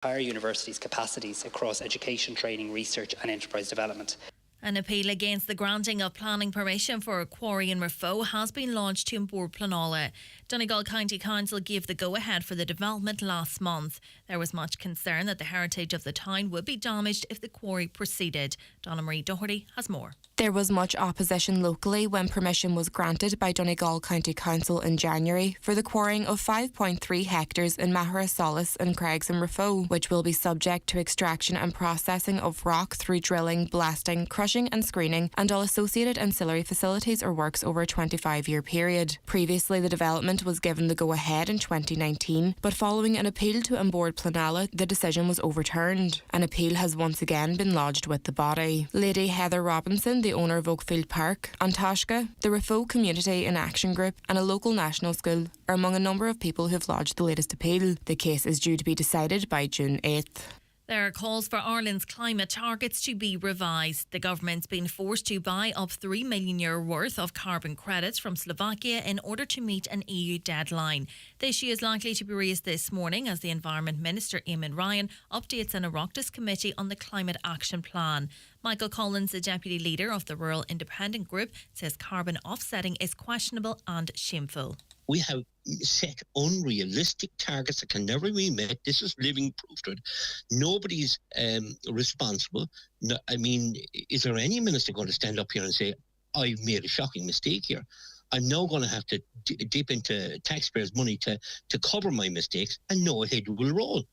higher universities' capacities across education, training, research and enterprise development. An appeal against the granting of planning permission for a quarry in Raphoe has been launched to Bord Pleanála. Donegal County Council gave the go-ahead for the development last month. There was much concern that the heritage of the town would be damaged if the quarry proceeded. Donna Marie Doherty has more. There was much opposition locally when permission was granted by Donegal County Council in January for the quarrying of 5.3 hectares in Mahara Solis and Craigs and Raphoe, which will be subject to extraction and processing of rock through drilling, blasting, crushing and screening and all associated ancillary facilities or works over a 25-year period. Previously, the development was given the go-ahead in 2019, but following an appeal to Bord Pleanála, the decision was overturned. An appeal has once again been lodged with the body. Lady Heather Robinson, the owner of Oakfield Park, Antashka, the Raphoe Community in Action Group and a local national school are among a number of people who have lodged the latest appeal. The case is due to be decided by June 8th. There are calls for Ireland's climate targets to be revised. The government's been forced to buy up €3 million worth of carbon credits from Slovakia in order to meet an EU deadline. The issue is likely to be raised this morning as the Environment Minister Eamon Ryan updates an Oireachtas committee on the Climate Action Plan. Michael Collins, the deputy leader of the Rural Independent Group, says carbon offsetting is questionable and shameful. We have set unrealistic targets that can never be met. This is living proof to it. Nobody's responsible. No, I mean, is there any minister going to stand up here and say, I've made a shocking mistake here? I'm now going to have to dip into taxpayers' money to cover my mistakes, and no head will roll.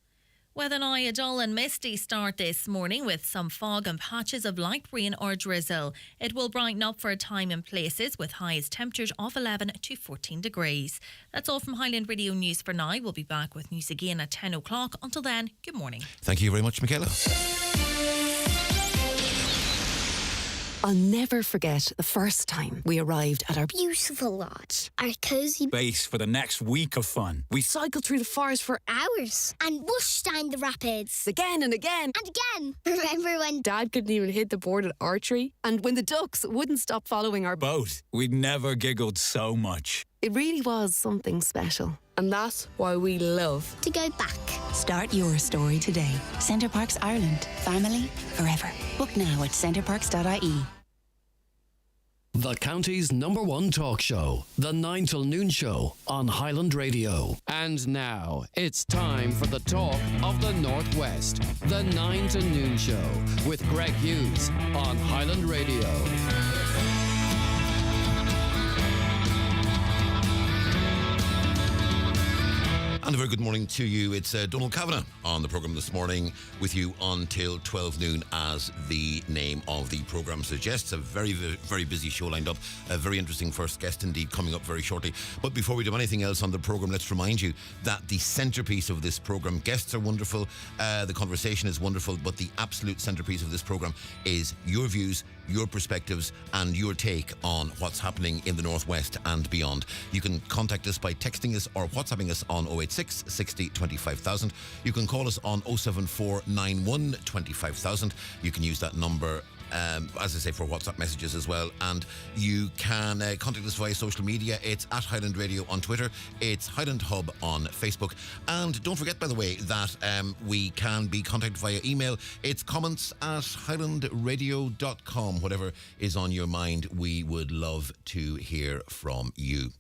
Weather now, a dull and misty start this morning with some fog and patches of light rain or drizzle. It will brighten up for a time in places with highest temperatures of 11 to 14 degrees. That's all from Highland Radio News for now. We'll be back with news again at 10 o'clock. Until then, good morning. Thank you very much, Michaela. I'll never forget the first time we arrived at our beautiful lodge, our cosy base for the next week of fun. We cycled through the forest for hours and whooshed down the rapids again and again and again. Remember when Dad couldn't even hit the board at archery, and when the ducks wouldn't stop following our boat? We'd never giggled so much. It really was something special, and that's why we love to go back. Start your story today. Centre Parks Ireland. Family forever. Book now at centreparks.ie. The county's #1 talk show, the 9 till noon show on Highland Radio. And now it's time for the talk of the Northwest, the 9 to noon show with Greg Hughes on Highland Radio. And a very good morning to you. It's Donald Kavanagh on the programme this morning with you until 12 noon, as the name of the programme suggests. A very, very busy show lined up. A very interesting first guest indeed coming up very shortly. But before we do anything else on the programme, let's remind you that the centrepiece of this programme, guests are wonderful, the conversation is wonderful, but the absolute centrepiece of this programme is your views, your perspectives and your take on what's happening in the Northwest and beyond. You can contact us by texting us or WhatsApping us on 086 60 25,000. You can call us on 074 91 25,000. You can use that number as I say, for WhatsApp messages as well. And you can contact us via social media. It's at Highland Radio on Twitter. It's Highland Hub on Facebook. And don't forget, by the way, that we can be contacted via email. It's comments at highlandradio.com. Whatever is on your mind, we would love to hear from you.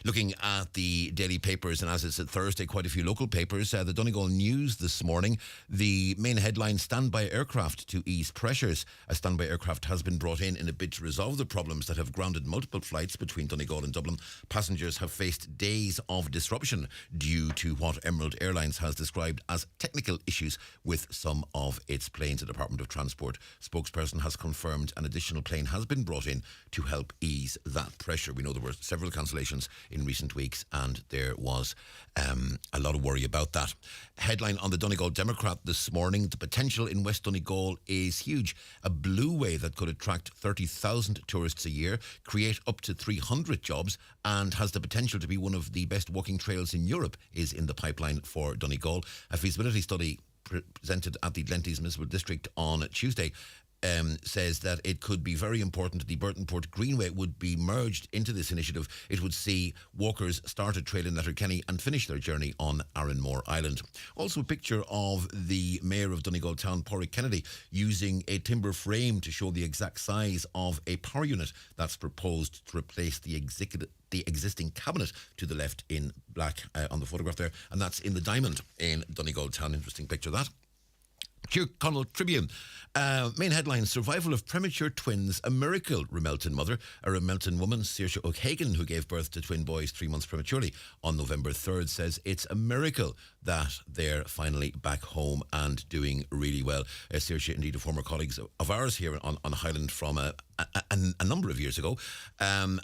Looking at the daily papers, and as it's a Thursday, quite a few local papers. The Donegal News this morning, the main headline, standby aircraft to ease pressures. A standby aircraft has been brought in a bid to resolve the problems that have grounded multiple flights between Donegal and Dublin. Passengers have faced days of disruption due to what Emerald Airlines has described as technical issues with some of its planes. The Department of Transport spokesperson has confirmed an additional plane has been brought in to help ease that pressure. We know there were several cancellations in recent weeks, and there was a lot of worry about that. Headline on the Donegal Democrat this morning: the potential in West Donegal is huge. A blueway that could attract 30,000 tourists a year, create up to 300 jobs, and has the potential to be one of the best walking trails in Europe is in the pipeline for Donegal. A feasibility study presented at the Glenties Municipal District on Tuesday, says that it could be very important that the Burtonport Greenway would be merged into this initiative. It would see walkers start a trail in Letterkenny and finish their journey on Arranmore Island. Also a picture of the Mayor of Donegal Town, Pádraig Kennedy, using a timber frame to show the exact size of a power unit that's proposed to replace the existing cabinet to the left in black on the photograph there, and that's in the Diamond in Donegal Town. Interesting picture, that. Kirkconnell Tribune. Main headline: survival of premature twins, a miracle. Remelton mother, a Remelton woman, Saoirse O'Hagan, who gave birth to twin boys 3 months prematurely on November 3rd, says it's a miracle that they're finally back home and doing really well. Saoirse, indeed, a former colleague of ours here on Highland from a number of years ago. And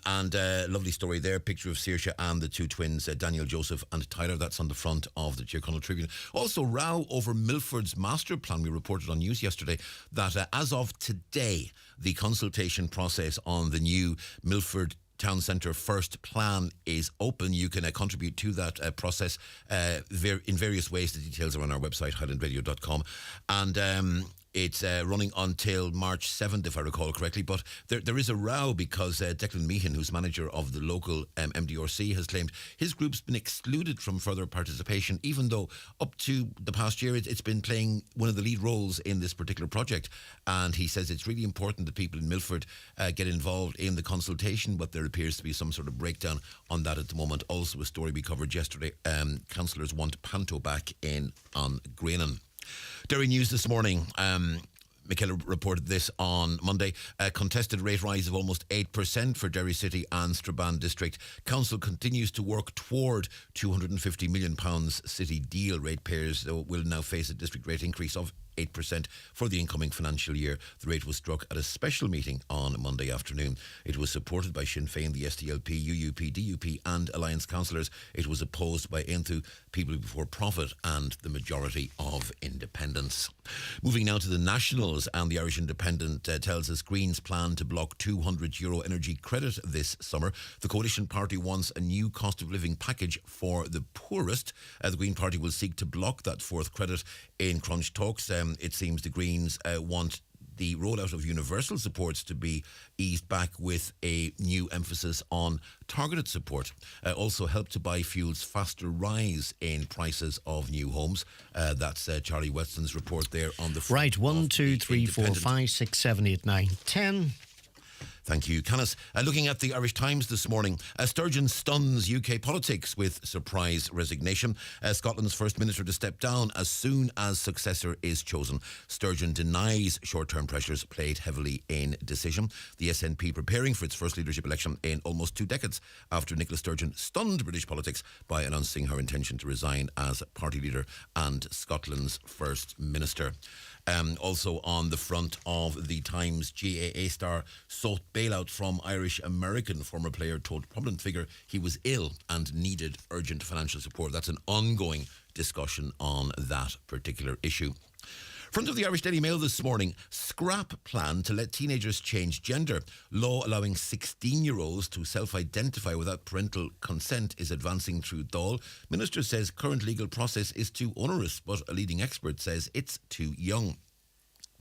lovely story there. Picture of Saoirse and the two twins, Daniel, Joseph and Tyler. That's on the front of the Kirkconnell Tribune. Also, row over Milford's master plan. We reported on news yesterday that as of today, the consultation process on the new Milford Town Centre First Plan is open. You can contribute to that process in various ways. The details are on our website, highlandradio.com. And it's running until March 7th, if I recall correctly. But there is a row because Declan Meehan, who's manager of the local MDRC, has claimed his group's been excluded from further participation, even though up to the past year it's been playing one of the lead roles in this particular project. And he says it's really important that people in Milford get involved in the consultation, but there appears to be some sort of breakdown on that at the moment. Also a story we covered yesterday, councillors want Panto back in on Greenan. Dairy News this morning. Michaela reported this on Monday. A contested rate rise of almost 8% for Derry City and Strabane District. Council continues to work toward £250 million city deal. Ratepayers will now face a district rate increase of 8% for the incoming financial year. The rate was struck at a special meeting on Monday afternoon. It was supported by Sinn Féin, the SDLP, UUP, DUP and Alliance councillors. It was opposed by Inthu, People Before Profit and the majority of independents. Moving now to the Nationals, and the Irish Independent tells us Greens plan to block €200 energy credit this summer. The coalition party wants a new cost of living package for the poorest. The Green Party will seek to block that fourth credit in crunch talks. It seems the Greens want the rollout of universal supports to be eased back with a new emphasis on targeted support. Also, Help to Buy fuels faster rise in prices of new homes. That's Charlie Weston's report there on the front. Right, 1, 2, 3, 4, 5, 6, 7, 8, 9, 10. Thank you, Canis. Looking at the Irish Times this morning, Sturgeon stuns UK politics with surprise resignation. Scotland's First Minister to step down as soon as successor is chosen. Sturgeon denies short-term pressures played heavily in decision. The SNP preparing for its first leadership election in almost 2 decades after Nicola Sturgeon stunned British politics by announcing her intention to resign as party leader and Scotland's First Minister. Also on the front of the Times, GAA star sought bailout from Irish-American. Former player told prominent figure he was ill and needed urgent financial support. That's an ongoing discussion on that particular issue. Front of the Irish Daily Mail this morning, scrap plan to let teenagers change gender. Law allowing 16-year-olds to self-identify without parental consent is advancing through Dáil. Minister says current legal process is too onerous, but a leading expert says it's too young.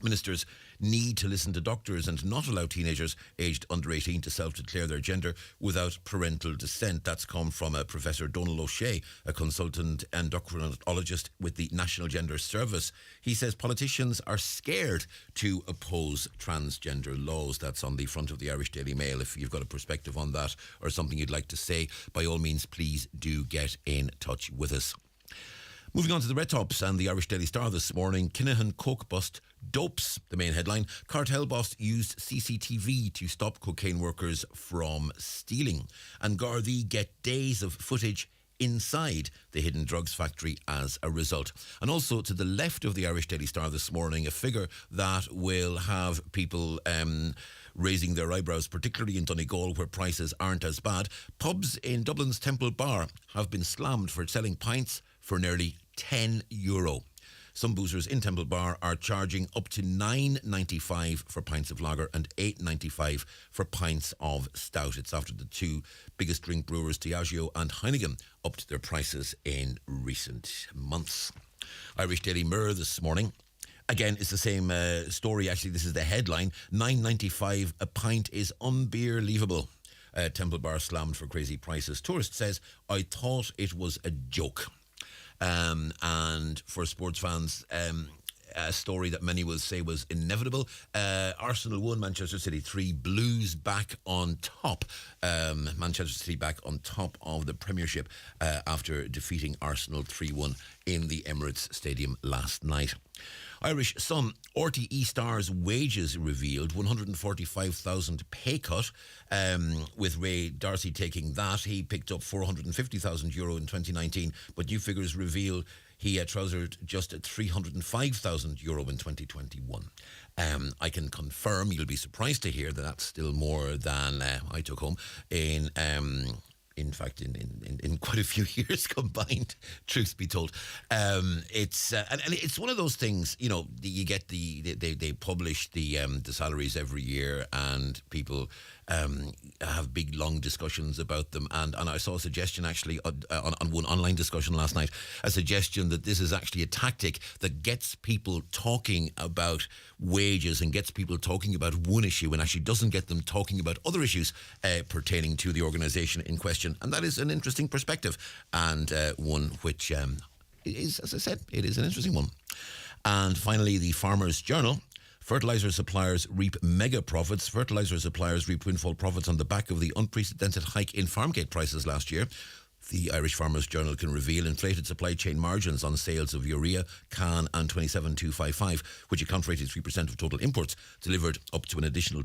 Ministers need to listen to doctors and not allow teenagers aged under 18 to self-declare their gender without parental dissent. That's come from Professor Donal O'Shea, a consultant endocrinologist with the National Gender Service. He says politicians are scared to oppose transgender laws. That's on the front of the Irish Daily Mail. If you've got a perspective on that or something you'd like to say, by all means, please do get in touch with us. Moving on to the Red Tops and the Irish Daily Star this morning, Kinahan coke bust dopes. The main headline, cartel boss used CCTV to stop cocaine workers from stealing. And Gardaí get days of footage inside the hidden drugs factory as a result. And also to the left of the Irish Daily Star this morning, a figure that will have people raising their eyebrows, particularly in Donegal where prices aren't as bad. Pubs in Dublin's Temple Bar have been slammed for selling pints for nearly €10. Some boozers in Temple Bar are charging up to $9.95 for pints of lager and $8.95 for pints of stout. It's after the two biggest drink brewers, Diageo and Heineken, upped their prices in recent months. Irish Daily Mirror this morning. Again, it's the same story. Actually, this is the headline. $9.95 a pint is unbelievable. Temple Bar slammed for crazy prices. Tourist says, I thought it was a joke. And for sports fans, a story that many will say was inevitable. Arsenal 1, Manchester City 3, Blues back on top. Manchester City back on top of the Premiership after defeating Arsenal 3-1 in the Emirates Stadium last night. Irish Sun, RTE stars' wages revealed, 145,000 pay cut, with Ray Darcy taking that. He picked up €450,000 in 2019, but new figures reveal he trousered just at €305,000 in 2021. I can confirm, you'll be surprised to hear that that's still more than I took home in fact, in quite a few years combined, truth be told. It's one of those things, you know, you get they publish the salaries every year, and people have big, long discussions about them. And I saw a suggestion actually on one online discussion last night, a suggestion that this is actually a tactic that gets people talking about wages and gets people talking about one issue and actually doesn't get them talking about other issues pertaining to the organisation in question. And that is an interesting perspective, and one which is, as I said, it is an interesting one. And finally, the Farmers Journal. Fertiliser suppliers reap mega profits. Fertiliser suppliers reap windfall profits on the back of the unprecedented hike in farmgate prices last year. The Irish Farmers Journal can reveal inflated supply chain margins on sales of urea, CAN and 27255, which account for 83% of total imports, delivered up to an additional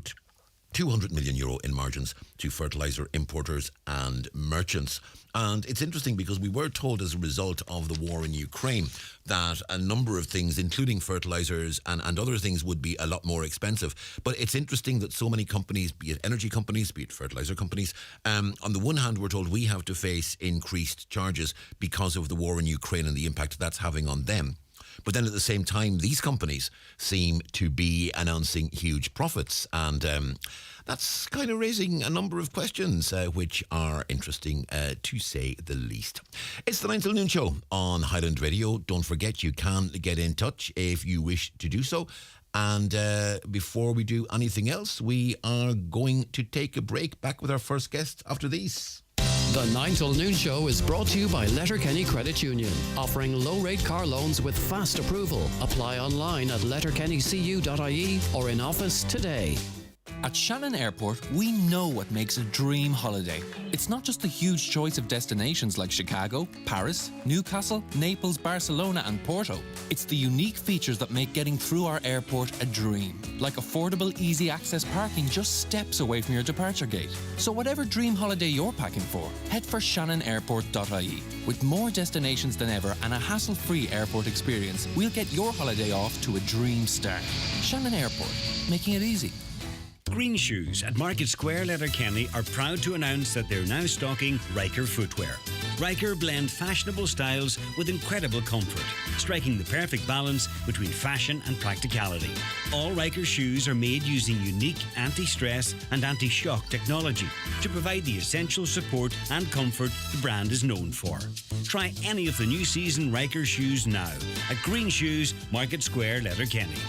€200 million in margins to fertiliser importers and merchants. And it's interesting because we were told as a result of the war in Ukraine that a number of things, including fertilisers and other things, would be a lot more expensive. But it's interesting that so many companies, be it energy companies, be it fertiliser companies, on the one hand, we're told we have to face increased charges because of the war in Ukraine and the impact that's having on them. But then at the same time, these companies seem to be announcing huge profits. And that's kind of raising a number of questions, which are interesting, to say the least. It's the 9 till noon show on Highland Radio. Don't forget, you can get in touch if you wish to do so. And before we do anything else, we are going to take a break. Back with our first guest after these. The 9 till noon show is brought to you by Letterkenny Credit Union, offering low-rate car loans with fast approval. Apply online at letterkennycu.ie or in office today. At Shannon Airport, we know what makes a dream holiday. It's not just the huge choice of destinations like Chicago, Paris, Newcastle, Naples, Barcelona and Porto. It's the unique features that make getting through our airport a dream. Like affordable, easy access parking just steps away from your departure gate. So whatever dream holiday you're packing for, head for shannonAirport.ie. With more destinations than ever and a hassle-free airport experience, we'll get your holiday off to a dream start. Shannon Airport, making it easy. Green Shoes at Market Square, Letterkenny are proud to announce that they're now stocking Riker footwear. Riker blend fashionable styles with incredible comfort, striking the perfect balance between fashion and practicality. All Riker shoes are made using unique anti-stress and anti-shock technology to provide the essential support and comfort the brand is known for. Try any of the new season Riker shoes now at Green Shoes, Market Square, Letterkenny.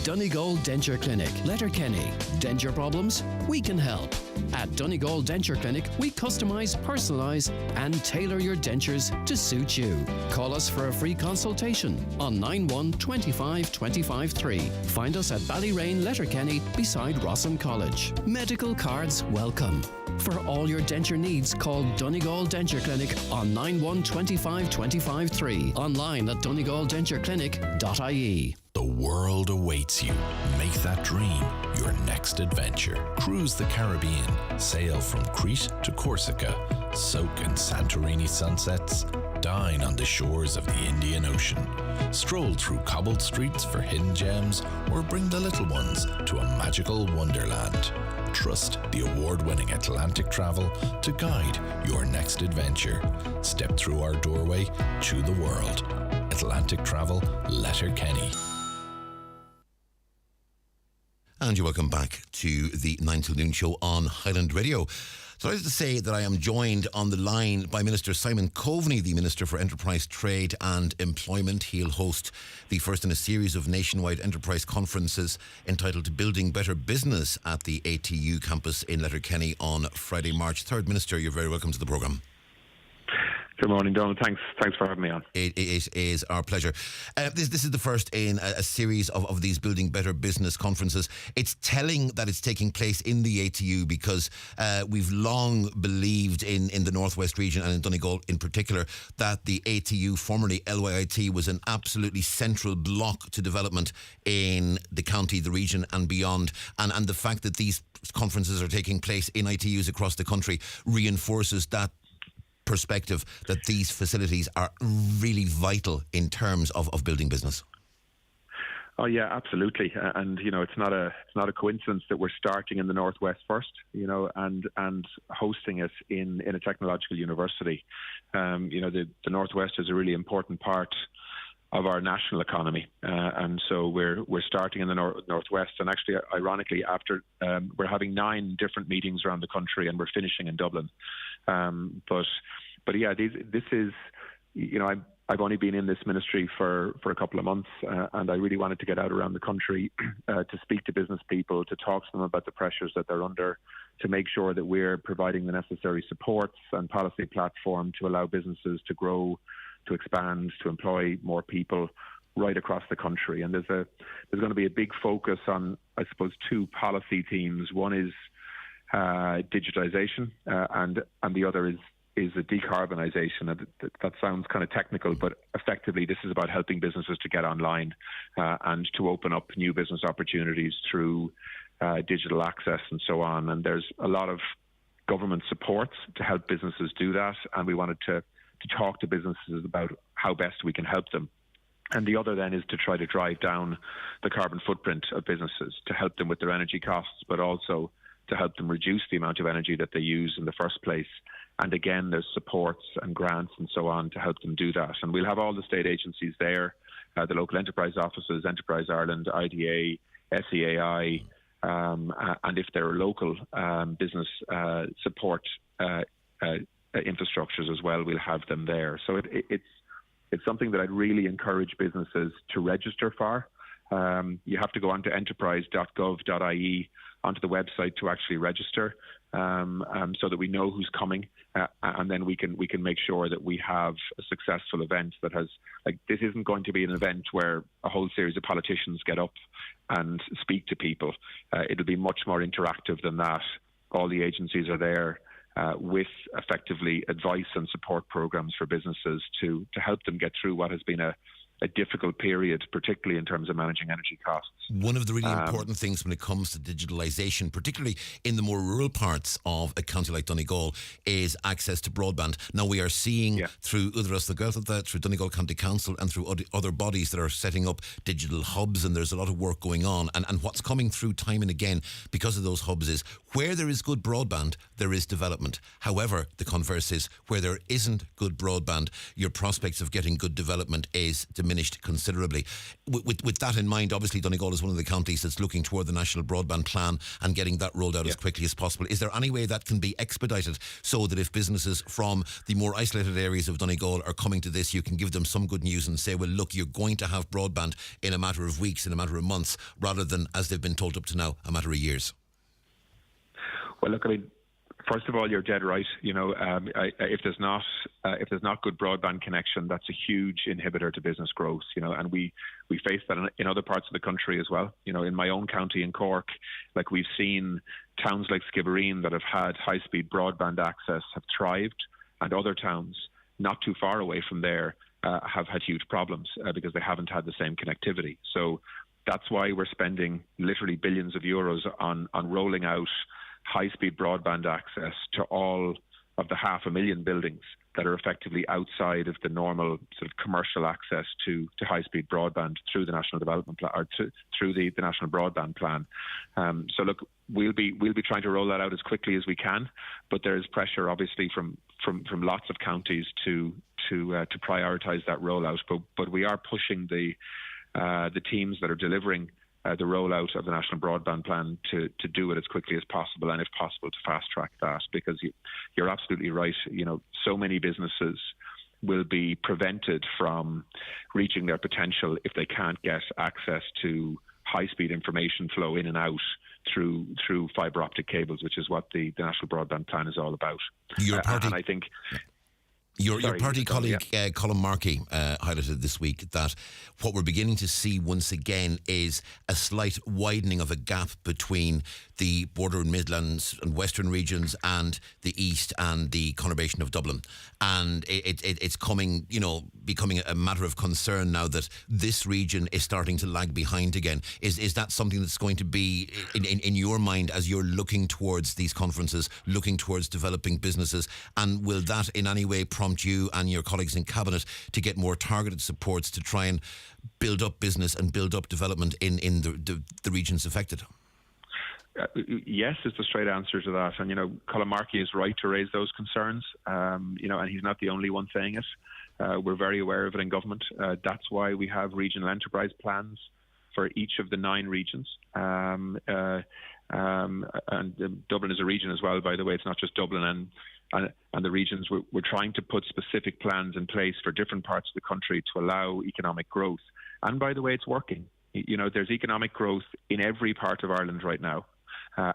Donegal Denture Clinic, Letterkenny. Denture problems? We can help. At Donegal Denture Clinic, we customise, personalise and tailor your dentures to suit you. Call us for a free consultation on 91 25 25 3. Find us at Ballyrain, Letterkenny, beside Rossin College. Medical cards welcome. For all your denture needs, call Donegal Denture Clinic on 91 25 25 3. Online at donegaldentureclinic.ie. The world awaits you. Make that dream your next adventure. Cruise the Caribbean. Sail from Crete to Corsica. Soak in Santorini sunsets. Dine on the shores of the Indian Ocean. Stroll through cobbled streets for hidden gems, or bring the little ones to a magical wonderland. Trust the award-winning Atlantic Travel to guide your next adventure. Step through our doorway to the world. Atlantic Travel, Letterkenny. And you're welcome back to the 9 till noon show on Highland Radio. So I have to say that I am joined on the line by Minister Simon Coveney, the Minister for Enterprise, Trade and Employment. He'll host the first in a series of nationwide enterprise conferences entitled Building Better Business at the ATU campus in Letterkenny on Friday, March 3rd. Minister, you're very welcome to the programme. Good morning, Donald. Thanks for having me on. It is our pleasure. This is the first in a series of these Building Better Business conferences. It's telling that it's taking place in the ATU because we've long believed in the Northwest region and in Donegal in particular that the ATU, formerly LYIT, was an absolutely central block to development in the county, the region and beyond. And the fact that these conferences are taking place in ITUs across the country reinforces that perspective that these facilities are really vital in terms of building business. Oh yeah, absolutely. And it's not a coincidence that we're starting in the Northwest first, and hosting it in a technological university. The Northwest is a really important part of our national economy, and so we're starting in the Northwest. And actually, ironically, after we're having 9 different meetings around the country, and we're finishing in Dublin. But yeah, this is, I've only been in this ministry for a couple of months, and I really wanted to get out around the country to speak to business people, to talk to them about the pressures that they're under, to make sure that we're providing the necessary supports and policy platform to allow businesses to grow, to expand, to employ more people right across the country. And there's going to be a big focus on, I suppose, 2 policy themes. One is digitization, and the other is a decarbonisation. That sounds kind of technical, but effectively this is about helping businesses to get online and to open up new business opportunities through digital access and so on. And there's a lot of government support to help businesses do that, and we wanted to talk to businesses about how best we can help them. And the other then is to try to drive down the carbon footprint of businesses, to help them with their energy costs, but also to help them reduce the amount of energy that they use in the first place. And again, there's supports and grants and so on to help them do that. And we'll have all the state agencies there, the local enterprise offices, Enterprise Ireland, IDA, SEAI, and if there are local business support infrastructures as well, we'll have them there. So it's something that I'd really encourage businesses to register for. You have to go onto enterprise.gov.ie onto the website to actually register, so that we know who's coming, and then we can make sure that we have a successful event that has, this isn't going to be an event where a whole series of politicians get up and speak to people. It'll be much more interactive than that. All the agencies are there with effectively advice and support programs for businesses to help them get through what has been a difficult period, particularly in terms of managing energy costs. One of the really important things when it comes to digitalisation, particularly in the more rural parts of a county like Donegal, is access to broadband. Now we are seeing through Uachtaráis na Gaeltachta, through Donegal County Council and through other bodies that are setting up digital hubs, and there's a lot of work going on. And what's coming through time and again because of those hubs is where there is good broadband, there is development. However, the converse is where there isn't good broadband, your prospects of getting good development is diminished considerably. With that in mind, obviously Donegal is one of the counties that's looking toward the National Broadband Plan and getting that rolled out as quickly as possible. Is there any way that can be expedited so that if businesses from the more isolated areas of Donegal are coming to this, you can give them some good news and say, well, look, you're going to have broadband in a matter of weeks, in a matter of months, rather than, as they've been told up to now, a matter of years? Well, look, I mean, first of all, you're dead right. If there's not good broadband connection, that's a huge inhibitor to business growth. And we face that in other parts of the country as well. In my own county in Cork, we've seen towns like Skibbereen that have had high-speed broadband access have thrived, and other towns not too far away from there have had huge problems because they haven't had the same connectivity. So that's why we're spending literally billions of euros on rolling out high-speed broadband access to all of the 500,000 buildings that are effectively outside of the normal sort of commercial access to high-speed broadband through the National Development Plan, or through the National Broadband Plan. So look, we'll be trying to roll that out as quickly as we can, but there is pressure obviously from lots of counties to prioritise that rollout. But we are pushing the teams that are delivering the rollout of the National Broadband Plan to do it as quickly as possible, and if possible to fast track that, because you're absolutely right. So many businesses will be prevented from reaching their potential if they can't get access to high-speed information flow in and out through fibre optic cables, which is what the National Broadband Plan is all about. Your party, and I think... Your party colleague, Colin Markey, highlighted this week that what we're beginning to see once again is a slight widening of a gap between the Border and Midlands and Western regions and the East and the conurbation of Dublin. And it's coming, becoming a matter of concern now that this region is starting to lag behind again. Is that something that's going to be in your mind as you're looking towards these conferences, looking towards developing businesses? And will that in any way prompt you and your colleagues in Cabinet to get more targeted supports to try and build up business and build up development in the regions affected? Yes is the straight answer to that. And, Colin Markey is right to raise those concerns, and he's not the only one saying it. We're very aware of it in government. That's why we have regional enterprise plans for each of the 9 regions. And Dublin is a region as well, by the way. It's not just Dublin and the regions. We're trying to put specific plans in place for different parts of the country to allow economic growth. And by the way, it's working. There's economic growth in every part of Ireland right now.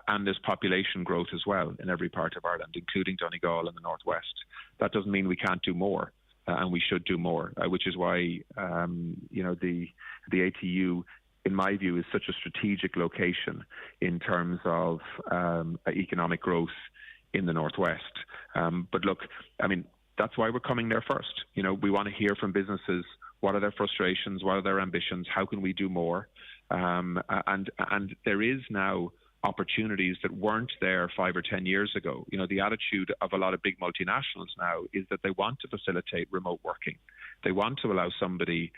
And there's population growth as well in every part of Ireland, including Donegal and the Northwest. That doesn't mean we can't do more, and we should do more, which is why the ATU, in my view, is such a strategic location in terms of economic growth in the Northwest. But look, that's why we're coming there first. We want to hear from businesses. What are their frustrations? What are their ambitions? How can we do more? And there is now opportunities that weren't there 5 or 10 years ago. The attitude of a lot of big multinationals now is that they want to facilitate remote working. They want to allow somebody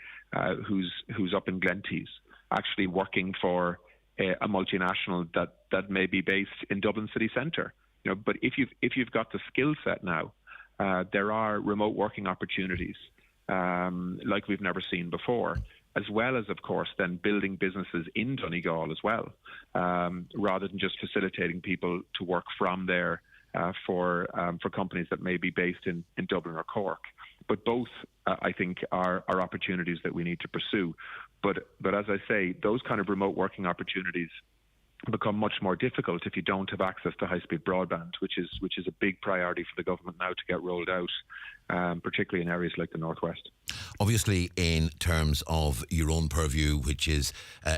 who's up in Glentees actually working for a multinational that may be based in Dublin city centre. But if you've got the skill set now, there are remote working opportunities like we've never seen before, as well as, of course, then building businesses in Donegal as well, rather than just facilitating people to work from there for companies that may be based in Dublin or Cork. But both, I think, are opportunities that we need to pursue. But as I say, those kind of remote working opportunities become much more difficult if you don't have access to high-speed broadband, which is a big priority for the government now to get rolled out, particularly in areas like the Northwest. Obviously, in terms of your own purview, which is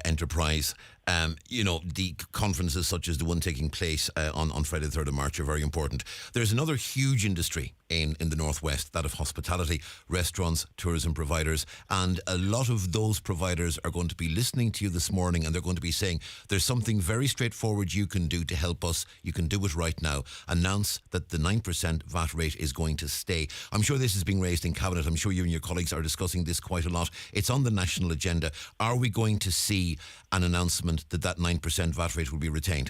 enterprise, the conferences such as the one taking place on Friday the 3rd of March are very important. There's another huge industry in the Northwest, that of hospitality, restaurants, tourism providers, and a lot of those providers are going to be listening to you this morning, and they're going to be saying there's something very straightforward you can do to help us. You can do it right now. Announce that the 9% VAT rate is going to stay. I'm sure this is being raised in Cabinet. I'm sure you and your colleagues are discussing this quite a lot. It's on the national agenda. Are we going to see an announcement that 9% VAT rate will be retained?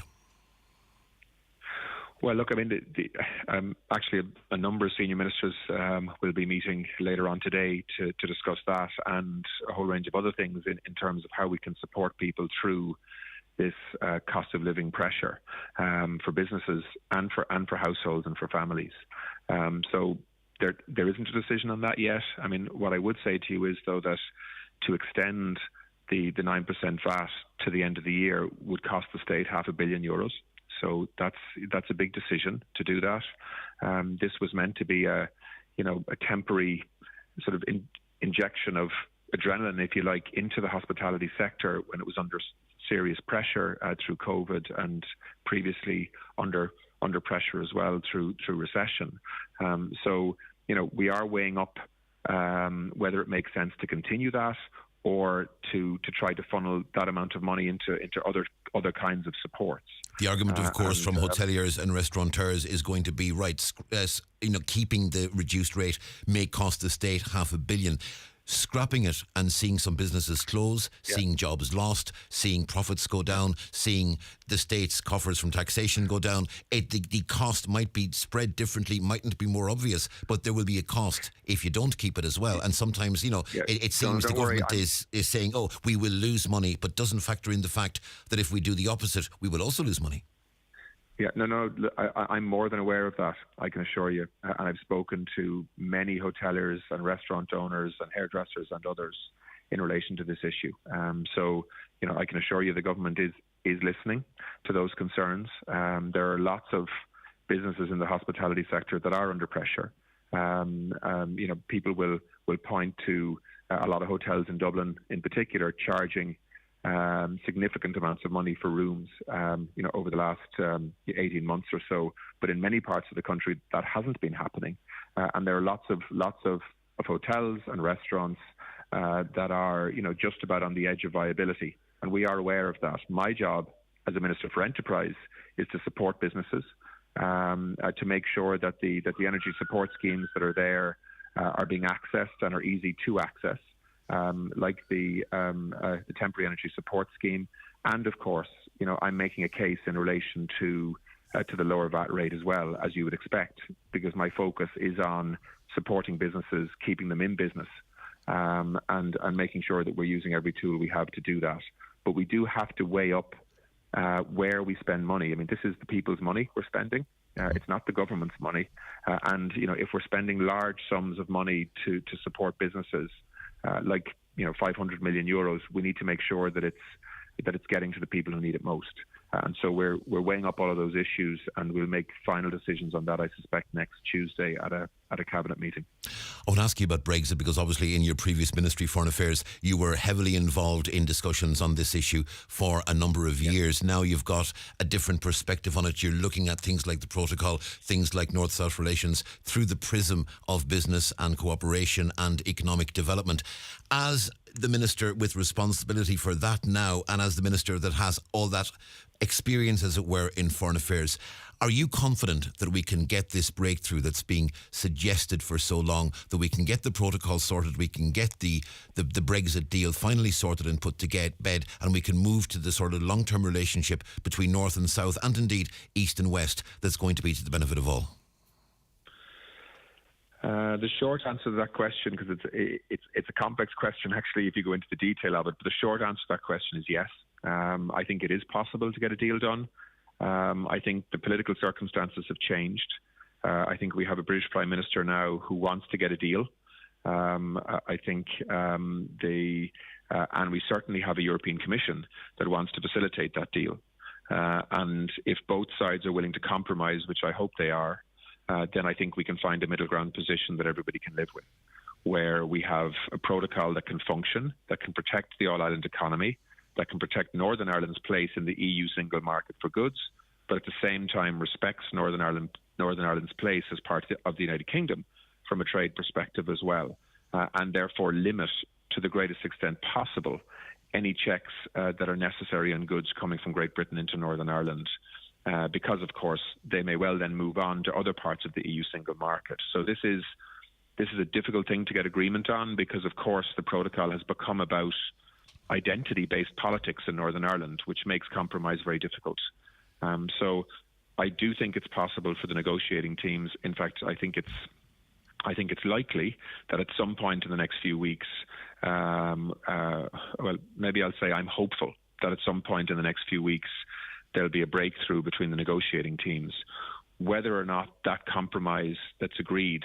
Well, look, actually a number of senior ministers will be meeting later on today to discuss that and a whole range of other things in terms of how we can support people through this cost of living pressure for businesses and for households and for families. So there isn't a decision on that yet. What I would say to you is, though, that to extend the 9% VAT to the end of the year would cost the state €500 million. So that's a big decision to do that. This was meant to be a temporary sort of injection of adrenaline, if you like, into the hospitality sector when it was under serious pressure through COVID and previously under pressure as well through recession. So we are weighing up whether it makes sense to continue that or to try to funnel that amount of money into other kinds of supports. The argument, of course, from hoteliers and restaurateurs is going to be, right, keeping the reduced rate may cost the state €500 million. scrapping it and seeing some businesses close, seeing jobs lost, seeing profits go down, seeing the state's coffers from taxation go down. The cost might be spread differently, mightn't be more obvious, but there will be a cost if you don't keep it as well. And sometimes, it seems the government is saying, oh, we will lose money, but doesn't factor in the fact that if we do the opposite, we will also lose money. Yeah, no, I'm more than aware of that, I can assure you. And I've spoken to many hoteliers and restaurant owners and hairdressers and others in relation to this issue. So, I can assure you the government is listening to those concerns. There are lots of businesses in the hospitality sector that are under pressure. People will point to a lot of hotels in Dublin in particular charging significant amounts of money for rooms, over the last 18 months or so. But in many parts of the country, that hasn't been happening. And there are lots of hotels and restaurants that are, just about on the edge of viability. And we are aware of that. My job as a Minister for Enterprise is to support businesses, to make sure that the energy support schemes that are there are being accessed and are easy to access. Like the temporary energy support scheme, and of course, I'm making a case in relation to the lower VAT rate as well, as you would expect, because my focus is on supporting businesses, keeping them in business, and making sure that we're using every tool we have to do that. But we do have to weigh up where we spend money. I mean, this is the people's money we're spending. It's not the government's money, and if we're spending large sums of money to support businesses. 500 million euros, we need to make sure that it's getting to the people who need it most. And so we're weighing up all of those issues, and we'll make final decisions on that, I suspect, next Tuesday at a cabinet meeting. I want to ask you about Brexit, because obviously in your previous Ministry, Foreign Affairs, you were heavily involved in discussions on this issue for a number of years. Now you've got a different perspective on it. You're looking at things like the protocol, things like North-South relations through the prism of business and cooperation and economic development. As the Minister with responsibility for that now, and as the Minister that has all that experience, as it were, in foreign affairs, are you confident that we can get this breakthrough that's being suggested for so long, that we can get the protocol sorted, we can get the Brexit deal finally sorted and put to bed, and we can move to the sort of long-term relationship between North and South, and indeed East and West, that's going to be to the benefit of all? The short answer to that question, because it's a complex question actually if you go into the detail of it, but the short answer to that question is yes. I think it is possible to get a deal done. I think the political circumstances have changed. I think we have a British Prime Minister now who wants to get a deal. I think and we certainly have a European Commission that wants to facilitate that deal. And if both sides are willing to compromise, which I hope they are, then I think we can find a middle ground position that everybody can live with, where we have a protocol that can function, that can protect the all-island economy, that can protect Northern Ireland's place in the EU single market for goods, but at the same time respects Northern Ireland's place as part of the United Kingdom from a trade perspective as well, and therefore limit to the greatest extent possible any checks that are necessary on goods coming from Great Britain into Northern Ireland. Because, of course, they may well then move on to other parts of the EU single market. So this is a difficult thing to get agreement on, because, of course, the protocol has become about identity-based politics in Northern Ireland, which makes compromise very difficult. So I do think it's possible for the negotiating teams. In fact, I think it's likely that at some point in the next few weeks, maybe I'll say I'm hopeful that at some point in the next few weeks, there'll be a breakthrough between the negotiating teams. Whether or not that compromise that's agreed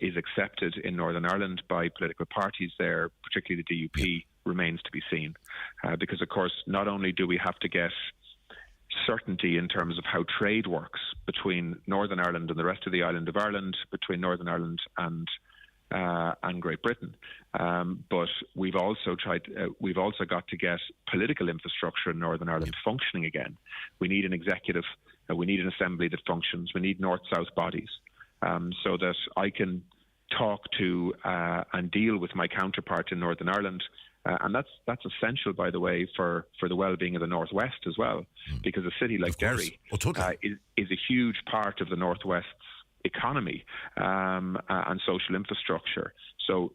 is accepted in Northern Ireland by political parties there, particularly the DUP, remains to be seen. Because, of course, not only do we have to get certainty in terms of how trade works between Northern Ireland and the rest of the island of Ireland, between Northern Ireland and Great Britain, but we've also got to get political infrastructure in Northern Ireland functioning again. We need an executive, we need an assembly that functions. We need north-south bodies, so that I can talk to and deal with my counterpart in Northern Ireland. And that's essential, by the way, for the well-being of the Northwest as well, because a city like Derry is a huge part of the Northwest's economy and social infrastructure. So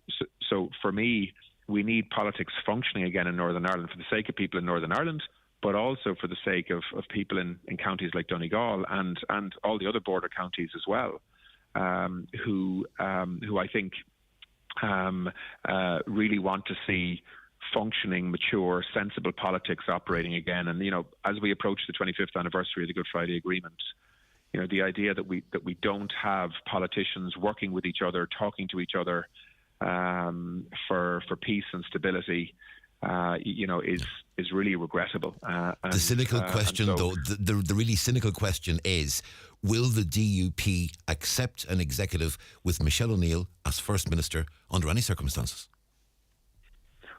for me, we need politics functioning again in Northern Ireland for the sake of people in Northern Ireland, but also for the sake of people in counties like Donegal and all the other border counties as well, who I think really want to see functioning, mature, sensible politics operating again. And, as we approach the 25th anniversary of the Good Friday Agreement, the idea that we don't have politicians working with each other, talking to each other for peace and stability, is really regrettable. The cynical question, though, the really cynical question is, will the DUP accept an executive with Michelle O'Neill as First Minister under any circumstances?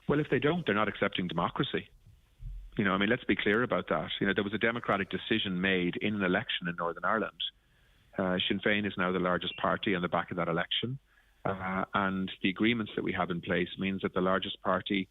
Well, if they don't, they're not accepting democracy. Let's be clear about that. There was a democratic decision made in an election in Northern Ireland. Sinn Féin is now the largest party on the back of that election. And the agreements that we have in place means that the largest party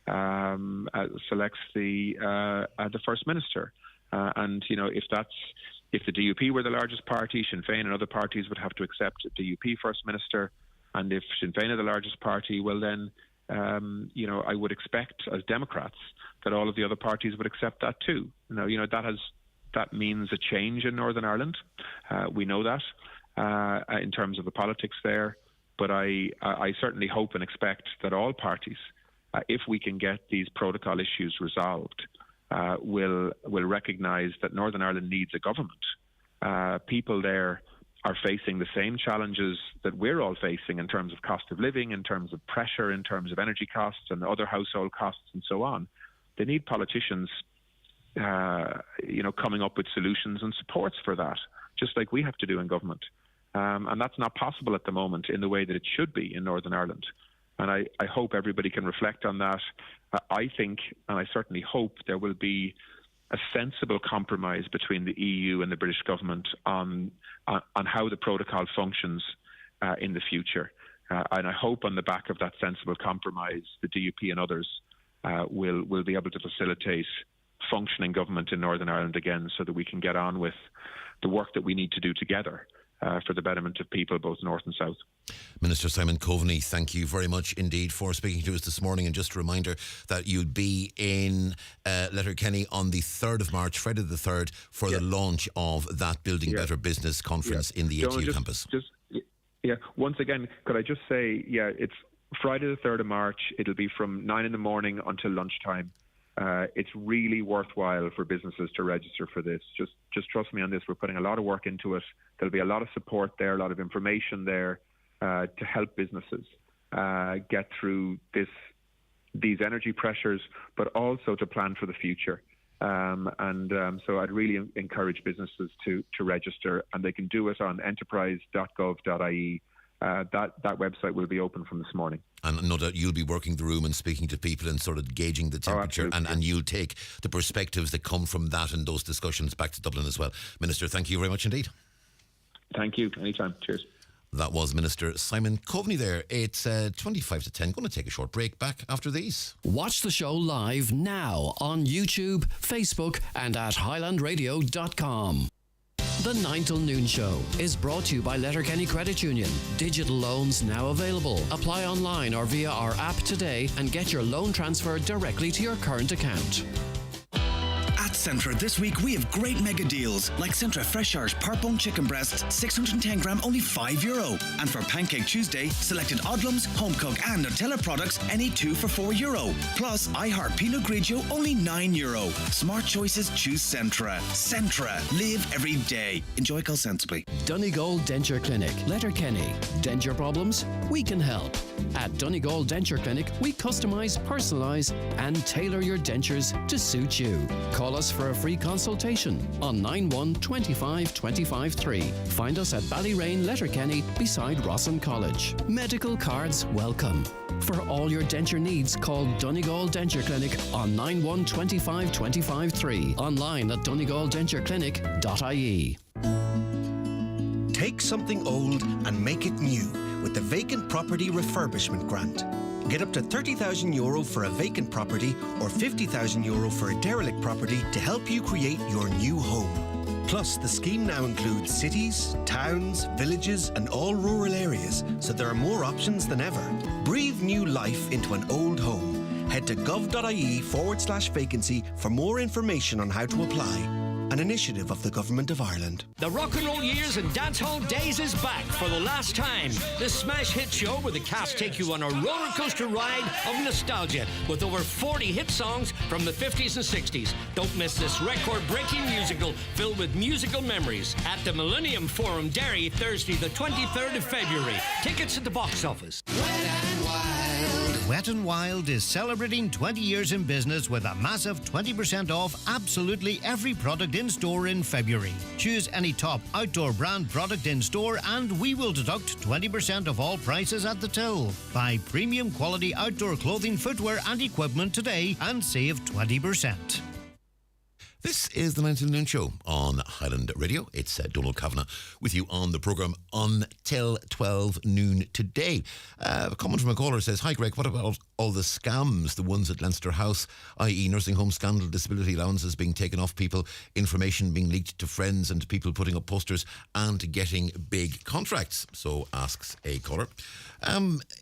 selects the First Minister. If the DUP were the largest party, Sinn Féin and other parties would have to accept a DUP First Minister. And if Sinn Féin are the largest party, well then, I would expect as Democrats that all of the other parties would accept that too. That means a change in Northern Ireland. We know that in terms of the politics there. But I certainly hope and expect that all parties, if we can get these protocol issues resolved, will recognise that Northern Ireland needs a government. People there are facing the same challenges that we're all facing in terms of cost of living, in terms of pressure, in terms of energy costs and other household costs and so on. They need politicians, coming up with solutions and supports for that, just like we have to do in government. And that's not possible at the moment in the way that it should be in Northern Ireland. And I hope everybody can reflect on that. I think, and I certainly hope, there will be a sensible compromise between the EU and the British government on how the protocol functions in the future. And I hope on the back of that sensible compromise, the DUP and others will be able to facilitate functioning government in Northern Ireland again, so that we can get on with the work that we need to do together for the betterment of people both north and south. Minister Simon Coveney, thank you very much indeed for speaking to us this morning. And just a reminder that you'd be in Letterkenny on the 3rd of March, Friday the 3rd, for the launch of that Building Better Business Conference in the ATU campus. Once again, could I just say, it's Friday the 3rd of March. It'll be from 9 in the morning until lunchtime. It's really worthwhile for businesses to register for this. Just trust me on this. We're putting a lot of work into it. There'll be a lot of support there, a lot of information there to help businesses get through these energy pressures, but also to plan for the future. So I'd really encourage businesses to register, and they can do it on enterprise.gov.ie. That website will be open from this morning. And no doubt you'll be working the room and speaking to people and sort of gauging the temperature, and you'll take the perspectives that come from that and those discussions back to Dublin as well. Minister, thank you very much indeed. Thank you. Anytime. Cheers. That was Minister Simon Coveney there. It's 25 to 10. Going to take a short break. Back after these. Watch the show live now on YouTube, Facebook and at highlandradio.com. The 9 till noon show is brought to you by Letterkenny Credit Union. Digital loans now available. Apply online or via our app today and get your loan transferred directly to your current account. At Centra this week, we have great mega deals like Centra Fresh Irish Part-Bone Chicken Breasts, 610 gram, only €5. And for Pancake Tuesday, selected Oddlums, Home Cook and Nutella products, any 2 for €4. Plus, iHeart Pinot Grigio, only €9. Smart choices, choose Centra. Centra, live every day. Enjoy, call sensibly. Donegal Denture Clinic, Letterkenny. Denture problems? We can help. At Donegal Denture Clinic, we customise, personalise and tailor your dentures to suit you. Call us for a free consultation on 91 25 25 3. Find us at Ballyrain, Letterkenny, beside Rossin College. Medical cards welcome. For all your denture needs, call Donegal Denture Clinic on 91 25 25 3. Online at donegaldentureclinic.ie. Take something old and make it new with the Vacant Property Refurbishment Grant. Get up to €30,000 for a vacant property or €50,000 for a derelict property to help you create your new home. Plus, the scheme now includes cities, towns, villages, and all rural areas, so there are more options than ever. Breathe new life into an old home. Head to gov.ie/vacancy for more information on how to apply. An initiative of the Government of Ireland. The Rock and Roll Years and Dancehall Days is back for the last time. The smash hit show where the cast take you on a roller coaster ride of nostalgia with over 40 hit songs from the 50s and 60s. Don't miss this record-breaking musical filled with musical memories at the Millennium Forum, Derry, Thursday the 23rd of February. Tickets at the box office. Wet n Wild is celebrating 20 years in business with a massive 20% off absolutely every product in store in February. Choose any top outdoor brand product in store and we will deduct 20% of all prices at the till. Buy premium quality outdoor clothing, footwear and equipment today and save 20%. This is the 9 till noon show on Highland Radio. It's Donald Kavanagh with you on the programme until 12 noon today. A comment from a caller says, "Hi Greg, what about all the scams, the ones at Leinster House, i.e. nursing home scandal, disability allowances being taken off people, information being leaked to friends and people putting up posters and getting big contracts?" So asks a caller.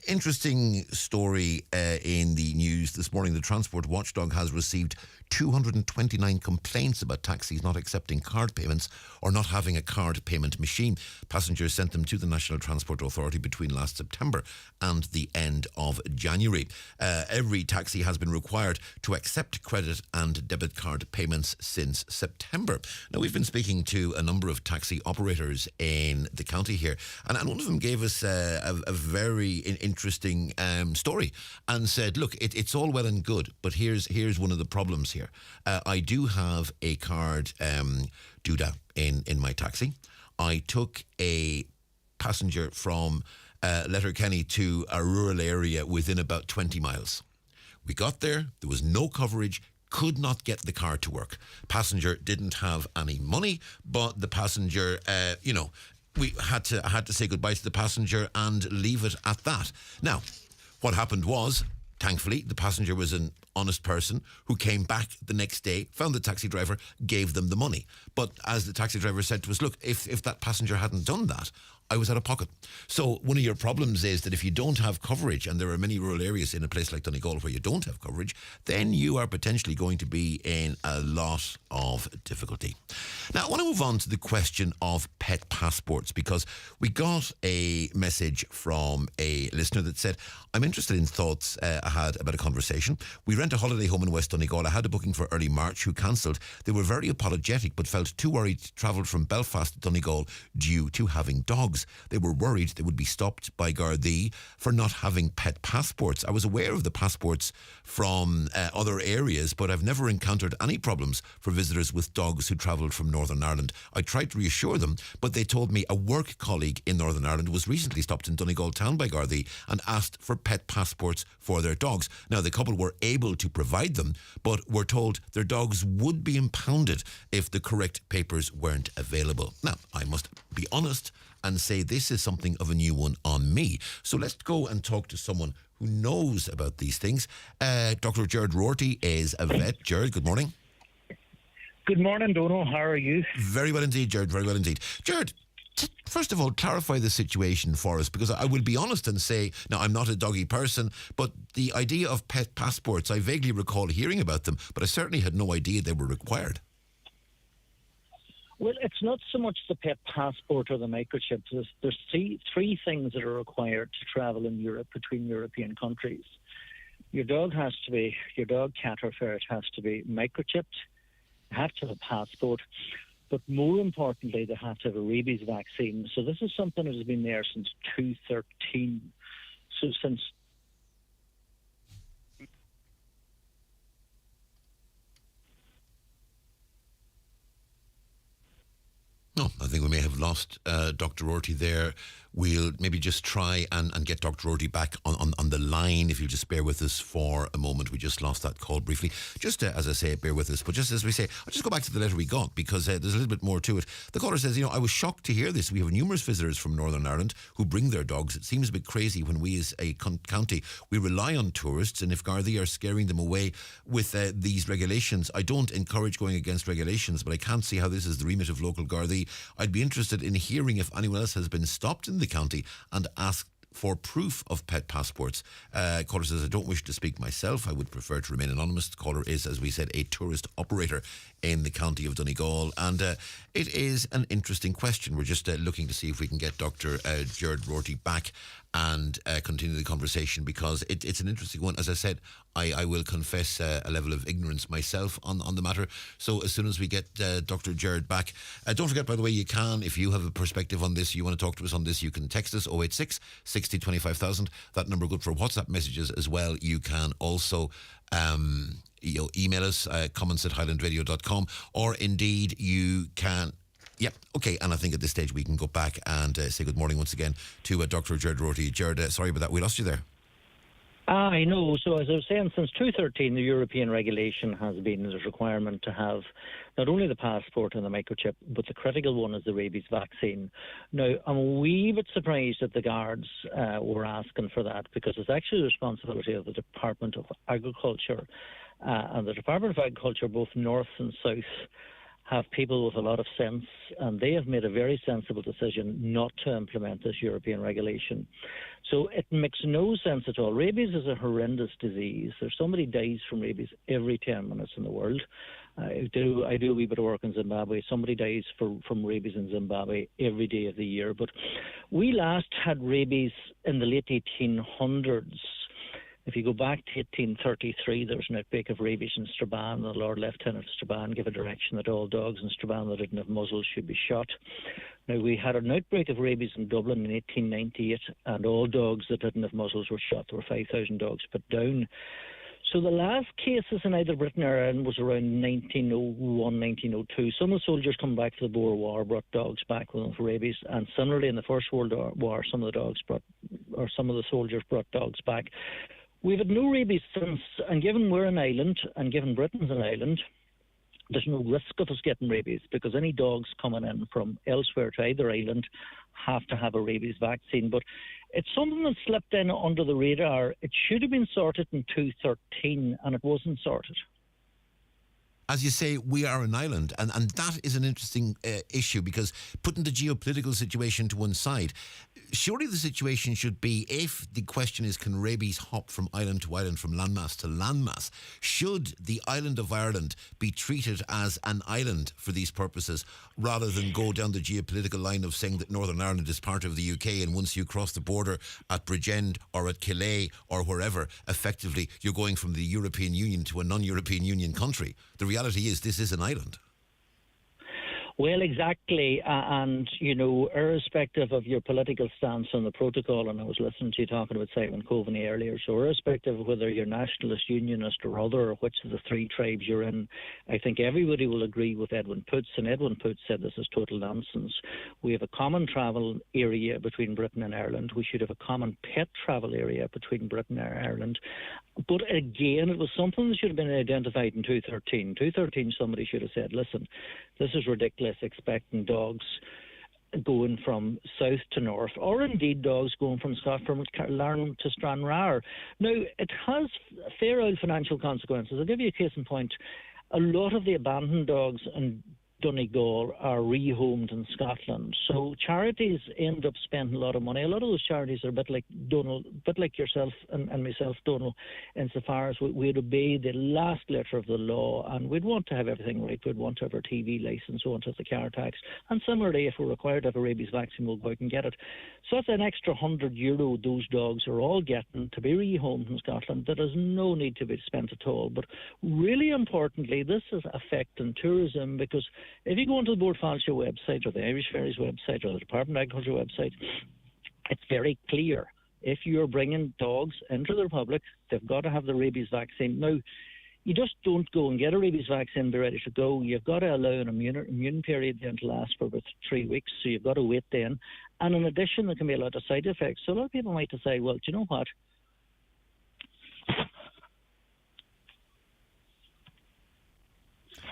Interesting story in the news this morning. The Transport Watchdog has received 229 complaints about taxis not accepting card payments or not having a card payment machine. Passengers sent them to the National Transport Authority between last September and the end of January. Every taxi has been required to accept credit and debit card payments since September. Now, we've been speaking to a number of taxi operators in the county here, and one of them gave us a very interesting story and said, look, it's all well and good, but here's one of the problems here. I do have a card doodah in my taxi. I took a passenger from Letterkenny to a rural area within about 20 miles. We got there was no coverage, could not get the car to work. Passenger didn't have any money, but the passenger, we had to say goodbye to the passenger and leave it at that. Now, what happened was, thankfully, the passenger was an honest person who came back the next day, found the taxi driver, gave them the money. But as the taxi driver said to us, look, if that passenger hadn't done that, I was out of pocket. So one of your problems is that if you don't have coverage, and there are many rural areas in a place like Donegal where you don't have coverage, then you are potentially going to be in a lot of difficulty. Now, I want to move on to the question of pet passports, because we got a message from a listener that said, I'm interested in thoughts I had about a conversation. We rent a holiday home in West Donegal. I had a booking for early March who cancelled. They were very apologetic but felt too worried to travel from Belfast to Donegal due to having dogs. They were worried they would be stopped by Gardaí for not having pet passports. I was aware of the passports from other areas, but I've never encountered any problems for visitors with dogs who travelled from Northern Ireland. I tried to reassure them, but they told me a work colleague in Northern Ireland was recently stopped in Donegal town by Gardaí and asked for pet passports for their dogs. Now, the couple were able to provide them, but were told their dogs would be impounded if the correct papers weren't available. Now, I must be honest and say this is something of a new one on me. So let's go and talk to someone who knows about these things. Dr. Gerard Rorty is a vet. Gerard, good morning. Good morning, Donal. How are you? Very well indeed, Gerard. Very well indeed. Gerard, first of all, clarify the situation for us, because I will be honest and say, now, I'm not a doggy person, but the idea of pet passports, I vaguely recall hearing about them, but I certainly had no idea they were required. Well, it's not so much the pet passport or the microchip. There's three things that are required to travel in Europe between European countries. Your dog, cat or ferret has to be microchipped, have to have a passport, but more importantly, they have to have a rabies vaccine. So this is something that has been there since 2013. So since No, I think we may have lost Dr. Rorty there we'll maybe just try and get Dr. Rorty back on the line. If you'll just bear with us for a moment. We just lost that call briefly. Just as I say, bear with us. But just as we say, I'll just go back to the letter we got, because there's a little bit more to it. The caller says, I was shocked to hear this. We have numerous visitors from Northern Ireland who bring their dogs. It seems a bit crazy when we as a county, we rely on tourists, and if Gardaí are scaring them away with these regulations, I don't encourage going against regulations, but I can't see how this is the remit of local Gardaí. I'd be interested in hearing if anyone else has been stopped in the county and asked for proof of pet passports. Caller says, I don't wish to speak myself. I would prefer to remain anonymous. The caller is, as we said, a tourist operator in the county of Donegal. And it is an interesting question. We're just looking to see if we can get Dr. Gerard Rorty back and continue the conversation, because it's an interesting one. As I said, I will confess a level of ignorance myself on the matter. So as soon as we get Dr. Gerard back, don't forget, by the way, you can, if you have a perspective on this, you want to talk to us on this, you can text us 086 60 25,000. That number good for WhatsApp messages as well. You can also email us, comments at highlandradio.com, or indeed you can. Yep, okay, and I think at this stage we can go back and say good morning once again to Dr. Gerard Rorty. Gerard, sorry about that, we lost you there. I know. So as I was saying, since 2013, the European regulation has been a requirement to have not only the passport and the microchip, but the critical one is the rabies vaccine. Now, I'm a wee bit surprised that the guards were asking for that, because it's actually the responsibility of the Department of Agriculture. And the Department of Agriculture, both north and south, have people with a lot of sense, and they have made a very sensible decision not to implement this European regulation. So it makes no sense at all. Rabies is a horrendous disease. There's somebody dies from rabies every 10 minutes in the world. I do a wee bit of work in Zimbabwe. Somebody dies from rabies in Zimbabwe every day of the year. But we last had rabies in the late 1800s. If you go back to 1833, there was an outbreak of rabies in Strabane. The Lord Lieutenant of Strabane gave a direction that all dogs in Strabane that didn't have muzzles should be shot. Now, we had an outbreak of rabies in Dublin in 1898, and all dogs that didn't have muzzles were shot. There were 5,000 dogs put down. So the last cases in either Britain or Ireland was around 1901, 1902. Some of the soldiers coming back to the Boer War brought dogs back with them for rabies, and similarly in the First World War, some of the soldiers brought dogs back. We've had no rabies since, and given we're an island, and given Britain's an island, there's no risk of us getting rabies, because any dogs coming in from elsewhere to either island have to have a rabies vaccine. But it's something that slipped in under the radar. It should have been sorted in 2013, and it wasn't sorted. As you say, we are an island, and that is an interesting issue, because putting the geopolitical situation to one side, surely the situation should be, if the question is can rabies hop from island to island, from landmass to landmass, should the island of Ireland be treated as an island for these purposes, rather than go down the geopolitical line of saying that Northern Ireland is part of the UK, and once you cross the border at Bridgend or at Calais or wherever, effectively you're going from the European Union to a non-European Union country. The reality is this is an island. Well, exactly. And, irrespective of your political stance on the protocol, and I was listening to you talking about Simon Coveney earlier, so irrespective of whether you're nationalist, unionist or other, or which of the three tribes you're in, I think everybody will agree with Edwin Poots, and Edwin Poots said this is total nonsense. We have a common travel area between Britain and Ireland. We should have a common pet travel area between Britain and Ireland. But again, it was something that should have been identified in 2013. 2013, somebody should have said, listen, this is ridiculous, expecting dogs going from south to north, or indeed dogs going from Scotland to Stranraer. Now, it has fair old financial consequences. I'll give you a case in point. A lot of the abandoned dogs in Donegal are rehomed in Scotland. So charities end up spending a lot of money. A lot of those charities are a bit like Donald, a bit like yourself and myself, Donald, insofar as we'd obey the last letter of the law, and we'd want to have everything right. We'd want to have our TV licence, we want to have the car tax, and similarly, if we're required to have a rabies vaccine, we'll go out and get it. So that's an extra €100 those dogs are all getting to be rehomed in Scotland. There is no need to be spent at all. But really importantly, this is affecting tourism, because if you go onto the Board Fáilte website or the Irish Ferries website or the Department of Agriculture website, it's very clear. If you're bringing dogs into the Republic, they've got to have the rabies vaccine. Now, you just don't go and get a rabies vaccine and be ready to go. You've got to allow an immune period then to last for about 3 weeks, so you've got to wait then. And in addition, there can be a lot of side effects. So a lot of people might say, well, do you know what?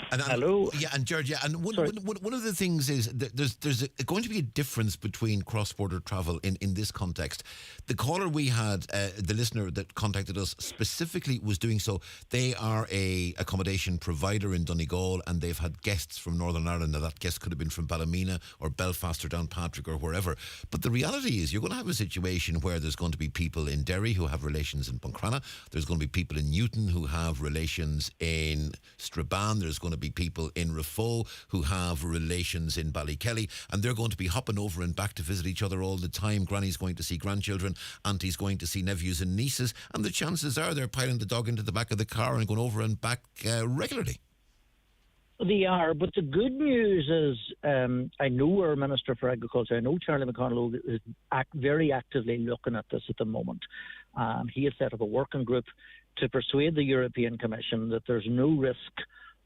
Hello. Yeah, and George, and one of the things is that there's going to be a difference between cross-border travel in this context. The caller we had, the listener that contacted us specifically was doing so. They are a accommodation provider in Donegal, and they've had guests from Northern Ireland. Now, that guest could have been from Ballymena or Belfast or Downpatrick or wherever. But the reality is you're going to have a situation where there's going to be people in Derry who have relations in Buncrana. There's going to be people in Newton who have relations in Strabane. There's going to be people in Rafo who have relations in Ballykelly, and they're going to be hopping over and back to visit each other all the time. Granny's going to see grandchildren, auntie's going to see nephews and nieces, and the chances are they're piling the dog into the back of the car and going over and back regularly. They are, but the good news is I know our Minister for Agriculture, I know Charlie McConnell is very actively looking at this at the moment. He has set up a working group to persuade the European Commission that there's no risk,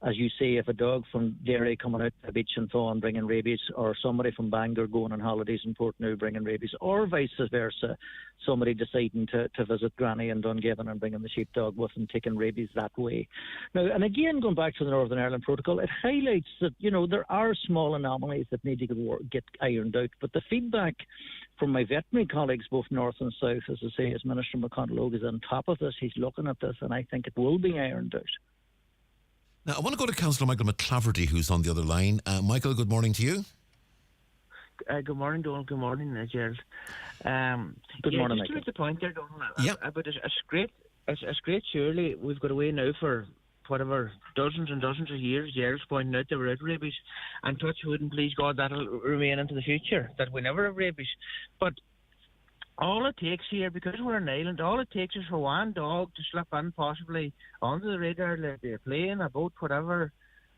as you say, if a dog from Derry coming out to the beach in Thorn bringing rabies, or somebody from Bangor going on holidays in Portneuf bringing rabies, or vice versa, somebody deciding to visit Granny in Dungiven and bringing the sheepdog with and taking rabies that way. Now, and again, going back to the Northern Ireland Protocol, it highlights that, there are small anomalies that need to get ironed out, but the feedback from my veterinary colleagues, both north and south, as I say, is Minister McConnell is on top of this. He's looking at this, and I think it will be ironed out. Now, I want to go to Councillor Michael McClaverty, who's on the other line. Michael, good morning to you. Good morning, Donald. Good morning, Gerald. Good morning, Michael. Just to the point there, Donald, about it's great, surely we've got away now for whatever, dozens and dozens of years. Gerald's pointing out there were out rabies, and touch wood and please God that'll remain into the future, that we never have rabies. But all it takes here, because we're an island, all it takes is for one dog to slip in possibly onto the radar, like a plane, a boat, whatever,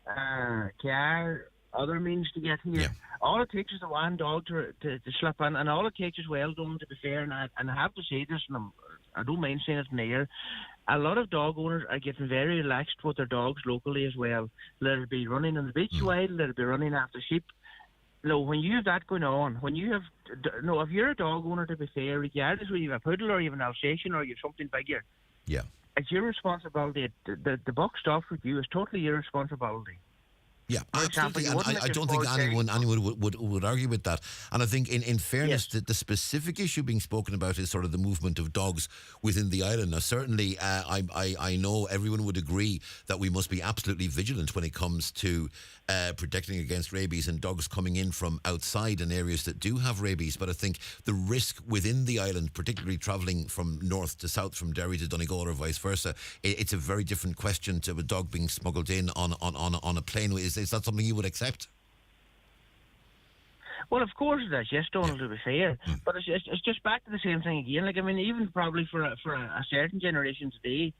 car, other means to get here. Yeah. All it takes is the one dog to slip in, and all it takes is well done, to be fair, and I have to say this, and I don't mind saying it in the air, a lot of dog owners are getting very relaxed with their dogs locally as well. They'll be running on the beach wild, they'll be running after sheep. No, when you have that going on, if you're a dog owner, to be fair, regardless whether you have a poodle or you have an Alsatian or you have something bigger, it's your responsibility. The buck stops with you. It's totally your responsibility. Yeah, absolutely, and I don't think anyone would argue with that. And I think, in fairness, the specific issue being spoken about is sort of the movement of dogs within the island. Now, certainly, I know everyone would agree that we must be absolutely vigilant when it comes to protecting against rabies and dogs coming in from outside in areas that do have rabies. But I think the risk within the island, particularly travelling from north to south, from Derry to Donegal or vice versa, it's a very different question to a dog being smuggled in on a plane. Is that something you would accept? Well, of course it is, yes, Donald, to be fair. But it's just back to the same thing again. Like, I mean, even probably for a certain generation today,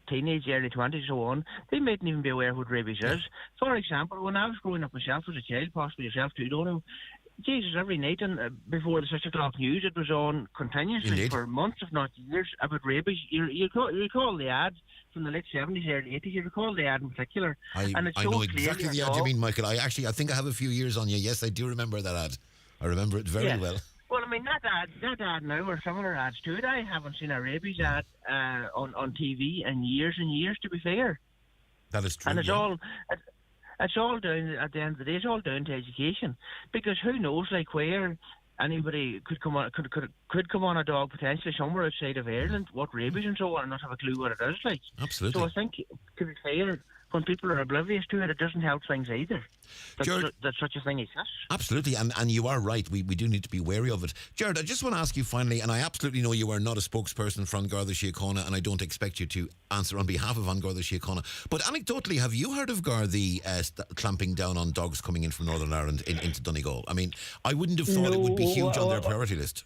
teenage, early 20s, so on, they mightn't even be aware of what rabies is. For example, when I was growing up myself as a child, possibly yourself too, Donald, Jesus, every night and before the 6 o'clock news, it was on continuously for months, if not years, about rabies. You recall the ads from the late 70s, early 80s. You recall the ad in particular. And it's I know exactly the ad you mean, Michael. I think I have a few years on you. Yes, I do remember that ad. I remember it very well. Well, I mean, that ad now, or similar ads to it, I haven't seen a rabies ad on TV in years and years, to be fair. That is true. And it's all down, at the end of the day, it's all down to education. Because who knows, like, where anybody could come on a dog potentially somewhere outside of Ireland, what rabies and so on, and not have a clue what it is like. Absolutely. So I think, to be fair, when people are oblivious to it, it doesn't help things either. That such a thing exists. Absolutely, and you are right. We do need to be wary of it. Jared, I just want to ask you finally, and I absolutely know you are not a spokesperson for An Garda Síochána, and I don't expect you to answer on behalf of An Garda Síochána, but anecdotally, have you heard of Gardaí clamping down on dogs coming in from Northern Ireland into Donegal? I mean, I wouldn't have thought it would be huge on their priority list.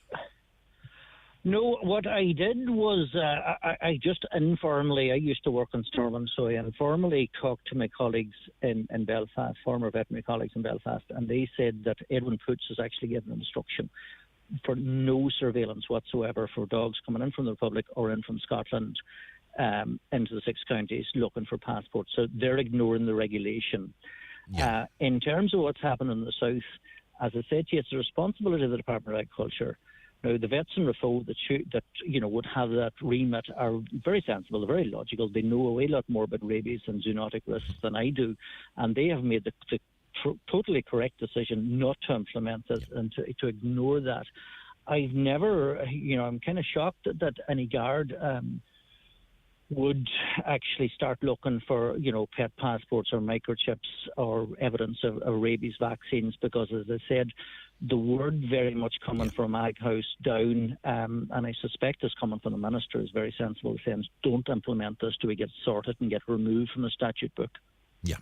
No, what I did was I just informally, I used to work in Stirling, so I informally talked to my colleagues in Belfast, former veterinary colleagues in Belfast, and they said that Edwin Poots has actually given instruction for no surveillance whatsoever for dogs coming in from the Republic or in from Scotland into the 6 counties looking for passports. So they're ignoring the regulation. Yeah. In terms of what's happened in the south, As I said to you, it's the responsibility of the Department of Agriculture. Now, the vets in Rafo that would have that remit are very sensible, they're very logical. They know a way lot more about rabies and zoonotic risks than I do, and they have made the totally correct decision not to implement this and to ignore that. I've never, I'm kind of shocked that any guard would actually start looking for, pet passports or microchips or evidence of rabies vaccines, because, as I said, the word very much coming from Ag House down, and I suspect it's coming from the Minister, is very sensible, saying don't implement this till we get sorted and get removed from the statute book. Yeah.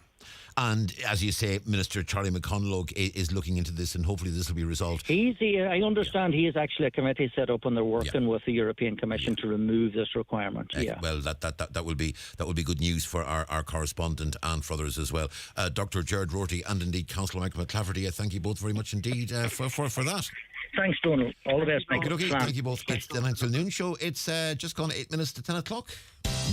And as you say, Minister Charlie McConalogue is looking into this, and hopefully this will be resolved. I understand he is actually a committee set up, and they're working with the European Commission to remove this requirement. Well, that will be good news for our correspondent and for others as well. Dr. Gerard Rorty and indeed Councillor Michael McClafferty, I thank you both very much indeed for that. Thanks, Donald. All the best. Okay, thank you both. It's the 9 till noon show. It's just gone 8 minutes to 10 o'clock.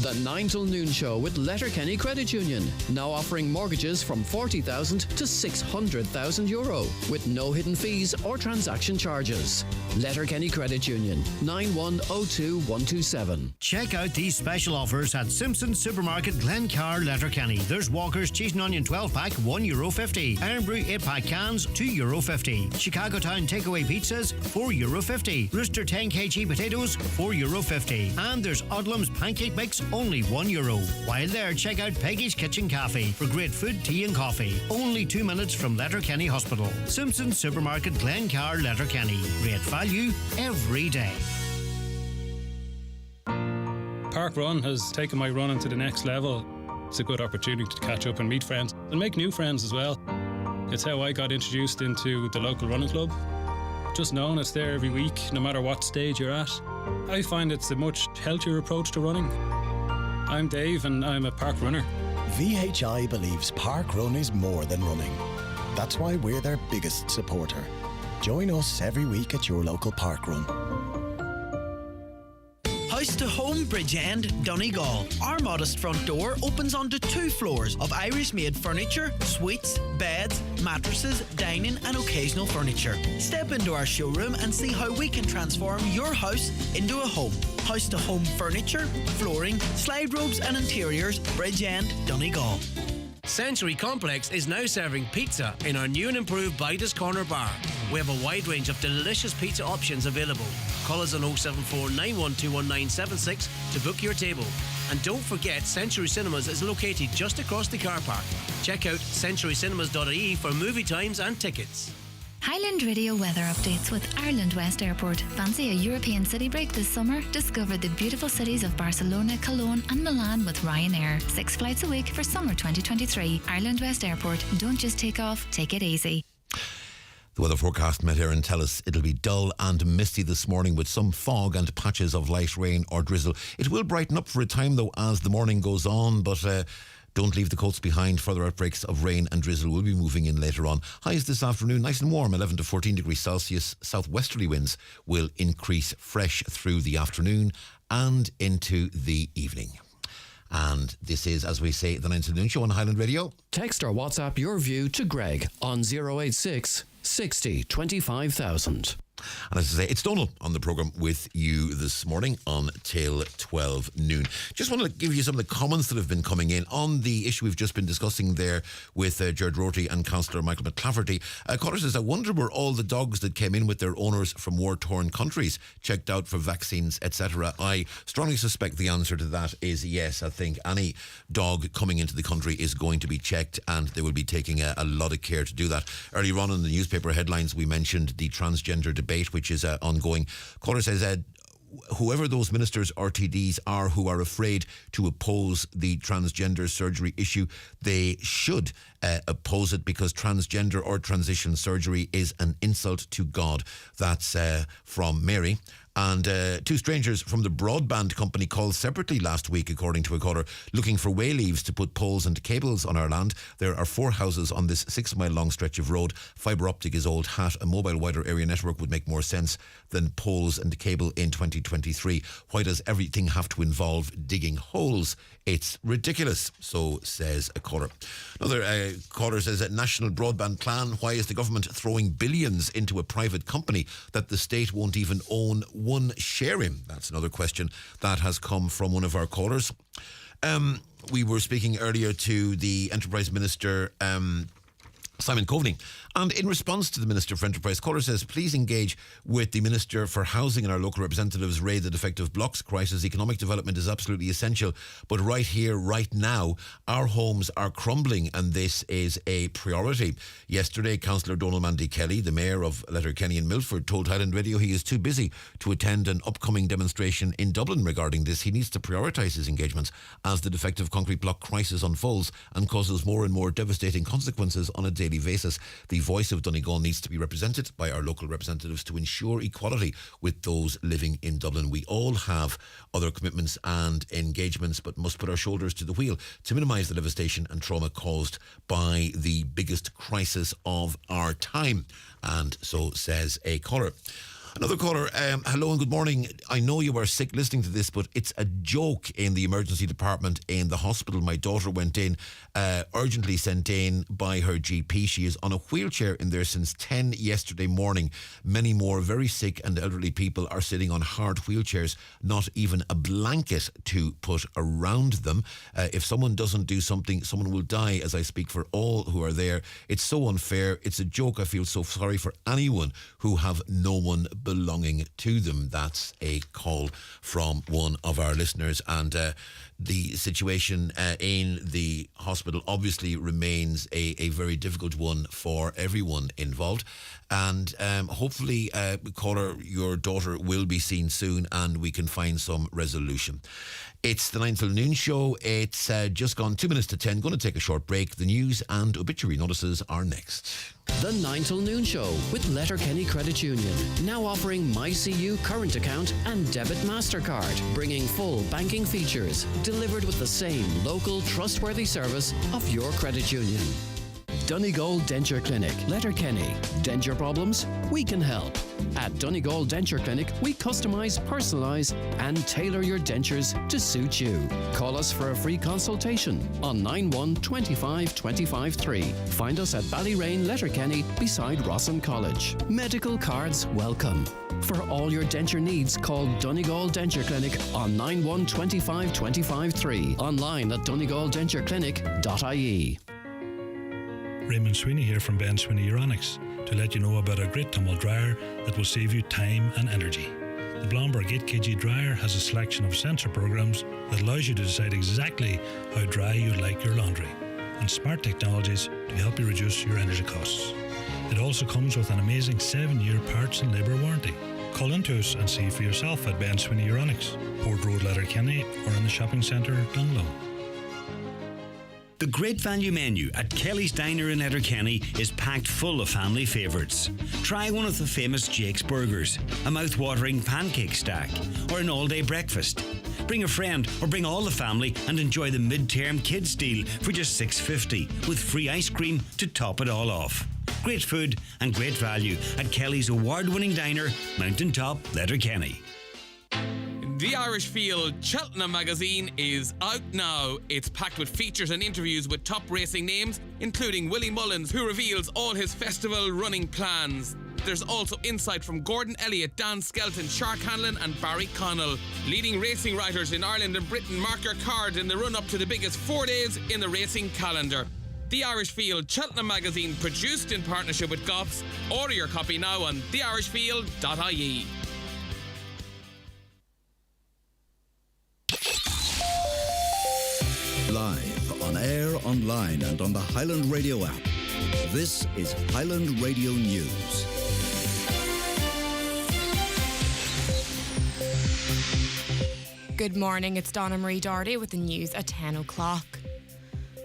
The 9 till noon show with Letterkenny Credit Union, now offering mortgages from €40,000 to €600,000 with no hidden fees or transaction charges. Letterkenny Credit Union, 9102127. Check out these special offers at Simpson's Supermarket, Glencar, Letterkenny. There's Walker's Cheese and Onion 12-pack, €1.50. Iron Brew 8-pack cans, €2.50. Chicago Town takeaway pizzas, €4.50. Rooster 10 kg potatoes, €4.50. And there's Odlum's pancake mix, only €1. While there, check out Peggy's Kitchen Cafe for great food, tea and coffee. Only 2 minutes from Letterkenny Hospital. Simpson's Supermarket, Glencar, Letterkenny. Great value every day. Park Run has taken my running to the next level. It's a good opportunity to catch up and meet friends and make new friends as well. It's how I got introduced into the local running club. Just knowing it's there every week, no matter what stage you're at, I find it's a much healthier approach to running. I'm Dave and I'm a park runner. VHI believes Park Run is more than running. That's why we're their biggest supporter. Join us every week at your local Park Run. House to Home Bridgend, Donegal. Our modest front door opens onto 2 floors of Irish-made furniture, suites, beds, mattresses, dining and occasional furniture. Step into our showroom and see how we can transform your house into a home. House to Home Furniture, flooring, slide robes and interiors, Bridgend, Donegal. Century Complex is now serving pizza in our new and improved Bites Corner bar. We have a wide range of delicious pizza options available. Call us on 074 9121 to book your table. And don't forget, Century Cinemas is located just across the car park. Check out centurycinemas.ie for movie times and tickets. Highland Radio weather updates with Ireland West Airport. Fancy a European city break this summer? Discover the beautiful cities of Barcelona, Cologne and Milan with Ryanair. 6 flights a week for summer 2023. Ireland West Airport. Don't just take off, take it easy. The weather forecast met here and tell us it'll be dull and misty this morning with some fog and patches of light rain or drizzle. It will brighten up for a time though as the morning goes on, but don't leave the coats behind. Further outbreaks of rain and drizzle will be moving in later on. Highs this afternoon, nice and warm, 11 to 14 degrees Celsius. Southwesterly winds will increase fresh through the afternoon and into the evening. And this is, as we say, the 9 till noon show on Highland Radio. Text or WhatsApp your view to Greg on 086 60 25,000. And as I say, it's Donald on the programme with you this morning until 12 noon. Just want to give you some of the comments that have been coming in on the issue we've just been discussing there with Gerard Rorty and Councillor Michael McClafferty. Caller says, I wonder were all the dogs that came in with their owners from war-torn countries checked out for vaccines, etc. I strongly suspect the answer to that is yes. I think any dog coming into the country is going to be checked, and they will be taking a lot of care to do that. Earlier on in the newspaper headlines, we mentioned the transgender debate, which is ongoing. Caller says, whoever those ministers or TDs are who are afraid to oppose the transgender surgery issue, they should oppose it, because transgender or transition surgery is an insult to God. That's from Mary. And two strangers from the broadband company called separately last week, according to a caller, looking for way leaves to put poles and cables on our land. There are 4 houses on this 6-mile-long stretch of road. Fibre optic is old hat. A mobile wider area network would make more sense than poles and cable in 2023. Why does everything have to involve digging holes? It's ridiculous, so says a caller. Another caller says that national broadband plan, why is the government throwing billions into a private company that the state won't even own one share in? That's another question that has come from one of our callers. We were speaking earlier to the Enterprise Minister, Simon Coveney. And in response to the Minister for Enterprise, caller says, please engage with the Minister for Housing and our local representatives raid the defective blocks crisis. Economic development is absolutely essential, but right here, right now, our homes are crumbling and this is a priority. Yesterday, Councillor Donald Mandy Kelly, the Mayor of Letterkenny and Milford, told Highland Radio he is too busy to attend an upcoming demonstration in Dublin regarding this. He needs to prioritise his engagements as the defective concrete block crisis unfolds and causes more and more devastating consequences on a daily basis. The voice of Donegal needs to be represented by our local representatives to ensure equality with those living in Dublin. We all have other commitments and engagements, but must put our shoulders to the wheel to minimise the devastation and trauma caused by the biggest crisis of our time. And so says a caller. Another caller, hello and good morning. I know you are sick listening to this, but it's a joke in the emergency department in the hospital. My daughter went in, urgently sent in by her GP. She is on a wheelchair in there since 10 yesterday morning. Many more very sick and elderly people are sitting on hard wheelchairs, not even a blanket to put around them. If someone doesn't do something, someone will die, as I speak for all who are there. It's so unfair. It's a joke. I feel so sorry for anyone who have no one belonging to them. That's a call from one of our listeners. And the situation in the hospital obviously remains a very difficult one for everyone involved. And hopefully, caller, your daughter will be seen soon and we can find some resolution. It's the 9 till noon show. It's just gone 2 minutes to 10. Going to take a short break. The news and obituary notices are next. The 9 till noon show with Letterkenny Credit Union. Now offering MyCU current account and debit MasterCard. Bringing full banking features. Delivered with the same local trustworthy service of your credit union. Donegal Denture Clinic, Letterkenny. Denture problems? We can help. At Donegal Denture Clinic, we customise, personalise and tailor your dentures to suit you. Call us for a free consultation on 91 25 25 3. Find us at Ballyrain, Letterkenny, beside Rossin College. Medical cards welcome. For all your denture needs, call Donegal Denture Clinic on 91 25 25 3. Online at donegaldentureclinic.ie. Raymond Sweeney here from Ben Sweeney Euronics to let you know about a great tumble dryer that will save you time and energy. The Blomberg 8kg dryer has a selection of sensor programs that allows you to decide exactly how dry you'd like your laundry, and smart technologies to help you reduce your energy costs. It also comes with an amazing 7-year parts and labour warranty. Call into us and see for yourself at Ben Sweeney Euronics, Port Road, Letterkenny, or in the shopping centre, Dunlow. The great value menu at Kelly's Diner in Letterkenny is packed full of family favourites. Try one of the famous Jake's Burgers, a mouth-watering pancake stack, or an all-day breakfast. Bring a friend or bring all the family and enjoy the mid-term kids deal for just $6.50 with free ice cream to top it all off. Great food and great value at Kelly's award-winning diner, Mountain Top, Letterkenny. The Irish Field Cheltenham magazine is out now. It's packed with features and interviews with top racing names, including Willie Mullins, who reveals all his festival running plans. There's also insight from Gordon Elliott, Dan Skelton, Shark Hanlon and Barry Connell. Leading racing writers in Ireland and Britain mark your card in the run-up to the biggest 4 days in the racing calendar. The Irish Field Cheltenham magazine, produced in partnership with Goffs. Order your copy now on theirishfield.ie. Live, on air, online and on the Highland Radio app. This is Highland Radio News. Good morning, it's Donna Marie Doherty with the news at 10 o'clock.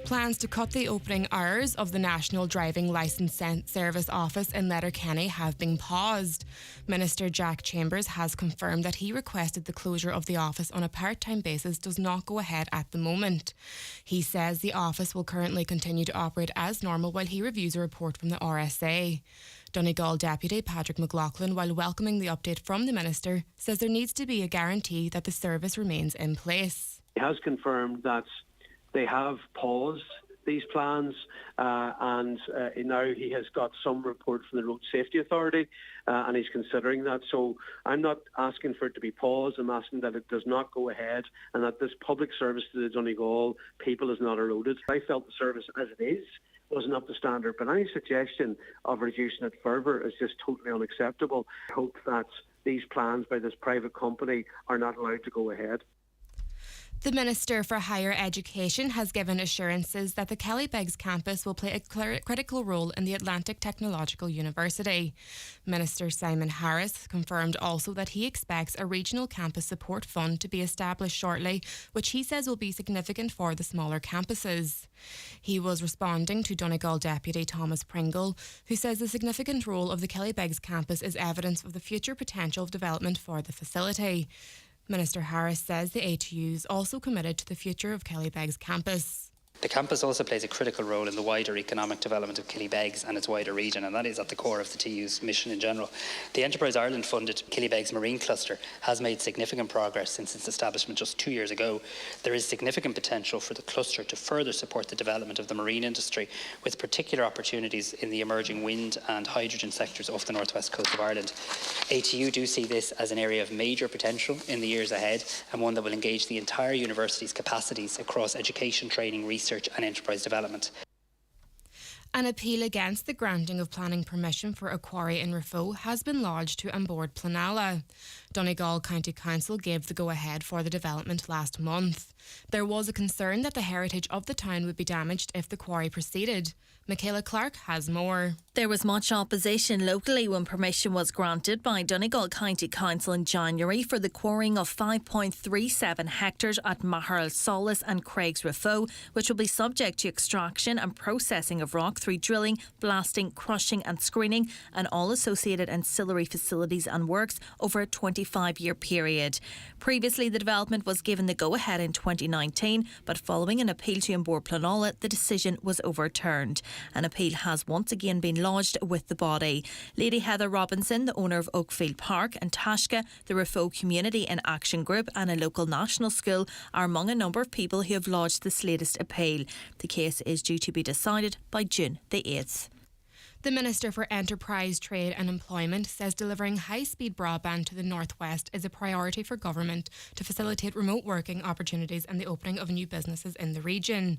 Plans to cut the opening hours of the National Driving Licence Service office in Letterkenny have been paused. Minister Jack Chambers has confirmed that he requested the closure of the office on a part-time basis does not go ahead at the moment. He says the office will currently continue to operate as normal while he reviews a report from the RSA. Donegal Deputy Patrick McLaughlin, while welcoming the update from the Minister, says there needs to be a guarantee that the service remains in place. He has confirmed that they have paused these plans and now he has got some report from the Road Safety Authority and he's considering that. So I'm not asking for it to be paused. I'm asking that it does not go ahead and that this public service to the Donegal people is not eroded. I felt the service as it is wasn't up to standard, but any suggestion of reducing it further is just totally unacceptable. I hope that these plans by this private company are not allowed to go ahead. The Minister for Higher Education has given assurances that the Kellybegs campus will play a critical role in the Atlantic Technological University. Minister Simon Harris confirmed also that he expects a regional campus support fund to be established shortly, which he says will be significant for the smaller campuses. He was responding to Donegal Deputy Thomas Pringle, who says the significant role of the Kellybegs campus is evidence of the future potential of development for the facility. Minister Harris says the ATU is also committed to the future of Kellybegs campus. The campus also plays a critical role in the wider economic development of Killybegs and its wider region, and that is at the core of the TU's mission in general. The Enterprise Ireland-funded Killybegs Marine Cluster has made significant progress since its establishment just 2 years ago. There is significant potential for the cluster to further support the development of the marine industry, with particular opportunities in the emerging wind and hydrogen sectors off the northwest coast of Ireland. ATU do see this as an area of major potential in the years ahead, and one that will engage the entire university's capacities across education, training, research and enterprise development. An appeal against the granting of planning permission for a quarry in Rafo has been lodged to Ambord Planala. Donegal County Council gave the go-ahead for the development last month. There was a concern that the heritage of the town would be damaged if the quarry proceeded. Michaela Clark has more. There was much opposition locally when permission was granted by Donegal County Council in January for the quarrying of 5.37 hectares at Maharal Solis and Craig's Rafo, which will be subject to extraction and processing of rock through drilling, blasting, crushing and screening and all associated ancillary facilities and works over a 25-year period. Previously, the development was given the go-ahead in 2019, but following an appeal to Ambord Planala, the decision was overturned. An appeal has once again been lodged with the body. Lady Heather Robinson, the owner of Oakfield Park, and Tashka, the Rafo Community in Action Group and a local national school are among a number of people who have lodged this latest appeal. The case is due to be decided by June the 8th. The Minister for Enterprise, Trade and Employment says delivering high-speed broadband to the northwest is a priority for government to facilitate remote working opportunities and the opening of new businesses in the region.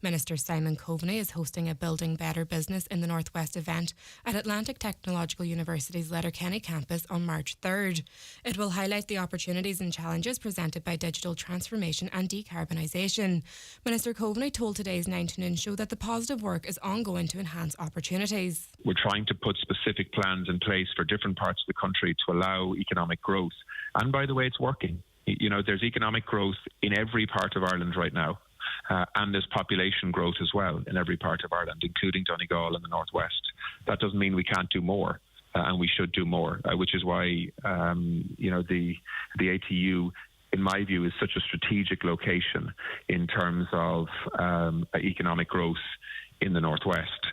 Minister Simon Coveney is hosting a Building Better Business in the Northwest event at Atlantic Technological University's Letterkenny campus on March 3rd. It will highlight the opportunities and challenges presented by digital transformation and decarbonisation. Minister Coveney told today's 9 to Noon show that the positive work is ongoing to enhance opportunities. We're trying to put specific plans in place for different parts of the country to allow economic growth. And by the way, it's working. You know, there's economic growth in every part of Ireland right now. And there's population growth as well in every part of Ireland, including Donegal and the Northwest. That doesn't mean we can't do more, and we should do more, which is why, the ATU, in my view, is such a strategic location in terms of economic growth in the Northwest.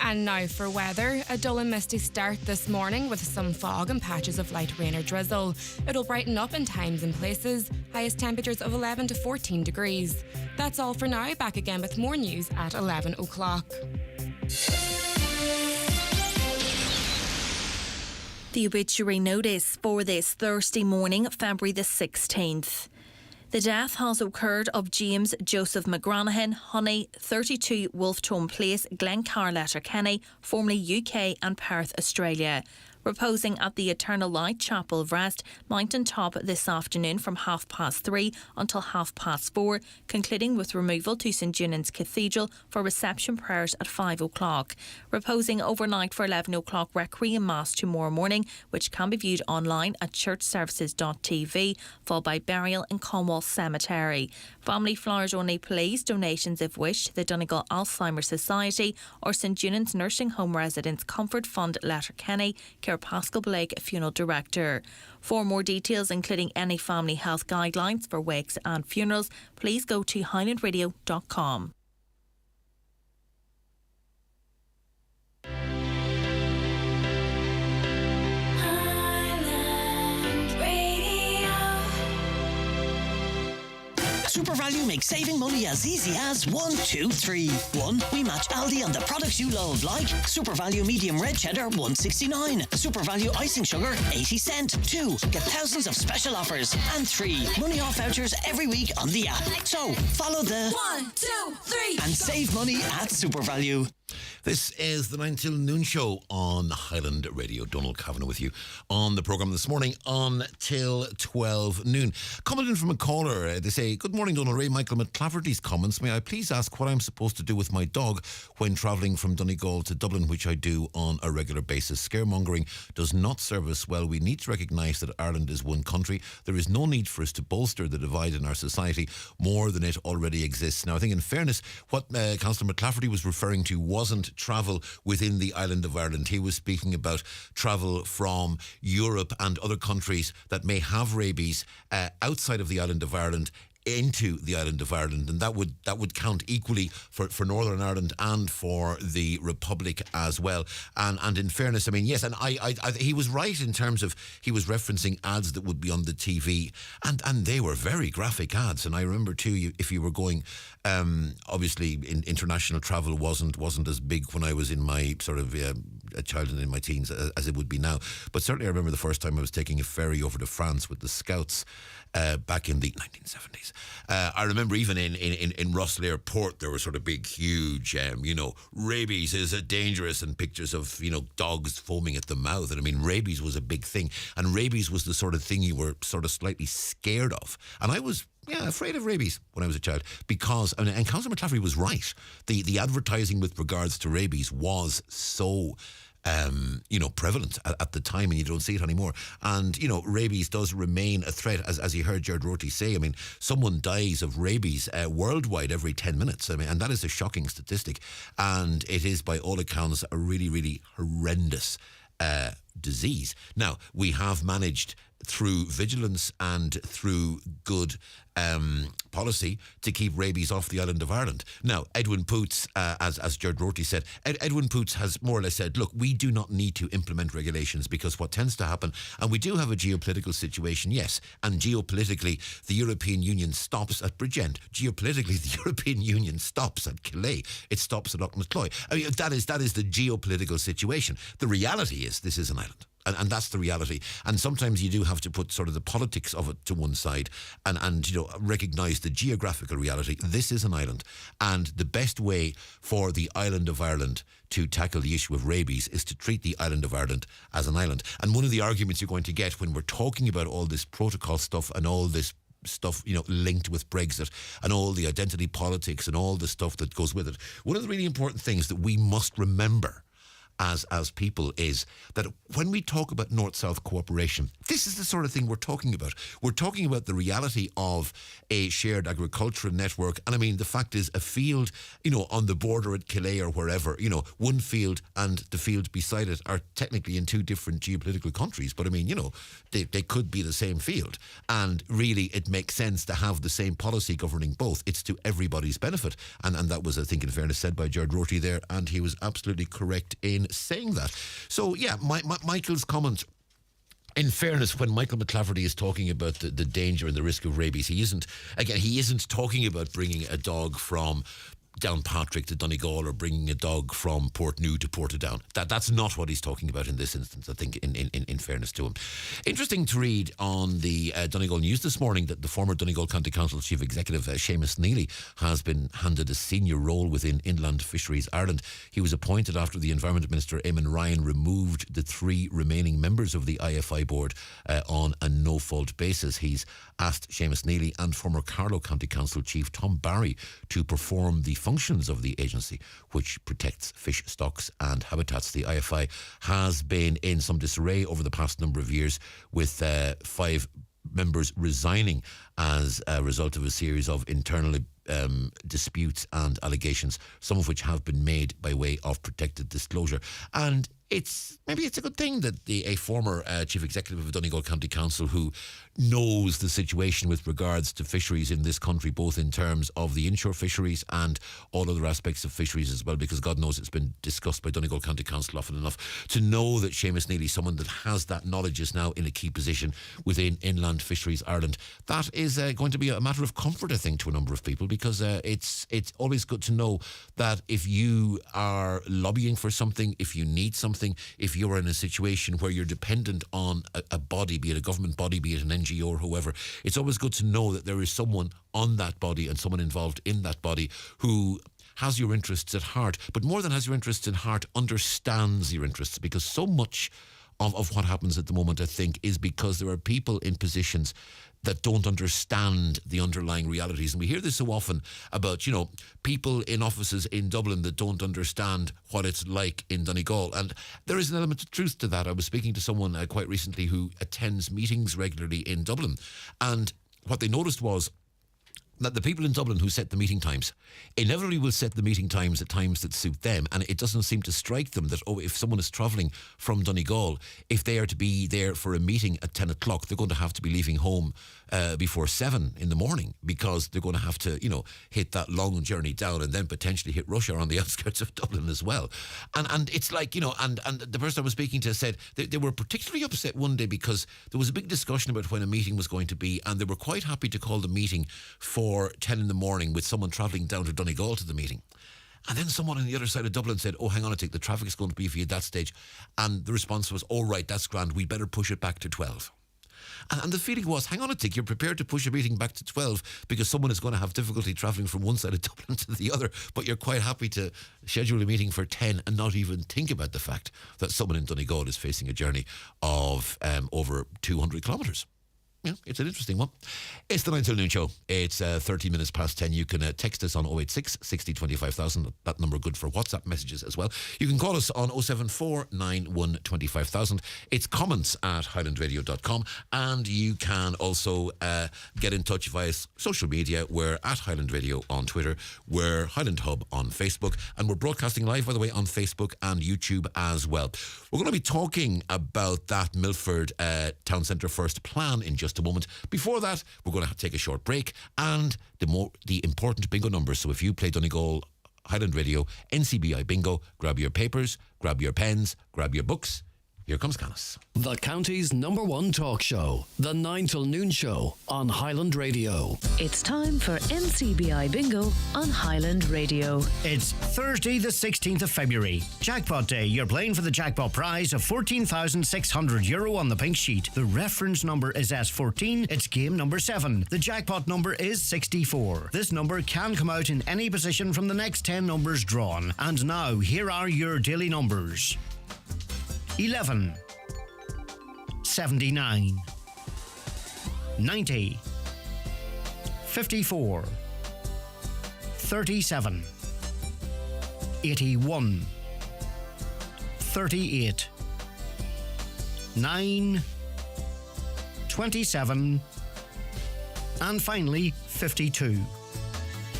And now for weather. A dull and misty start this morning with some fog and patches of light rain or drizzle. It'll brighten up in times and places. Highest temperatures of 11 to 14 degrees. That's all for now. Back again with more news at 11 o'clock. The obituary notice for this Thursday morning, February the 16th. The death has occurred of James Joseph McGranahan, Honey, 32 Wolftone Place, Glencar, Letterkenny, formerly UK and Perth, Australia. Reposing at the Eternal Light Chapel Rest, Mountain Top this afternoon from 3:30 until 4:30, concluding with removal to St Junan's Cathedral for reception prayers at 5 o'clock. Reposing overnight for 11 o'clock Requiem Mass tomorrow morning, which can be viewed online at churchservices.tv, followed by burial in Cornwall Cemetery. Family flowers only, please. Donations if wished to the Donegal Alzheimer's Society or St Junan's Nursing Home Residents Comfort Fund, Letterkenny, Care Pascal Blake, Funeral Director. For more details, including any family health guidelines for wakes and funerals, please go to highlandradio.com. Super Value makes saving money as easy as 1, 2, 3. 1. We match Aldi on the products you love, like Super Value Medium Red Cheddar, $1.69. Super Value Icing Sugar, 80 cents. 2. Get thousands of special offers. And 3. Money off vouchers every week on the app. So, follow the 1, 2, 3 and save money at Super Value. This is the 9 till noon show on Highland Radio. Donald Kavanagh with you on the programme this morning until 12 noon. Coming in from a caller, they say, "Good morning, Donald Ray. Michael McClafferty's comments. May I please ask what I'm supposed to do with my dog when travelling from Donegal to Dublin, which I do on a regular basis? Scaremongering does not serve us well. We need to recognise that Ireland is one country. There is no need for us to bolster the divide in our society more than it already exists." Now, I think in fairness, what Councillor McClafferty was referring to wasn't travel within the island of Ireland. He was speaking about travel from Europe and other countries that may have rabies outside of the island of Ireland into the island of Ireland, and that would count equally for Northern Ireland and for the Republic as well. And in fairness, I mean, yes, and I he was right in terms of he was referencing ads that would be on the TV, and they were very graphic ads. And I remember too, if you were going, obviously international travel wasn't as big when I was in my sort of a child and in my teens as it would be now. But certainly I remember the first time I was taking a ferry over to France with the Scouts back in the 1970s. I remember even in Russell Airport there were sort of big, huge, rabies is dangerous, and pictures of, dogs foaming at the mouth. And I mean, rabies was a big thing, and rabies was the sort of thing you were sort of slightly scared of. And I was afraid of rabies when I was a child because, and Councillor McClafferty was right, the advertising with regards to rabies was so prevalent at the time, and you don't see it anymore. And, rabies does remain a threat, as you heard Gerard Rorty say. I mean, someone dies of rabies worldwide every 10 minutes. I mean, and that is a shocking statistic. And it is, by all accounts, a really, really horrendous disease. Now, we have managed through vigilance and through good policy to keep rabies off the island of Ireland. Now, Edwin Poots, as Gerard Rorty said, Edwin Poots has more or less said, look, we do not need to implement regulations, because what tends to happen, and we do have a geopolitical situation, yes, and geopolitically the European Union stops at Bridgend. Geopolitically the European Union stops at Calais. It stops at Lochnatloi. I mean, that is the geopolitical situation. The reality is this is an island. And that's the reality. And sometimes you do have to put sort of the politics of it to one side and recognise the geographical reality. This is an island. And the best way for the island of Ireland to tackle the issue of rabies is to treat the island of Ireland as an island. And one of the arguments you're going to get when we're talking about all this protocol stuff and all this stuff, linked with Brexit and all the identity politics and all the stuff that goes with it, one of the really important things that we must remember as people is that when we talk about North-South cooperation, this is the sort of thing we're talking about. We're talking about the reality of a shared agricultural network. And I mean, the fact is, a field, on the border at Calais or wherever, one field and the field beside it are technically in two different geopolitical countries. But I mean, they could be the same field. And really, it makes sense to have the same policy governing both. It's to everybody's benefit. And that was, I think, in fairness, said by Gerard Rorty there. And he was absolutely correct in saying that. So, yeah, Michael's comment, in fairness, when Michael McClafferty is talking about the danger and the risk of rabies, he isn't talking about bringing a dog from Downpatrick to Donegal or bringing a dog from Portnew to Portadown. That's not what he's talking about in this instance, I think, in fairness to him. Interesting to read on the Donegal News this morning that the former Donegal County Council Chief Executive, Seamus Neely, has been handed a senior role within Inland Fisheries Ireland. He was appointed after the Environment Minister, Eamon Ryan, removed the 3 remaining members of the IFI board on a no-fault basis. He's asked Seamus Neely and former Carlow County Council Chief Tom Barry to perform the functions of the agency, which protects fish stocks and habitats. The IFI has been in some disarray over the past number of years, with 5 members resigning as a result of a series of internal disputes and allegations, some of which have been made by way of protected disclosure. And maybe it's a good thing that a former chief executive of Donegal County Council, who knows the situation with regards to fisheries in this country, both in terms of the inshore fisheries and all other aspects of fisheries as well, because God knows it's been discussed by Donegal County Council often enough, to know that Seamus Neely, someone that has that knowledge, is now in a key position within Inland Fisheries Ireland. That is going to be a matter of comfort, I think, to a number of people, because it's always good to know that if you are lobbying for something, if you need something, if you're in a situation where you're dependent on a body, be it a government body, be it an NGO or whoever, it's always good to know that there is someone on that body and someone involved in that body who has your interests at heart, but more than has your interests at heart, understands your interests, because so much of what happens at the moment, I think, is because there are people in positions that don't understand the underlying realities. And we hear this so often about, people in offices in Dublin that don't understand what it's like in Donegal. And there is an element of truth to that. I was speaking to someone quite recently who attends meetings regularly in Dublin. And what they noticed was that the people in Dublin who set the meeting times inevitably will set the meeting times at times that suit them, and it doesn't seem to strike them that, if someone is travelling from Donegal, if they are to be there for a meeting at 10 o'clock, they're going to have to be leaving home before 7 in the morning, because they're going to have to, hit that long journey down and then potentially hit rush hour on the outskirts of Dublin as well. And it's like, and the person I was speaking to said they were particularly upset one day because there was a big discussion about when a meeting was going to be, and they were quite happy to call the meeting for 10 in the morning with someone travelling down to Donegal to the meeting. And then someone on the other side of Dublin said, hang on a tick, the traffic is going to be for you at that stage. And the response was, right, that's grand, we better push it back to 12. And the feeling was, hang on a tick, you're prepared to push a meeting back to 12 because someone is going to have difficulty travelling from one side of Dublin to the other, but you're quite happy to schedule a meeting for 10 and not even think about the fact that someone in Donegal is facing a journey of over 200 kilometres. Yeah, it's an interesting one. It's the 9 till noon show. It's 30 minutes past 10. You can text us on 086 60 25,000. That number good for WhatsApp messages as well. You can call us on 074 91 25,000. It's comments at highlandradio.com. And you can also get in touch via social media. We're at Highland Radio on Twitter. We're Highland Hub on Facebook. And we're broadcasting live, by the way, on Facebook and YouTube as well. We're going to be talking about that Milford Town Centre First plan in just a moment. Before that, we're going to take a short break and the important bingo numbers. So if you play Donegal Highland Radio NCBI bingo, grab your papers, grab your pens, grab your books. Here comes Canis. The county's #1 talk show, the 9 till noon show on Highland Radio. It's time for NCBI Bingo on Highland Radio. It's Thursday the 16th of February. Jackpot Day. You're playing for the jackpot prize of €14,600 on the pink sheet. The reference number is S14. It's game number 7. The jackpot number is 64. This number can come out in any position from the next 10 numbers drawn. And now, here are your daily numbers. 11, 79, 90, 54, 37, 81, 38, 9, 27, and finally 52.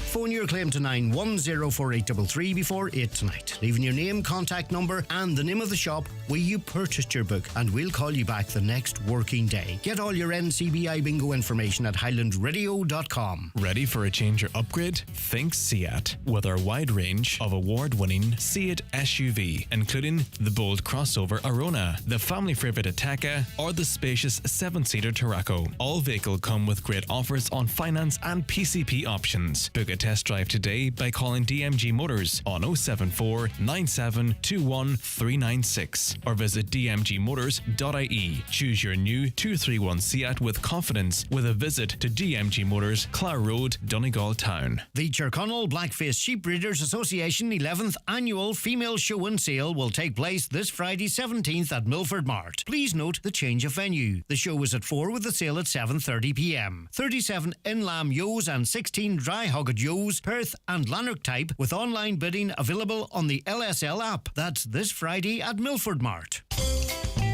Phone your claim to 9104833 before 8 tonight, leaving your name, contact number and the name of the shop You purchased your book and we'll call you back the next working day. Get all your NCBI bingo information at highlandradio.com. Ready for a change or upgrade? Think Seat. With our wide range of award-winning Seat SUV, including the bold crossover Arona, the family favourite Ateca, or the spacious 7-seater Tarraco. All vehicles come with great offers on finance and PCP options. Book a test drive today by calling DMG Motors on 074 9721 396 or visit dmgmotors.ie. Choose your new 231 Seat with confidence with a visit to DMG Motors, Clare Road, Donegal Town. The Tyrconnell Blackfaced Sheep Breeders Association 11th Annual Female Show and Sale will take place this Friday 17th at Milford Mart. Please note the change of venue. The show is at 4 with the sale at 7:30pm. 37 in-lamb ewes and 16 dry-hogged ewes, Perth and Lanark type, with online bidding available on the LSL app. That's this Friday at Milford Mart.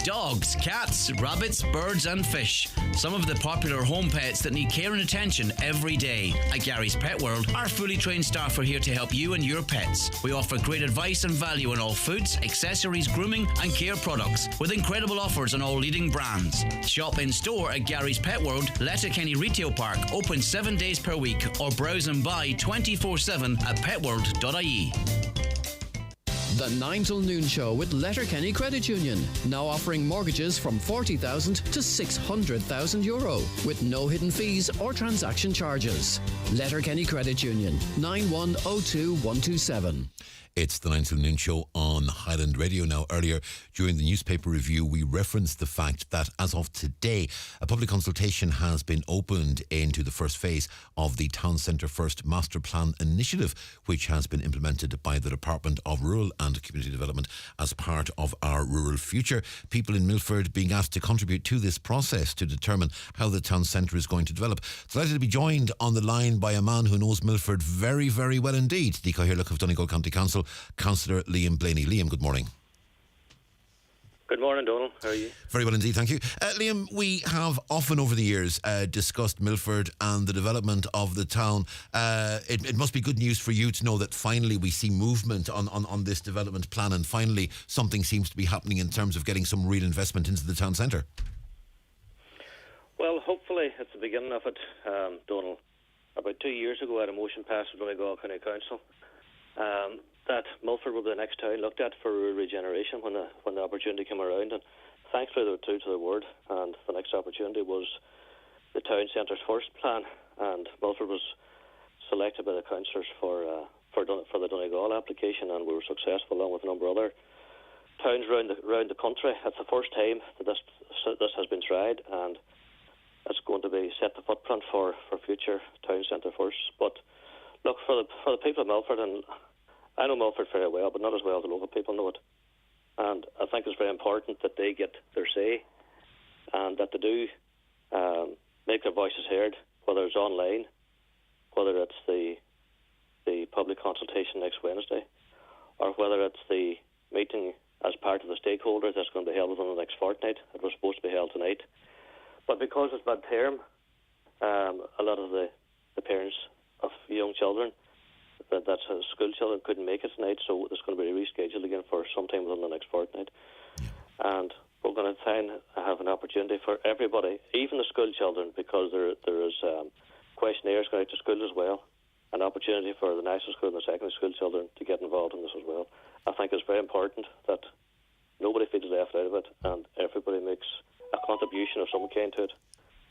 Dogs, cats, rabbits, birds and fish. Some of the popular home pets that need care and attention every day. At Gary's Pet World, our fully trained staff are here to help you and your pets. We offer great advice and value on all foods, accessories, grooming and care products, with incredible offers on all leading brands. Shop in store at Gary's Pet World, Letterkenny Retail Park, open 7 days per week, or browse and buy 24/7 at petworld.ie. The 9 till noon show with Letterkenny Credit Union, now offering mortgages from €40,000 to €600,000 with no hidden fees or transaction charges. Letterkenny Credit Union, 9102127. It's the 9 till noon show on Highland Radio. Now, earlier during the newspaper review, we referenced the fact that as of today, a public consultation has been opened into the first phase of the Town Centre First Master Plan initiative, which has been implemented by the Department of Rural and Community Development as part of our rural future. People in Milford being asked to contribute to this process to determine how the town centre is going to develop. Delighted to be joined on the line by a man who knows Milford very, very well indeed. The Cathaoirleach of Donegal County Council, Councillor Liam Blaney. Liam, good morning. Good morning, Donald. How are you? Very well indeed, thank you. Liam, we have often over the years discussed Milford and the development of the town. It must be good news for you to know that finally we see movement on this development plan, and finally something seems to be happening in terms of getting some real investment into the town centre. Well, hopefully it's the beginning of it, Donald. About 2 years ago, I had a motion passed with Donegal County Council that Milford will be the next town looked at for rural regeneration when the opportunity came around, and thankfully they were true to their word, and the next opportunity was the Town Centre's First plan, and Milford was selected by the councillors for the Donegal application, and we were successful along with a number of other towns around the country. It's the first time that this has been tried, and it's going to be set the footprint for future Town Centre First. But look, for the people of Milford, and I know Milford very well, but not as well as the local people know it. And I think it's very important that they get their say, and that they do make their voices heard, whether it's online, whether it's the public consultation next Wednesday, or whether it's the meeting as part of the stakeholders that's going to be held within the next fortnight. It was supposed to be held tonight. But because it's bad term, a lot of the parents of young children, that's school children, couldn't make it tonight, so it's going to be rescheduled again for sometime within the next fortnight. And we're going to try and have an opportunity for everybody, even the school children, because there is questionnaires going out to schools as well, an opportunity for the national school and the secondary school children to get involved in this as well. I think it's very important that nobody feels left out of it, and everybody makes a contribution of some kind to it.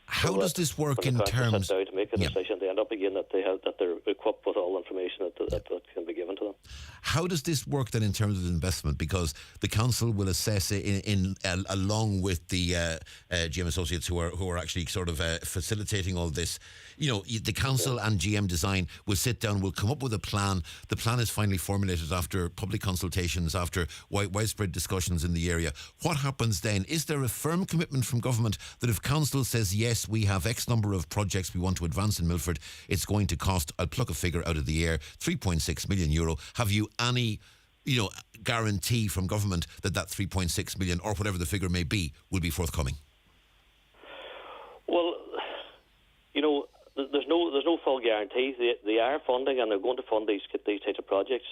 How does this work in terms to make a decision, they end up again that they're equipped with all information that can be given to them. How does this work then in terms of investment? Because the council will assess it along with the GM associates who are actually sort of facilitating all this. You know, the council and GM Design will sit down, will come up with a plan. The plan is finally formulated after public consultations, after widespread discussions in the area. What happens then? Is there a firm commitment from government that if council says yes, we have X number of projects we want to advance in Milford, it's going to cost, I'll pluck a figure out of the air, €3.6 million. Have you any guarantee from government that 3.6 million, or whatever the figure may be, will be forthcoming? Well, there's no full guarantee. They are funding, and they're going to fund these types of projects.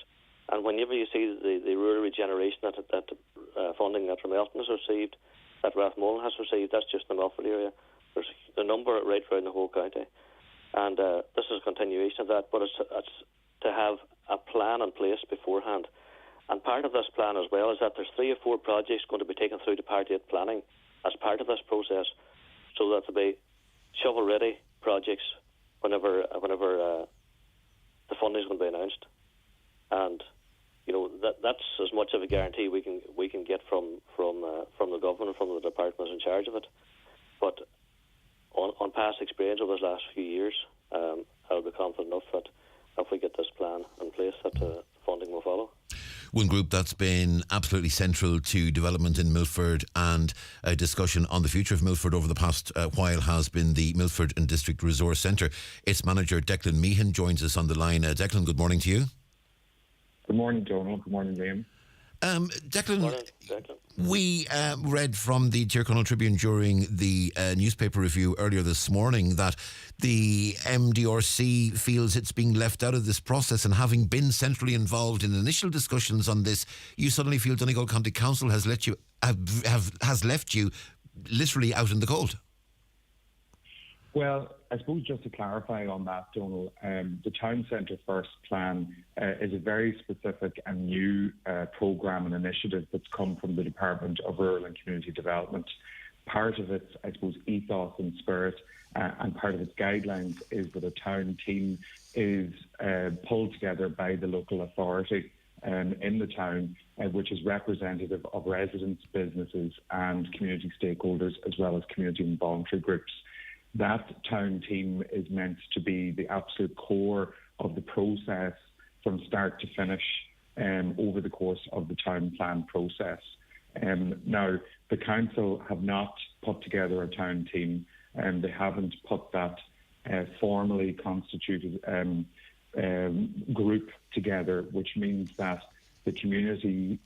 And whenever you see the rural regeneration that funding that Ramelton has received, that Rathmullen has received, that's just in the Milford area. There's a number right around the whole county. And this is a continuation of that, but it's to have a plan in place beforehand. And part of this plan as well is that there's 3 or 4 projects going to be taken through to Part 8 planning as part of this process, so that there'll be shovel-ready projects whenever the funding is going to be announced. And that's as much of a guarantee we can get from the government, from the departments in charge of it. But on past experience over the last few years, I'll be confident enough that if we get this plan in place, that funding will follow. One group that's been absolutely central to development in Milford and a discussion on the future of Milford over the past while has been the Milford and District Resource Centre. Its manager, Declan Meehan, joins us on the line. Declan, good morning to you. Good morning, Donal. Good morning, Liam. Declan, we read from the Tyrconnell Tribune during the newspaper review earlier this morning that the MDRC feels it's being left out of this process, and having been centrally involved in initial discussions on this, you suddenly feel Donegal County Council has left you literally out in the cold. Well, I suppose just to clarify on that, Donal, the Town Centre First plan is a very specific and new programme and initiative that's come from the Department of Rural and Community Development. Part of its, I suppose, ethos and spirit and part of its guidelines is that a town team is pulled together by the local authority in the town, which is representative of residents, businesses and community stakeholders, as well as community and voluntary groups. That town team is meant to be the absolute core of the process from start to finish over the course of the town plan process. Now, the council have not put together a town team, and they haven't put that formally constituted group together, which means that the community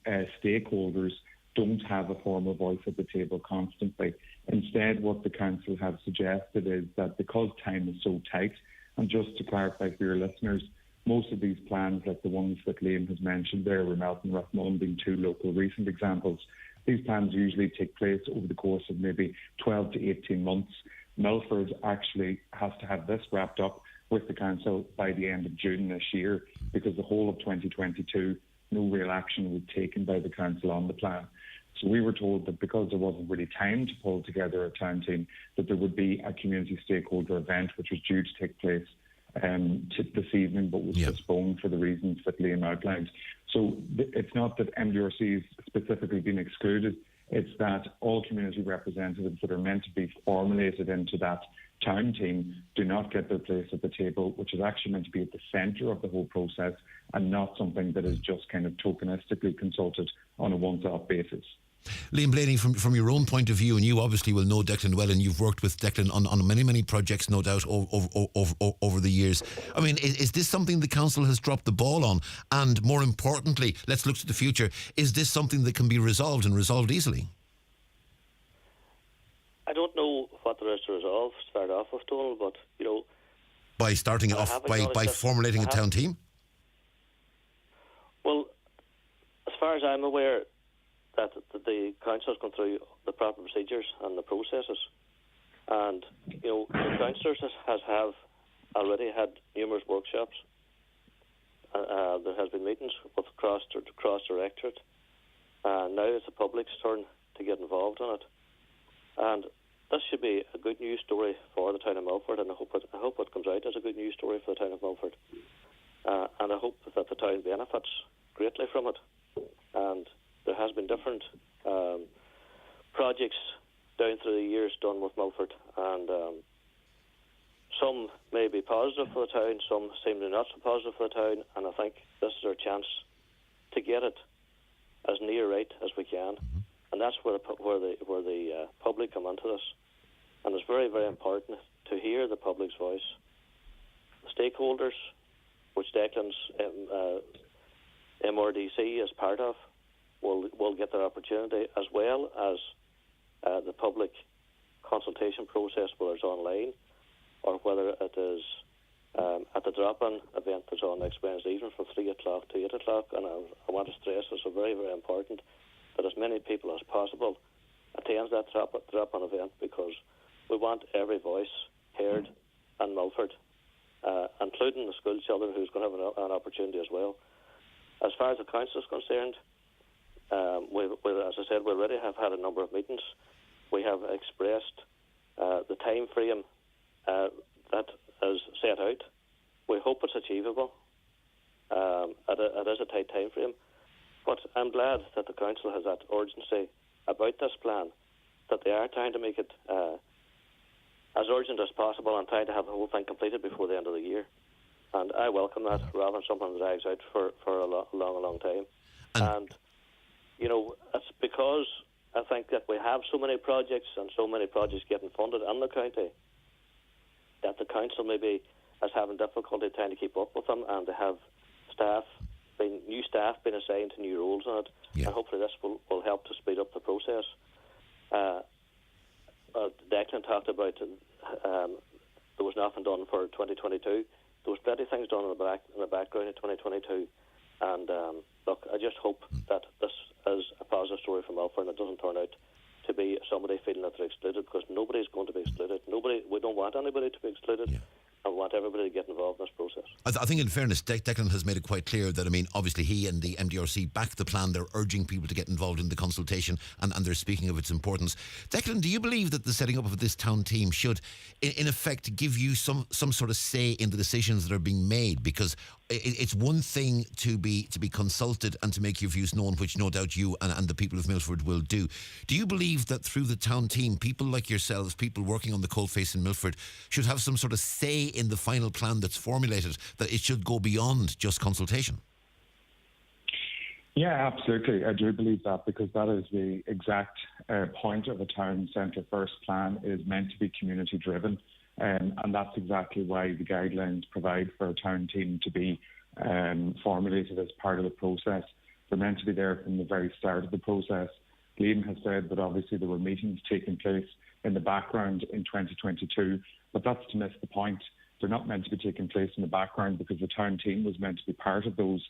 stakeholders don't have a formal voice at the table constantly. Instead, what the council have suggested is that because time is so tight, and just to clarify for your listeners, most of these plans, like the ones that Liam has mentioned there, Ramelton and Rathmullen being 2 local recent examples, these plans usually take place over the course of maybe 12 to 18 months. Milford actually has to have this wrapped up with the council by the end of June this year, because the whole of 2022, no real action was taken by the council on the plan. So we were told that because there wasn't really time to pull together a town team, that there would be a community stakeholder event which was due to take place this evening, but was postponed for the reasons that Liam outlined. So it's not that MDRC is specifically being excluded, it's that all community representatives that are meant to be formulated into that town team do not get their place at the table, which is actually meant to be at the centre of the whole process and not something that is just kind of tokenistically consulted on a once-off basis. Liam Blaney, from your own point of view, and you obviously will know Declan well, and you've worked with Declan on many projects, no doubt, over the years. I mean, is this something the council has dropped the ball on? And more importantly, let's look to the future, is this something that can be resolved and resolved easily? I don't know what there is to resolve, start off with, Donal, but, By starting off, by formulating a town team? Well, as far as I'm aware, that the council has gone through the proper procedures and the processes, and the councillors have already had numerous workshops. There has been meetings with cross directorate. Now it's the public's turn to get involved in it, and this should be a good news story for the town of Milford, and I hope it comes out as a good news story for the town of Milford, and I hope that the town benefits greatly from it. And there has been different projects down through the years done with Milford, and some may be positive for the town, some seem to not so positive for the town, and I think this is our chance to get it as near right as we can, and that's where the public come into this, and it's very, very important to hear the public's voice. The stakeholders, which Declan's MRDC is part of, will get their opportunity, as well as the public consultation process, whether it's online or whether it is at the drop-in event that's on next Wednesday evening from 3 o'clock to 8 o'clock. And I want to stress it's very, very important that as many people as possible attend that drop-in event, because we want every voice heard in Milford, including the school children who's going to have an opportunity as well. As far as the council is concerned, as I said, we already have had a number of meetings. We have expressed the time frame that is set out. We hope it's achievable. It is a tight time frame, but I'm glad that the council has that urgency about this plan, that they are trying to make it as urgent as possible and trying to have the whole thing completed before the end of the year. And I welcome that, rather than something that drags out for a long time. And you know, it's because I think that we have so many projects and so many projects getting funded in the county that the council maybe is having difficulty trying to keep up with them, and they have new staff being assigned to new roles on it. And hopefully this will help to speed up the process. Declan talked about there was nothing done for 2022. There was plenty of things done in the background in 2022. And look, I just hope that this is a positive story for Milford and it doesn't turn out to be somebody feeling that they're excluded, because nobody's going to be excluded. We don't want anybody to be excluded. And we want everybody to get involved in this process. I think in fairness, Declan has made it quite clear that, I mean, obviously he and the MDRC back the plan. They're urging people to get involved in the consultation, and they're speaking of its importance. Declan, do you believe that the setting up of this town team should, in effect, give you some sort of say in the decisions that are being made? Because it's one thing to be consulted and to make your views known, which no doubt you and the people of Milford will do. Do you believe that through the town team, people like yourselves, people working on the coalface in Milford, should have some sort of say in the final plan that's formulated, that it should go beyond just consultation? Yeah, absolutely. I do believe that, because that is the exact point of a town centre first plan, is meant to be community driven. And that's exactly why the guidelines provide for a town team to be formulated as part of the process. They're meant to be there from the very start of the process. Liam has said that obviously there were meetings taking place in the background in 2022, but that's to miss the point. They're not meant to be taking place in the background, because the town team was meant to be part of those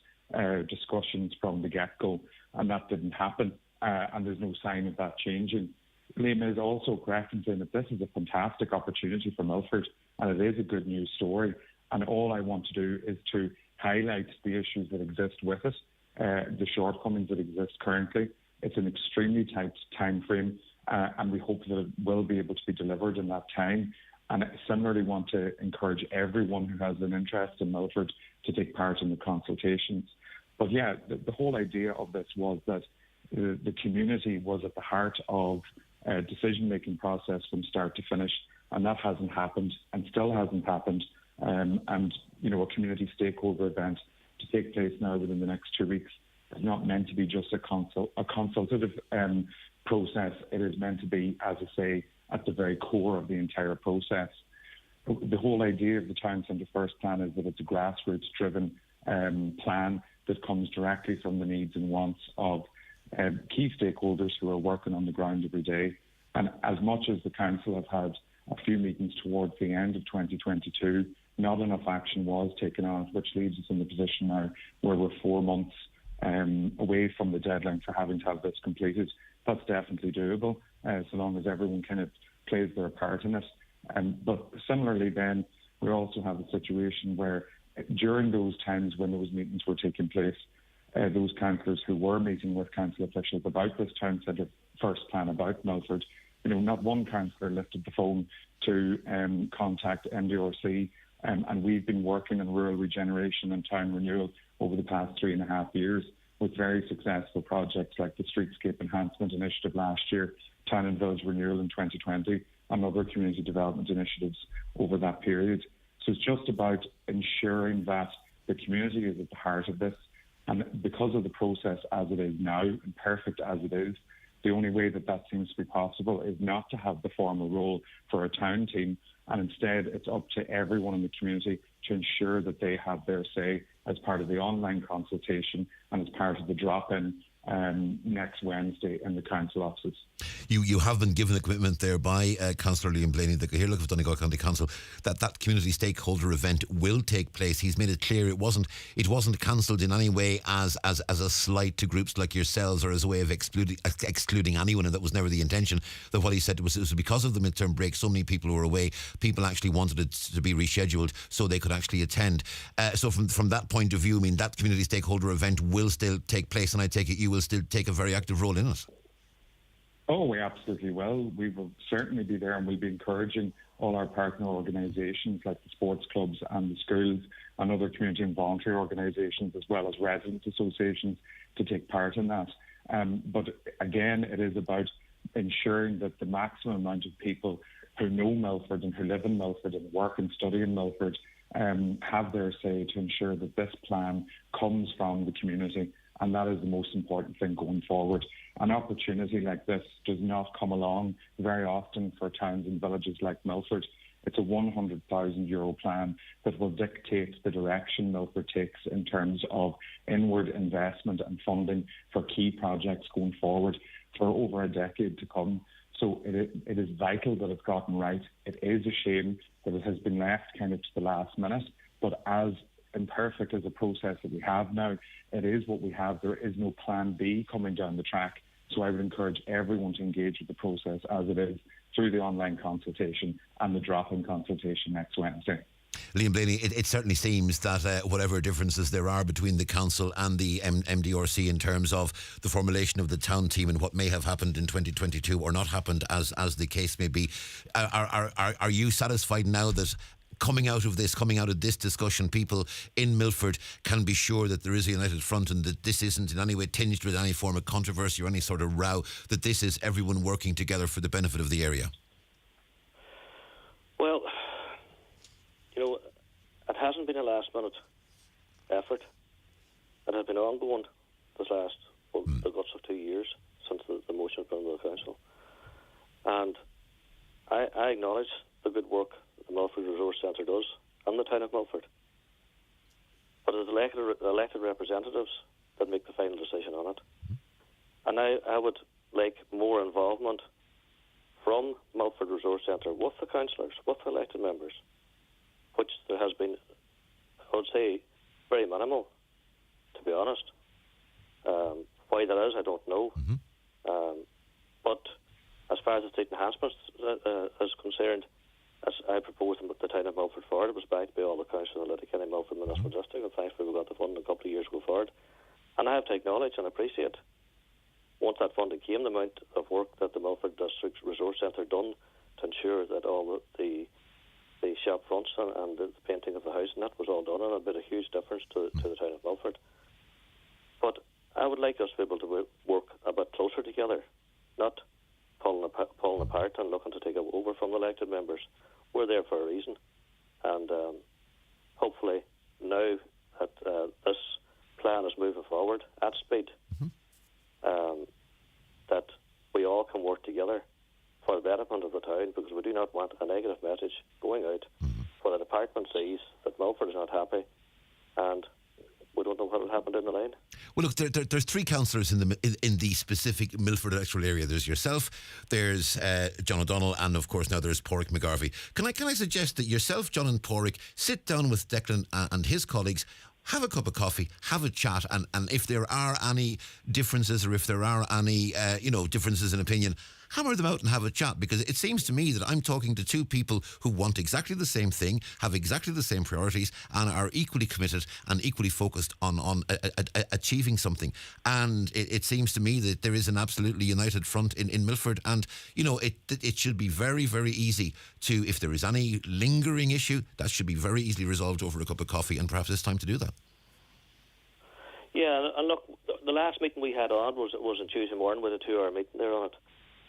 discussions from the get-go, and that didn't happen, and there's no sign of that changing. Liam is also correct in saying that this is a fantastic opportunity for Milford, and it is a good news story, and all I want to do is to highlight the issues that exist with it, the shortcomings that exist currently. It's an extremely tight time frame, and we hope that it will be able to be delivered in that time. And I similarly want to encourage everyone who has an interest in Milford to take part in the consultations. But yeah, the whole idea of this was that the community was at the heart of a decision-making process from start to finish, and that hasn't happened and still hasn't happened. And, you know, a community stakeholder event to take place now within the next 2 weeks is not meant to be just a consultative process. It is meant to be, as I say, at the very core of the entire process. The whole idea of the Town Centre First plan is that it's a grassroots-driven plan that comes directly from the needs and wants of key stakeholders who are working on the ground every day. And as much as the Council have had a few meetings towards the end of 2022, not enough action was taken on it, which leaves us in the position now where we're 4 months away from the deadline for having to have this completed. That's definitely doable, so long as everyone kind of plays their part in it. But similarly then, we also have a situation where during those times when those meetings were taking place, those councillors who were meeting with council officials about this Town Centre First plan about Milford, you know, not one councillor lifted the phone to contact MDRC, and we've been working on rural regeneration and town renewal over the past 3.5 years with very successful projects like the Streetscape Enhancement Initiative last year, Town and Village Renewal in 2020, and other community development initiatives over that period. So it's just about ensuring that the community is at the heart of this. And because of the process as it is now, imperfect as it is, the only way that that seems to be possible is not to have the formal role for a town team, and instead it's up to everyone in the community to ensure that they have their say as part of the online consultation and as part of the drop-in next Wednesday in the council offices. You have been given a commitment there by Councillor Liam Blaney, the Cathaoirleach of Donegal County Council, that community stakeholder event will take place. He's made it clear it wasn't cancelled in any way as a slight to groups like yourselves or as a way of excluding anyone, and that was never the intention. That what he said was it was because of the midterm break, so many people were away, people actually wanted it to be rescheduled so they could actually attend. So from that point of view, I mean, that community stakeholder event will still take place, and I take it you will still take a very active role in it. Oh, we absolutely will. We will certainly be there, and we'll be encouraging all our partner organisations like the sports clubs and the schools and other community and voluntary organisations, as well as residents associations, to take part in that. But again, it is about ensuring that the maximum amount of people who know Milford and who live in Milford and work and study in Milford have their say to ensure that this plan comes from the community. And that is the most important thing going forward. An opportunity like this does not come along very often for towns and villages like Milford. It's a €100,000 plan that will dictate the direction Milford takes in terms of inward investment and funding for key projects going forward for over a decade to come. So it is vital that it's gotten right. It is a shame that it has been left kind of to the last minute, but as imperfect as a process that we have now, it is what we have. There is no plan B coming down the track. So I would encourage everyone to engage with the process as it is through the online consultation and the drop-in consultation next Wednesday. Liam Blaney, it certainly seems that whatever differences there are between the council and the MDRC in terms of the formulation of the town team and what may have happened in 2022 or not happened as the case may be, are you satisfied now that coming out of this discussion, people in Milford can be sure that there is a united front and that this isn't in any way tinged with any form of controversy or any sort of row, that this is everyone working together for the benefit of the area? Well, it hasn't been a last-minute effort. It has been ongoing the guts of 2 years since the motion from the council. And I acknowledge the good work the Milford Resource Centre does and the town of Milford. But it's elected representatives that make the final decision on it. And I would like more involvement from Milford Resource Centre with the councillors, with the elected members, which there has been, I would say, very minimal, to be honest. Why that is, I don't know. But as far as the state enhancements is concerned, as I proposed them with the town of Milford forward, it was backed by all the council in the Letterkenny Milford Municipal District, and thankfully we got the funding a couple of years ago forward. And I have to acknowledge and appreciate, once that funding came, the amount of work that the Milford District Resource Centre done to ensure that all the shop fronts and the painting of the house and that was all done, and it made a huge difference to the town of Milford. But I would like us to be able to work a bit closer together, not pulling apart and looking to take over from the elected members. We're there for a reason, and hopefully now that this plan is moving forward at speed, that we all can work together for the betterment of the town, because we do not want a negative message going out where the department sees that Milford is not happy and we don't know what will happen down the line. Well, look, there's three councillors in the specific Milford electoral area. There's yourself, there's John O'Donnell, and of course now there's Pádraig McGarvey. Can I suggest that yourself, John and Pádraig, sit down with Declan and his colleagues, have a cup of coffee, have a chat, and if there are any differences or if there are any differences in opinion, hammer them out and have a chat, because it seems to me that I'm talking to two people who want exactly the same thing, have exactly the same priorities, and are equally committed and equally focused on achieving something. And it seems to me that there is an absolutely united front in Milford, and it should be very, very easy to, if there is any lingering issue, that should be very easily resolved over a cup of coffee, and perhaps it's time to do that. Yeah, and look, the last meeting we had on was on Tuesday morning with a 2-hour meeting there on it.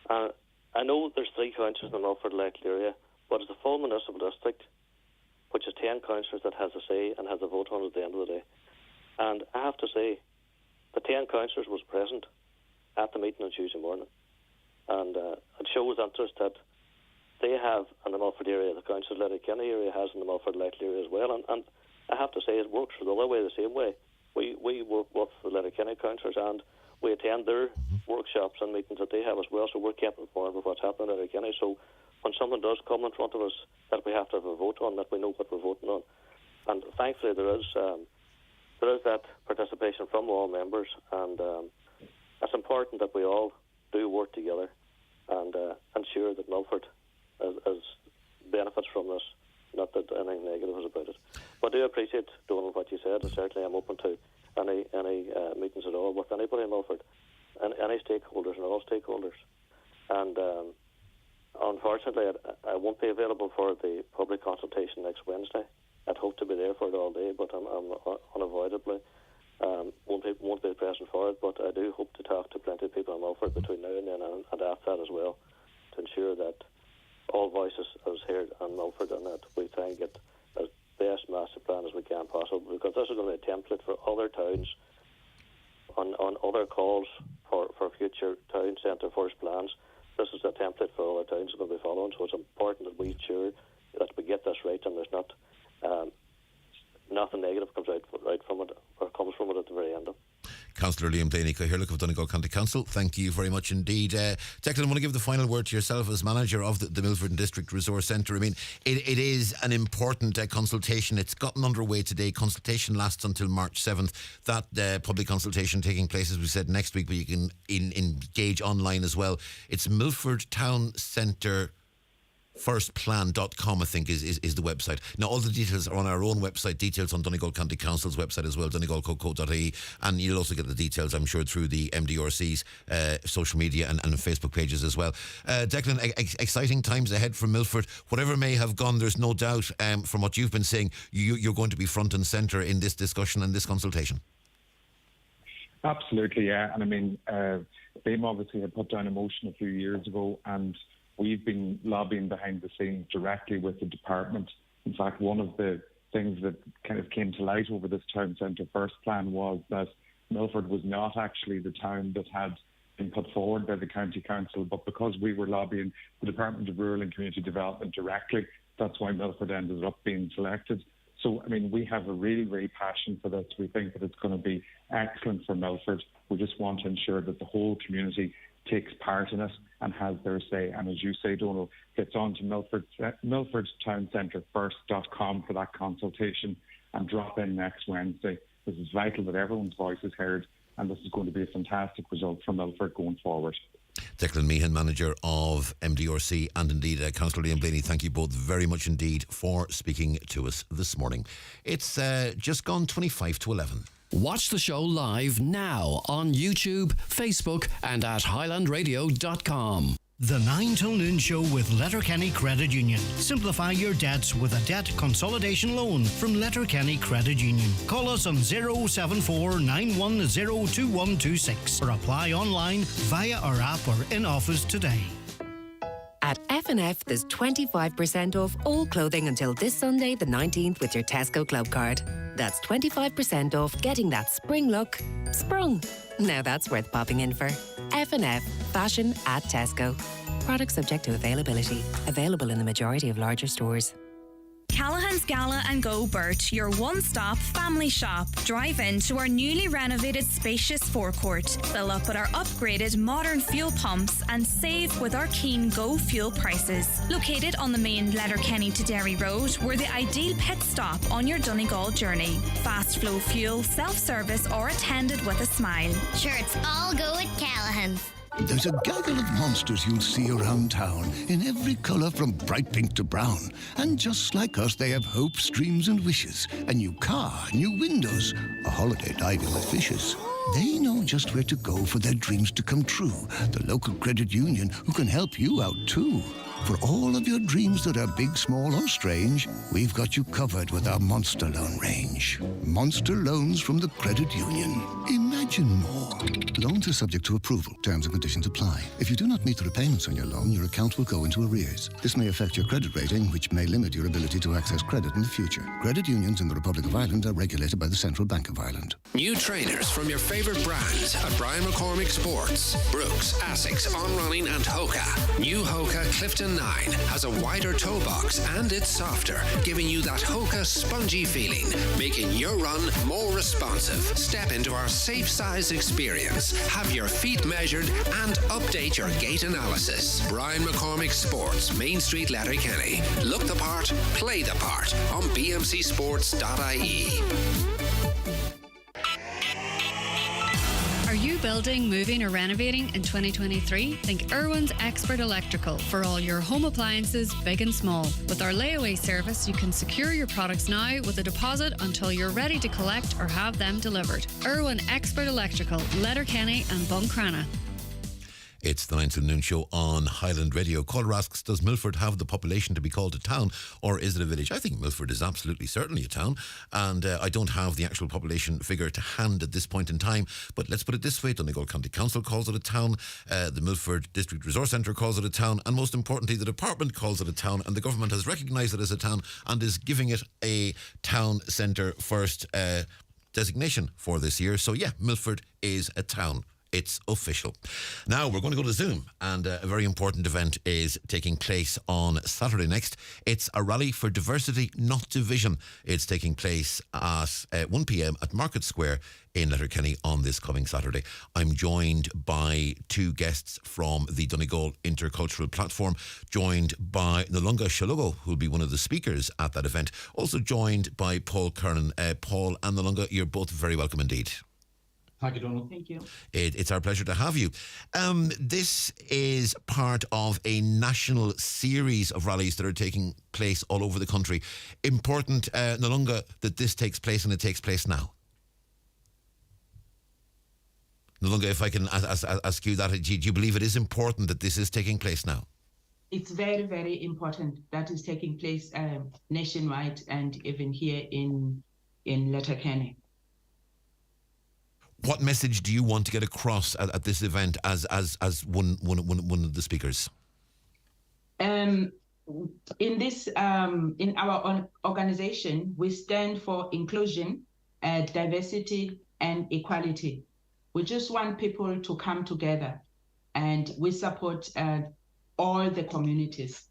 I know there's 3 councillors in the Milford elected area, but it's the full municipal district, which is 10 councillors, that has a say and has a vote on it at the end of the day. And I have to say, the 10 councillors was present at the meeting on Tuesday morning, and it shows interest that they have in the Milford area, the council of Letterkenny area has in the Milford elected area as well. And I have to say, it works the other way, the same way. We work with the Letterkenny councillors, and we attend their workshops and meetings that they have as well, so we're kept informed of what's happening in Letterkenny. So when something does come in front of us that we have to have a vote on, that we know what we're voting on. And thankfully there is that participation from all members, and it's important that we all do work together and ensure that Milford has benefits from this, not that anything negative is about it. But I do appreciate, Donald, what you said, and certainly I'm open to any meetings at all with anybody in Milford, and any stakeholders and all stakeholders. And unfortunately, I won't be available for the public consultation next Wednesday. I'd hope to be there for it all day, but I'm unavoidably won't be present for it. But I do hope to talk to plenty of people in Milford between now and then, and after that as well, to ensure that all voices are heard in Milford, and that we try and get as best master plan as we can possible, because this is going to be a template for other towns on other calls for future town centre first plans. This is a template for other towns that will be following, so it's important that we ensure that we get this right, and there's not nothing negative comes out from it, or comes from it at the very end. Councillor Liam Blaney, Cathaoirleach of Donegal County Council, thank you very much indeed. Declan, I want to give the final word to yourself as manager of the Milford and District Resource Centre. I mean, it is an important consultation. It's gotten underway today. Consultation lasts until March 7th. That public consultation taking place, as we said, next week, but you can engage online as well. It's Milford Town Centre firstplan.com, I think, is the website. Now, all the details are on our own website, details on Donegal County Council's website as well, donegalco.ie, and you'll also get the details, I'm sure, through the MDRC's social media and Facebook pages as well. Declan, exciting times ahead for Milford. Whatever may have gone, there's no doubt, from what you've been saying, you're going to be front and centre in this discussion and this consultation. Absolutely, yeah. And I mean, BAME obviously had put down a motion a few years ago, and we've been lobbying behind the scenes directly with the department. In fact, one of the things that kind of came to light over this town centre first plan was that Milford was not actually the town that had been put forward by the county council, but because we were lobbying the Department of Rural and Community Development directly, that's why Milford ended up being selected. So, I mean, we have a really passion for this. We think that it's going to be excellent for Milford. We just want to ensure that the whole community takes part in it and has their say. And as you say, Donald, gets on to milfordtowncentrefirst.com for that consultation and drop in next Wednesday. This is vital that everyone's voice is heard, and this is going to be a fantastic result for Milford going forward. Declan Meehan, manager of MDRC, and indeed Councillor Liam Blaney, thank you both very much indeed for speaking to us this morning. It's just gone 25 to 11. Watch the show live now on YouTube, Facebook and at highlandradio.com. The 9 till noon show with Letterkenny Credit Union. Simplify your debts with a debt consolidation loan from Letterkenny Credit Union. Call us on 074 910 2126 or apply online via our app or in office today. At F&F, there's 25% off all clothing until this Sunday, the 19th, with your Tesco Club card. That's 25% off getting that spring look sprung. Now that's worth popping in for. F&F, fashion at Tesco. Products subject to availability. Available in the majority of larger stores. Callahan's Gala and Go Burt, your one-stop family shop. Drive into our newly renovated spacious forecourt. Fill up at our upgraded modern fuel pumps and save with our keen Go Fuel prices. Located on the main Letterkenny to Derry Road, we're the ideal pit stop on your Donegal journey. Fast flow fuel, self-service or attended with a smile. Sure, it's all go at Callahan's. There's a gaggle of monsters you'll see around town, in every colour from bright pink to brown. And just like us, they have hopes, dreams and wishes. A new car, new windows, a holiday diving with fishes. They know just where to go for their dreams to come true. The local credit union who can help you out too. For all of your dreams that are big, small or strange, we've got you covered with our Monster Loan range. Monster Loans from the Credit Union. Imagine more. Loans are subject to approval. Terms and conditions apply. If you do not meet the repayments on your loan, your account will go into arrears. This may affect your credit rating, which may limit your ability to access credit in the future. Credit unions in the Republic of Ireland are regulated by the Central Bank of Ireland. New trainers from your favourite brands at Brian McCormick Sports, Brooks, Asics, On Running and Hoka. New Hoka Clifton 9 has a wider toe box and it's softer, giving you that Hoka spongy feeling, making your run more responsive. Step into our safe life-size experience. Have your feet measured and update your gait analysis. Brian McCormick Sports, Main Street, Letterkenny. Look the part, play the part on bmcsports.ie. Are you building, moving or renovating in 2023? Think Irwin's Expert Electrical for all your home appliances, big and small. With our layaway service, you can secure your products now with a deposit until you're ready to collect or have them delivered. Irwin Expert Electrical, Letterkenny and Buncrana. It's the 9 to noon show on Highland Radio. Caller asks, does Milford have the population to be called a town, or is it a village? I think Milford is absolutely certainly a town, and I don't have the actual population figure to hand at this point in time, but let's put it this way: Donegal County Council calls it a town, the Milford District Resource Centre calls it a town, and most importantly the department calls it a town, and the government has recognised it as a town and is giving it a town centre first designation for this year. So yeah, Milford is a town. It's official. Now we're going to go to Zoom, and a very important event is taking place on Saturday next. It's a rally for diversity, not division. It's taking place at 1 p.m. at Market Square in Letterkenny on this coming Saturday. I'm joined by two guests from the Donegal Intercultural Platform, joined by Nalunga Shalogo, who'll be one of the speakers at that event, also joined by Paul Kernan. Paul and Nalunga, you're both very welcome indeed. Thank you, Donald. Thank you. It's our pleasure to have you. This is part of a national series of rallies that are taking place all over the country. Important, Nalunga, that this takes place, and it takes place now. Nalunga, if I can ask you that, do you believe it is important that this is taking place now? It's very, very important that is taking place nationwide and even here in Letterkenny. What message do you want to get across at this event as one of the speakers? In our organization, we stand for inclusion, diversity, and equality. We just want people to come together, and we support all the communities.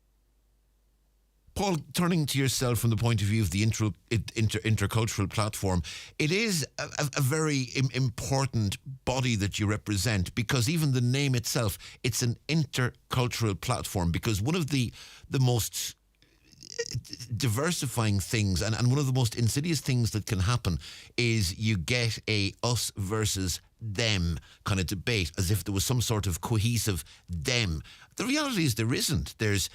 Paul, turning to yourself from the point of view of the intercultural platform, it is a very important body that you represent, because even the name itself, it's an intercultural platform, because one of the most diversifying things and one of the most insidious things that can happen is you get a us versus them kind of debate, as if there was some sort of cohesive them. The reality is there isn't. There's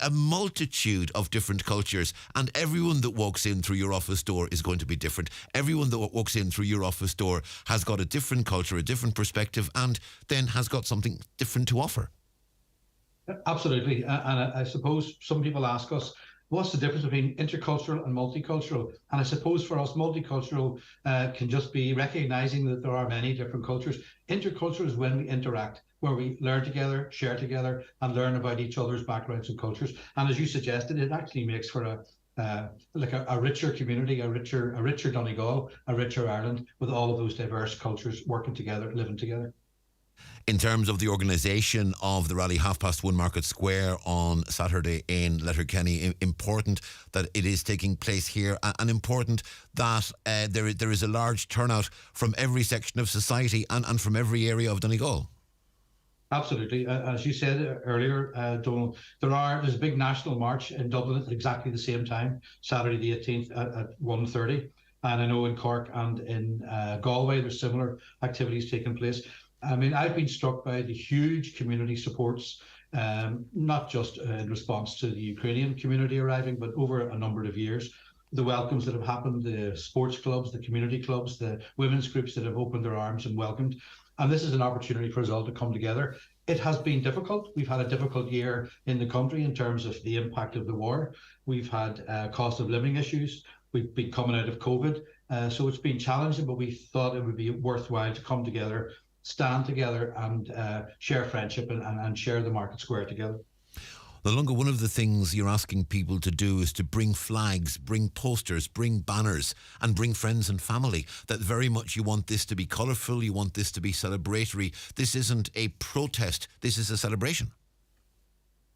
a multitude of different cultures, and everyone that walks in through your office door is going to be different. Everyone that walks in through your office door has got a different culture, a different perspective, and then has got something different to offer. Absolutely. And I suppose some people ask us, what's the difference between intercultural and multicultural? And I suppose for us, multicultural can just be recognising that there are many different cultures. Intercultural is when we interact, where we learn together, share together, and learn about each other's backgrounds and cultures. And as you suggested, it actually makes for a richer community, a richer Donegal, a richer Ireland, with all of those diverse cultures working together, living together. In terms of the organisation of the rally, 1:30 Market Square on Saturday in Letterkenny, important that it is taking place here, and important that there is a large turnout from every section of society and from every area of Donegal. Absolutely. As you said earlier, Donald, there's a big national march in Dublin at exactly the same time, Saturday the 18th at 1:30. And I know in Cork and in Galway, there's similar activities taking place. I mean, I've been struck by the huge community supports, not just in response to the Ukrainian community arriving, but over a number of years. The welcomes that have happened, the sports clubs, the community clubs, the women's groups that have opened their arms and welcomed. And this is an opportunity for us all to come together. It has been difficult. We've had a difficult year in the country in terms of the impact of the war. We've had cost of living issues. We've been coming out of COVID. So it's been challenging, but we thought it would be worthwhile to come together, stand together and share friendship and share the Market Square together. Nalunga, one of the things you're asking people to do is to bring flags, bring posters, bring banners, and bring friends and family. That very much you want this to be colourful, you want this to be celebratory. This isn't a protest, this is a celebration.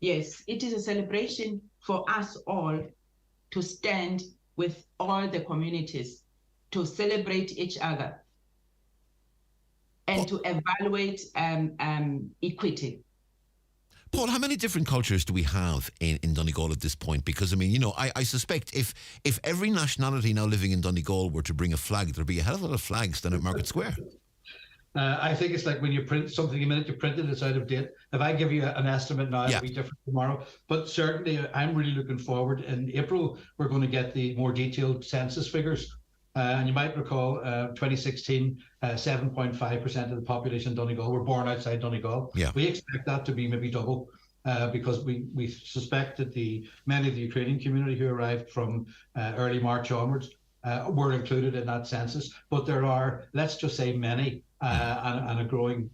Yes, it is a celebration for us all to stand with all the communities, to celebrate each other. and to evaluate equity. Paul, how many different cultures do we have in Donegal at this point? Because, I mean, you know, I suspect if every nationality now living in Donegal were to bring a flag, there'd be a hell of a lot of flags down at Market Square. I think it's like when you print something, the minute you print it, it's out of date. If I give you an estimate now, it'll be different tomorrow. But certainly, I'm really looking forward. In April, we're going to get the more detailed census figures. And you might recall, 2016, 7.5% of the population in Donegal were born outside Donegal. Yeah. We expect that to be maybe double, because we suspect that many of the Ukrainian community who arrived from early March onwards were included in that census. But there are, let's just say, many and a growing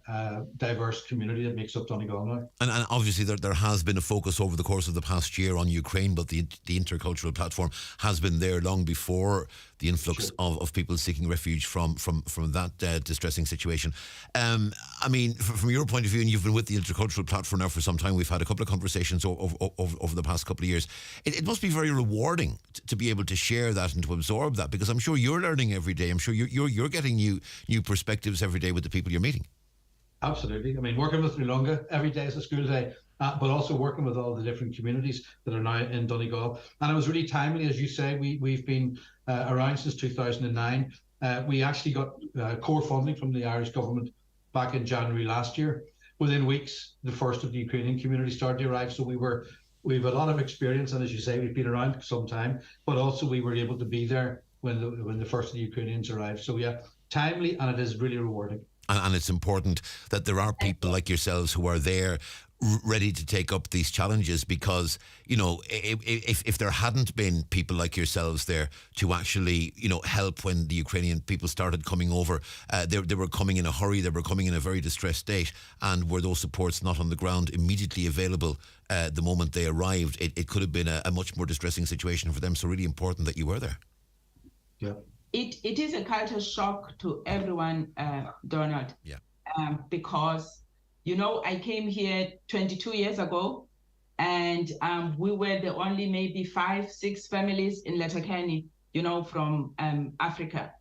diverse community that makes up Donegal now. And obviously there has been a focus over the course of the past year on Ukraine, but the intercultural platform has been there long before the influx of people seeking refuge from that distressing situation. I mean, from your point of view, and you've been with the intercultural platform now for some time, we've had a couple of conversations over the past couple of years. It must be very rewarding to be able to share that and to absorb that, because I'm sure you're learning every day. I'm sure you're getting new perspectives every day with the people you're meeting. Absolutely. I mean, working with Lulunga every day is a school day, but also working with all the different communities that are now in Donegal. And it was really timely, as you say. We've been around since 2009. We actually got core funding from the Irish government back in January last year. Within weeks, the first of the Ukrainian community started to arrive. So we've a lot of experience, and as you say, we've been around for some time. But also, we were able to be there when the first of the Ukrainians arrived. So yeah, timely, and it is really rewarding. And it's important that there are people like yourselves who are there ready to take up these challenges, because, you know, if there hadn't been people like yourselves there to actually, you know, help when the Ukrainian people started coming over, they were coming in a hurry, they were coming in a very distressed state, and were those supports not on the ground immediately available the moment they arrived, it could have been a much more distressing situation for them. So really important that you were there. Yeah. It is a culture shock to everyone, Donald. Yeah. Because, you know, I came here 22 years ago, and we were the only maybe 5-6 families in Letterkenny, you know, from Africa.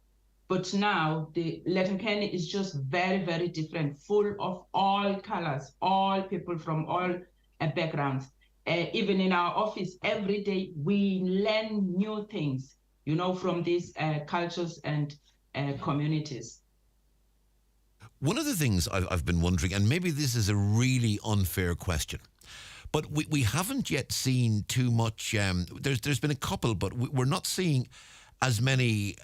But now the Letterkenny is just very, very different, full of all colors, all people from all backgrounds. Even in our office, every day we learn new things, you know, from these cultures and communities. One of the things I've been wondering, and maybe this is a really unfair question, but we haven't yet seen too much. There's been a couple, but we're not seeing as many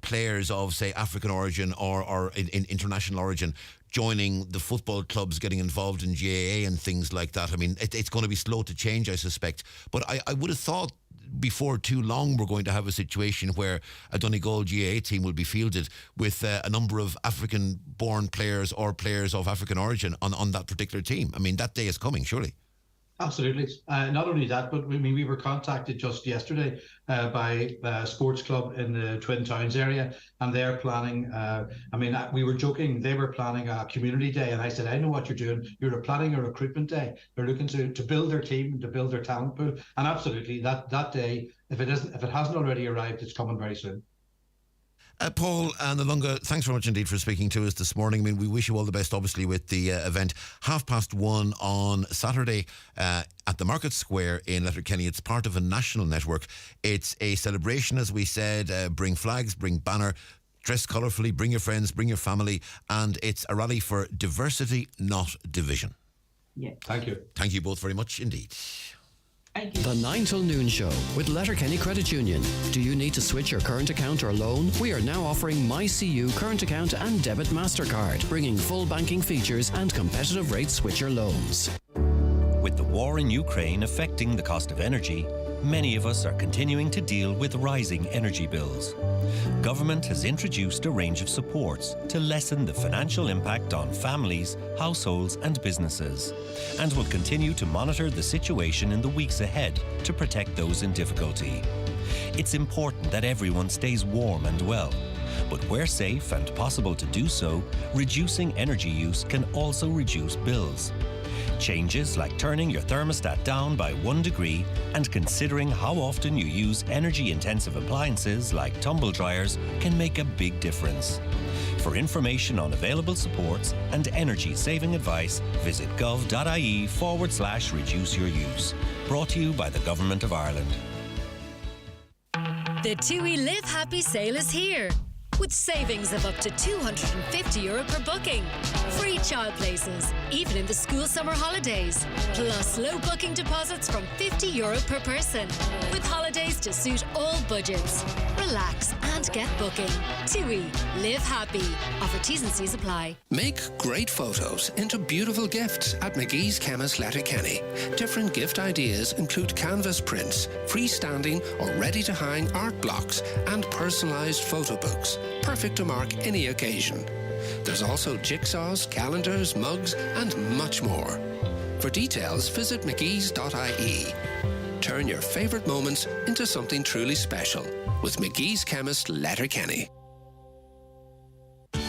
players of, say, African origin or in international origin joining the football clubs, getting involved in GAA and things like that. I mean, it's going to be slow to change, I suspect. But I would have thought before too long we're going to have a situation where a Donegal GAA team will be fielded with a number of African-born players or players of African origin on that particular team. I mean, that day is coming, surely. Absolutely. Not only that, but I mean, we were contacted just yesterday by a sports club in the Twin Towns area, and they're planning, we were joking, they were planning a community day, and I said, I know what you're doing. You're planning a recruitment day. They're looking to build their team, to build their talent pool, and absolutely, that day, if it hasn't already arrived, it's coming very soon. Paul and Lulunga, thanks very much indeed for speaking to us this morning. I mean, we wish you all the best, obviously, with the event. 1:30 on Saturday at the Market Square in Letterkenny. It's part of a national network. It's a celebration, as we said. Bring flags, bring banner, dress colourfully, bring your friends, bring your family, and it's a rally for diversity, not division. Yeah. Thank you. Thank you both very much indeed. The 9 till noon show with Letterkenny Credit Union. Do you need to switch your current account or loan? We are now offering MyCU current account and debit MasterCard, bringing full banking features and competitive rate switcher loans. With the war in Ukraine affecting the cost of energy, many of us are continuing to deal with rising energy bills. Government has introduced a range of supports to lessen the financial impact on families, households and businesses, and will continue to monitor the situation in the weeks ahead to protect those in difficulty. It's important that everyone stays warm and well, but where safe and possible to do so, reducing energy use can also reduce bills. Changes like turning your thermostat down by 1 degree and considering how often you use energy-intensive appliances like tumble dryers can make a big difference. For information on available supports and energy-saving advice, visit gov.ie/reduce your use. Brought to you by the Government of Ireland. The TUI Live Happy sale is here, with savings of up to €250 per booking. Free child places, even in the school summer holidays. Plus low booking deposits from €50 per person, with holidays to suit all budgets. Relax and get booking. TUI Live Happy. Offer T's and C's apply. Make great photos into beautiful gifts at McGee's Chemist Letterkenny. Different gift ideas include canvas prints, freestanding or ready-to-hang art blocks, and personalised photo books, perfect to mark any occasion. There's also jigsaws, calendars, mugs, and much more. For details, visit mcgees.ie. Turn your favourite moments into something truly special with McGee's Chemist Letterkenny.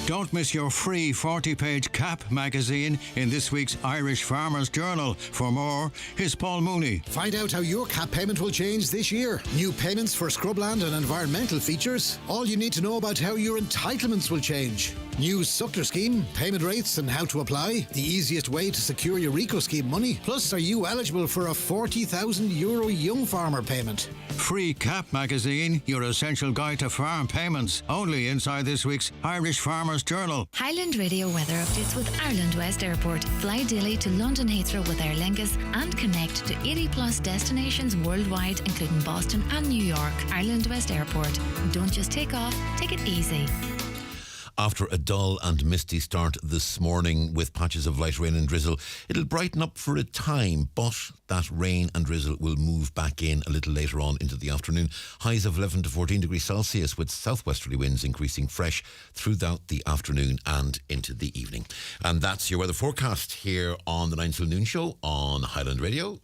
Don't miss your free 40-page CAP magazine in this week's Irish Farmers Journal. For more, here's Paul Mooney. Find out how your CAP payment will change this year. New payments for scrubland and environmental features. All you need to know about how your entitlements will change. New Suckler scheme, payment rates and how to apply. The easiest way to secure your Eco scheme money. Plus, are you eligible for a €40,000 young farmer payment? Free CAP magazine, your essential guide to farm payments. Only inside this week's Irish Farmers Journal. Highland Radio weather updates with Ireland West Airport. Fly daily to London Heathrow with Aer Lingus and connect to 80 plus destinations worldwide, including Boston and New York. Ireland West Airport. Don't just take off, take it easy. After a dull and misty start this morning with patches of light rain and drizzle, it'll brighten up for a time, but that rain and drizzle will move back in a little later on into the afternoon. Highs of 11 to 14 degrees Celsius with southwesterly winds increasing fresh throughout the afternoon and into the evening. And that's your weather forecast here on the 9 till noon show on Highland Radio.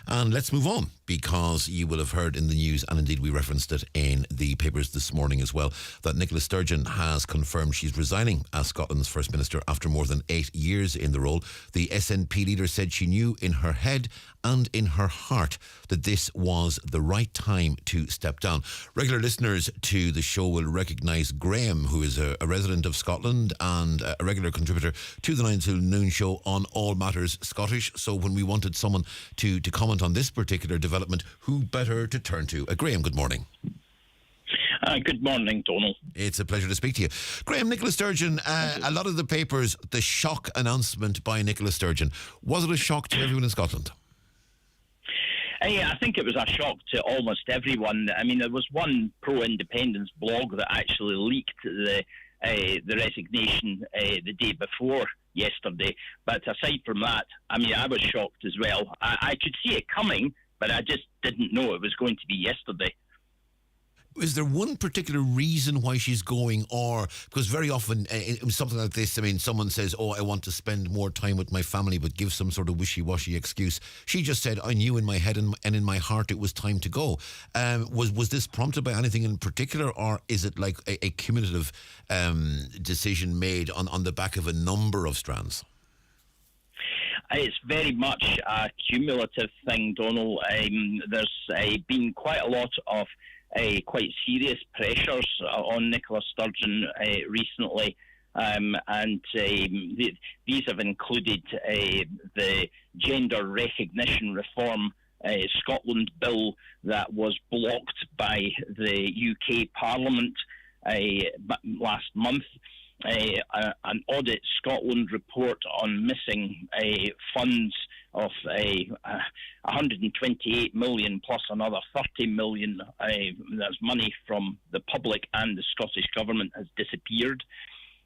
And let's move on, because you will have heard in the news, and indeed we referenced it in the papers this morning as well, that Nicola Sturgeon has confirmed she's resigning as Scotland's First Minister after more than 8 years in the role. The SNP leader said she knew in her head and in her heart that this was the right time to step down. Regular listeners to the show will recognise Graham, who is a resident of Scotland and a regular contributor to the 9 till noon show on all matters Scottish. So when we wanted someone to comment on this particular development, who better to turn to? Graham, good morning. Good morning, Donald. It's a pleasure to speak to you. Graham, Nicola Sturgeon, a lot of the papers, the shock announcement by Nicola Sturgeon. Was it a shock to everyone in Scotland? I think it was a shock to almost everyone. I mean, there was one pro-independence blog that actually leaked the resignation the day before yesterday. But aside from that, I mean, I was shocked as well. I could see it coming, but I just didn't know it was going to be yesterday. Is there one particular reason why she's going, or because very often something like this, I mean, someone says, oh, I want to spend more time with my family, but give some sort of wishy-washy excuse. She just said, I knew in my head and in my heart it was time to go. Was this prompted by anything in particular, or is it like a cumulative decision made on the back of a number of strands? It's very much a cumulative thing, Donald. There's been quite a lot of quite serious pressures on Nicola Sturgeon recently, and these have included the Gender Recognition Reform Scotland bill that was blocked by the UK Parliament last month. An Audit Scotland report on missing funds of 128 million plus another 30 million, that's money from the public and the Scottish Government, has disappeared.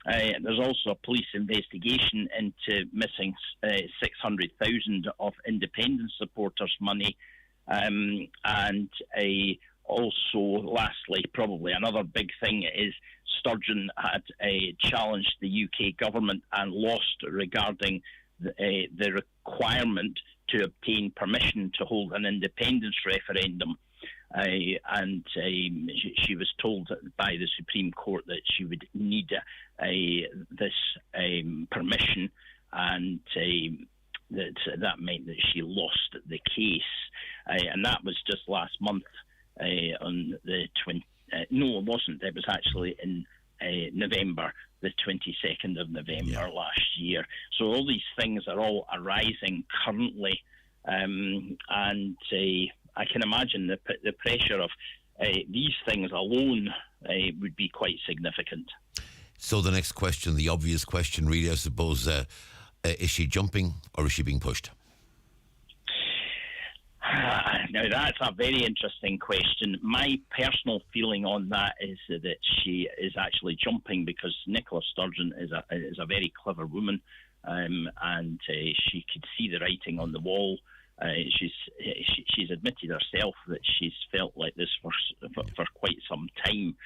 There's also a police investigation into missing 600,000 of independent supporters' money, and also, lastly, probably another big thing is Sturgeon had challenged the UK government and lost regarding the requirement to obtain permission to hold an independence referendum. and she was told by the Supreme Court that she would need this permission, and that meant that she lost the case, and that was just last month on the 20. No, it wasn't. It was actually in November, the 22nd of November last year. So all these things are all arising currently, and I can imagine the pressure of these things alone would be quite significant. So the next question, the obvious question really, I suppose, is she jumping or is she being pushed? Now, that's a very interesting question. My personal feeling on that is that she is actually jumping, because Nicola Sturgeon is a very clever woman, and she could see the writing on the wall. She's admitted herself that she's felt like this for quite some time.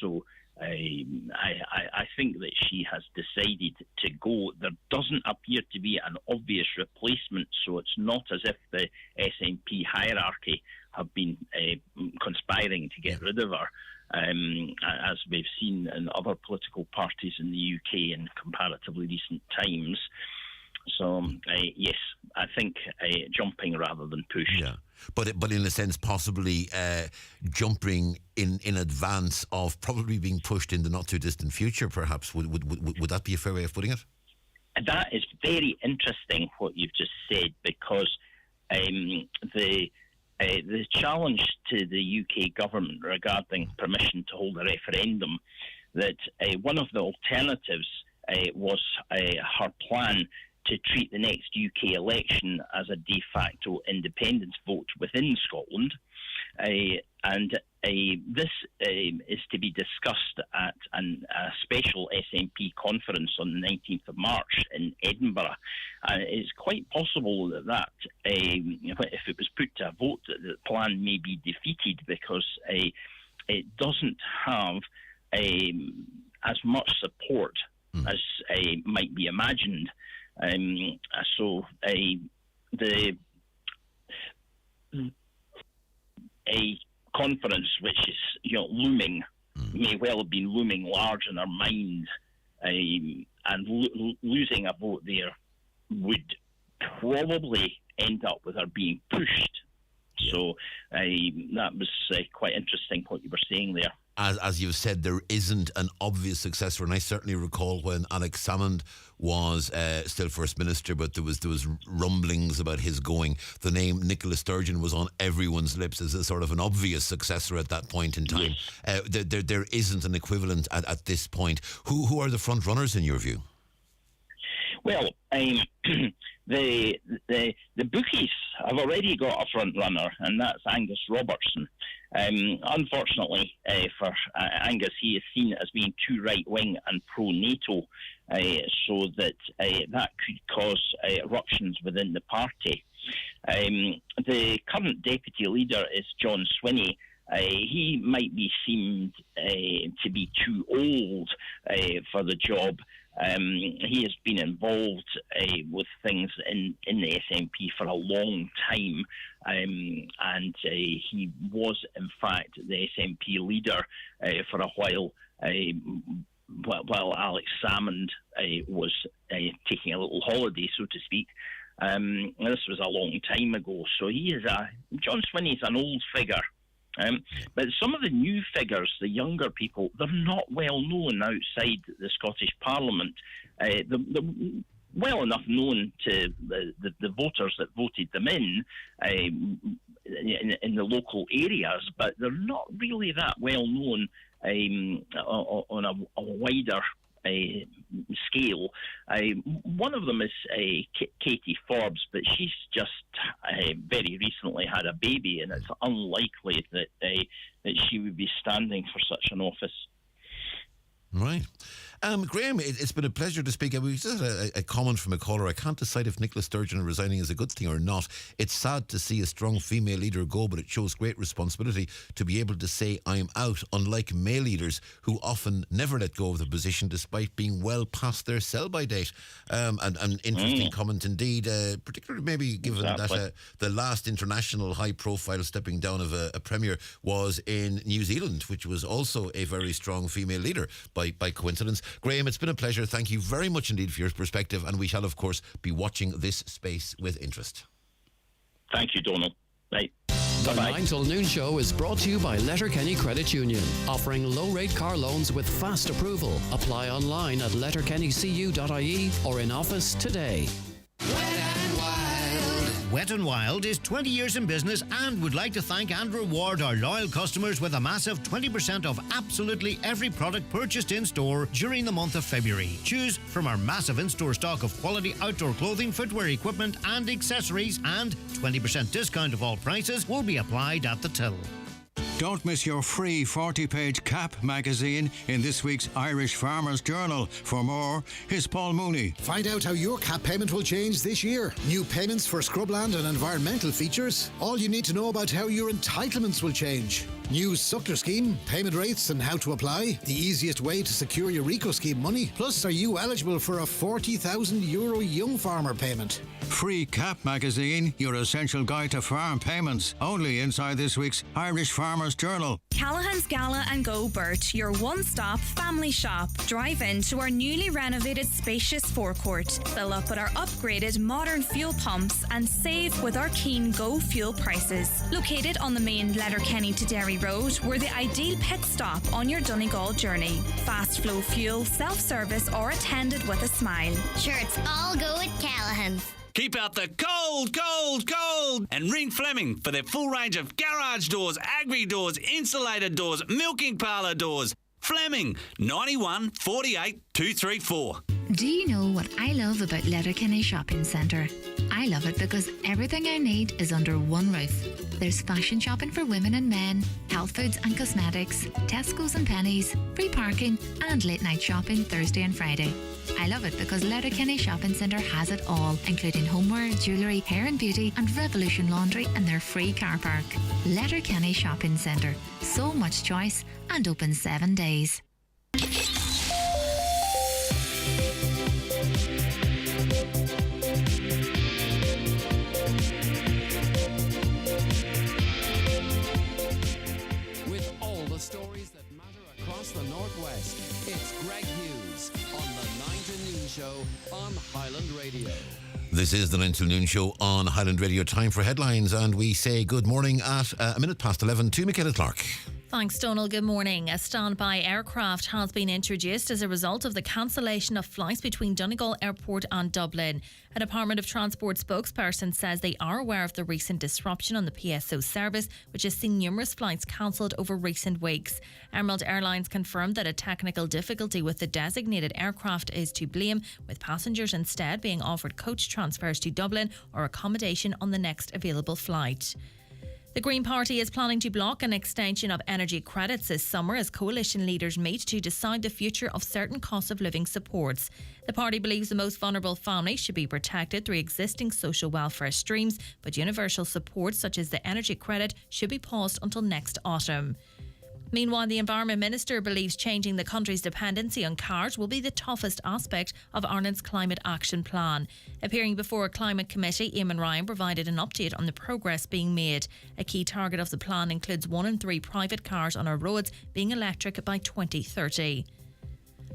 So I think that she has decided to go. There doesn't appear to be an obvious replacement, so it's not as if the SNP hierarchy have been conspiring to get rid of her, as we've seen in other political parties in the UK in comparatively recent times. So, yes, I think jumping rather than pushed. Yeah, but in a sense, possibly jumping in advance of probably being pushed in the not too distant future. Perhaps would that be a fair way of putting it? That is very interesting what you've just said, because the challenge to the UK government regarding permission to hold a referendum, that one of the alternatives was her plan to treat the next UK election as a de facto independence vote within Scotland. And this is to be discussed at a special SNP conference on the 19th of March in Edinburgh. It's quite possible that if it was put to a vote, that the plan may be defeated, because it doesn't have as much support as might be imagined. So a conference which is looming may well have been looming large in our mind, and losing a vote there would probably end up with her being pushed. So that was quite interesting what you were saying there. As you've said, there isn't an obvious successor, and I certainly recall when Alex Salmond was still First Minister, but there was rumblings about his going. The name Nicola Sturgeon was on everyone's lips as a sort of an obvious successor at that point in time. Yes. There isn't an equivalent at this point. Who are the front runners in your view? Well, the bookies have already got a front runner, and that's Angus Robertson. Unfortunately for Angus, he is seen as being too right-wing and pro-NATO, so that could cause eruptions within the party. The current deputy leader is John Swinney. He might be seemed to be too old for the job. He has been involved with things in the SNP for a long time, and he was in fact the SNP leader for a while Alex Salmond was taking a little holiday, so to speak. This was a long time ago, so John Swinney's an old figure. But some of the new figures, the younger people, they're not well known outside the Scottish Parliament. They're well enough known to the voters that voted them in the local areas, but they're not really that well known on a wider scale. One of them is Katie Forbes, but she's just very recently had a baby, and it's unlikely that she would be standing for such an office. Right. Graham, it's been a pleasure to speak. We just had a comment from a caller. I can't decide if Nicola Sturgeon resigning is a good thing or not. It's sad to see a strong female leader go, but it shows great responsibility to be able to say, I'm out, unlike male leaders who often never let go of the position despite being well past their sell-by date. An interesting comment indeed, particularly maybe given that the last international high-profile stepping down of a premier was in New Zealand, which was also a very strong female leader by coincidence. Graham, it's been a pleasure. Thank you very much indeed for your perspective, and we shall, of course, be watching this space with interest. Thank you, Donald. Right. The 9 till noon show is brought to you by Letterkenny Credit Union, offering low-rate car loans with fast approval. Apply online at letterkennycu.ie or in office today. Wet n Wild is 20 years in business and would like to thank and reward our loyal customers with a massive 20% off absolutely every product purchased in store during the month of February. Choose from our massive in-store stock of quality outdoor clothing, footwear, equipment and accessories, and 20% discount of all prices will be applied at the till. Don't miss your free 40-page CAP magazine in this week's Irish Farmers Journal. For more, here's Paul Mooney. Find out how your CAP payment will change this year. New payments for scrubland and environmental features. All you need to know about how your entitlements will change. New Suckler scheme, payment rates and how to apply. The easiest way to secure your Eco scheme money. Plus, are you eligible for a €40,000 young farmer payment? Free CAP magazine, your essential guide to farm payments. Only inside this week's Irish Farmers Journal. Callahan's Gala and Go Burt, your one-stop family shop. Drive in to our newly renovated spacious forecourt. Fill up with our upgraded modern fuel pumps and save with our keen Go Fuel prices. Located on the main Letterkenny to Derry Road, we're the ideal pit stop on your Donegal journey. Fast flow fuel, self-service or attended with a smile. Sure, it's all go at Callahan's. Keep out the cold, cold, cold, and ring Fleming for their full range of garage doors, agri doors, insulated doors, milking parlour doors. Fleming, 91 48 234. Do you know what I love about Letterkenny Shopping Centre? I love it because everything I need is under one roof. There's fashion shopping for women and men, health foods and cosmetics, Tesco's and Pennies, free parking and late night shopping Thursday and Friday. I love it because Letterkenny Shopping Centre has it all, including homeware, jewellery, hair and beauty and Revolution Laundry and their free car park. Letterkenny Shopping Centre. So much choice and open 7 days. With all the stories that matter across the Northwest, it's Greg Hughes on the 9 to noon show on Highland Radio. This is the 9 till noon show on Highland Radio. Time for headlines, and we say good morning at a minute past 11 to Michaela Clark. Thanks, Donald. Good morning. A standby aircraft has been introduced as a result of the cancellation of flights between Donegal Airport and Dublin. A Department of Transport spokesperson says they are aware of the recent disruption on the PSO service, which has seen numerous flights cancelled over recent weeks. Emerald Airlines confirmed that a technical difficulty with the designated aircraft is to blame, with passengers instead being offered coach transfers to Dublin or accommodation on the next available flight. The Green Party is planning to block an extension of energy credits this summer as coalition leaders meet to decide the future of certain cost of living supports. The party believes the most vulnerable families should be protected through existing social welfare streams, but universal support such as the energy credit should be paused until next autumn. Meanwhile, the Environment Minister believes changing the country's dependency on cars will be the toughest aspect of Ireland's Climate Action Plan. Appearing before a Climate Committee, Eamon Ryan provided an update on the progress being made. A key target of the plan includes 1 in 3 private cars on our roads being electric by 2030.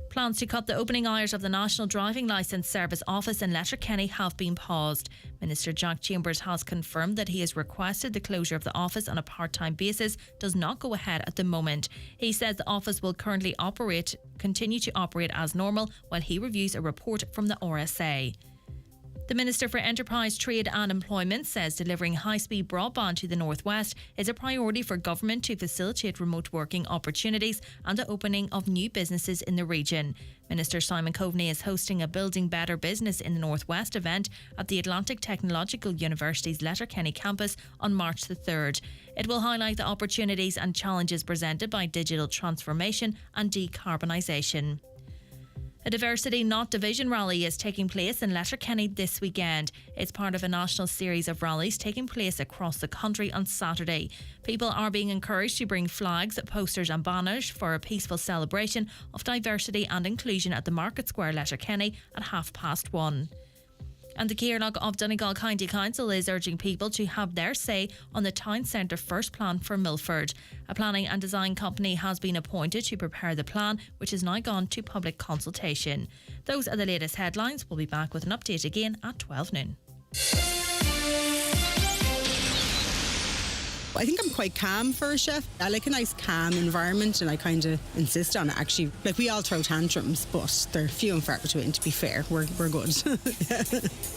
Plans to cut the opening hours of the National Driving Licence Service office in Letterkenny have been paused. Minister Jack Chambers has confirmed that he has requested the closure of the office on a part-time basis does not go ahead at the moment. He says the office will currently continue to operate as normal while he reviews a report from the RSA. The Minister for Enterprise, Trade and Employment says delivering high-speed broadband to the Northwest is a priority for government to facilitate remote working opportunities and the opening of new businesses in the region. Minister Simon Coveney is hosting a Building Better Business in the Northwest event at the Atlantic Technological University's Letterkenny campus on March the 3rd. It will highlight the opportunities and challenges presented by digital transformation and decarbonisation. A Diversity Not Division rally is taking place in Letterkenny this weekend. It's part of a national series of rallies taking place across the country on Saturday. People are being encouraged to bring flags, posters and banners for a peaceful celebration of diversity and inclusion at the Market Square, Letterkenny at 1:30. And the Cearnach of Donegal County Council is urging people to have their say on the town centre first plan for Milford. A planning and design company has been appointed to prepare the plan, which has now gone to public consultation. Those are the latest headlines. We'll be back with an update again at 12 noon. I think I'm quite calm for a chef. I like a nice calm environment and I kind of insist on it actually. Like we all throw tantrums, but they're few and far between, to be fair. We're good.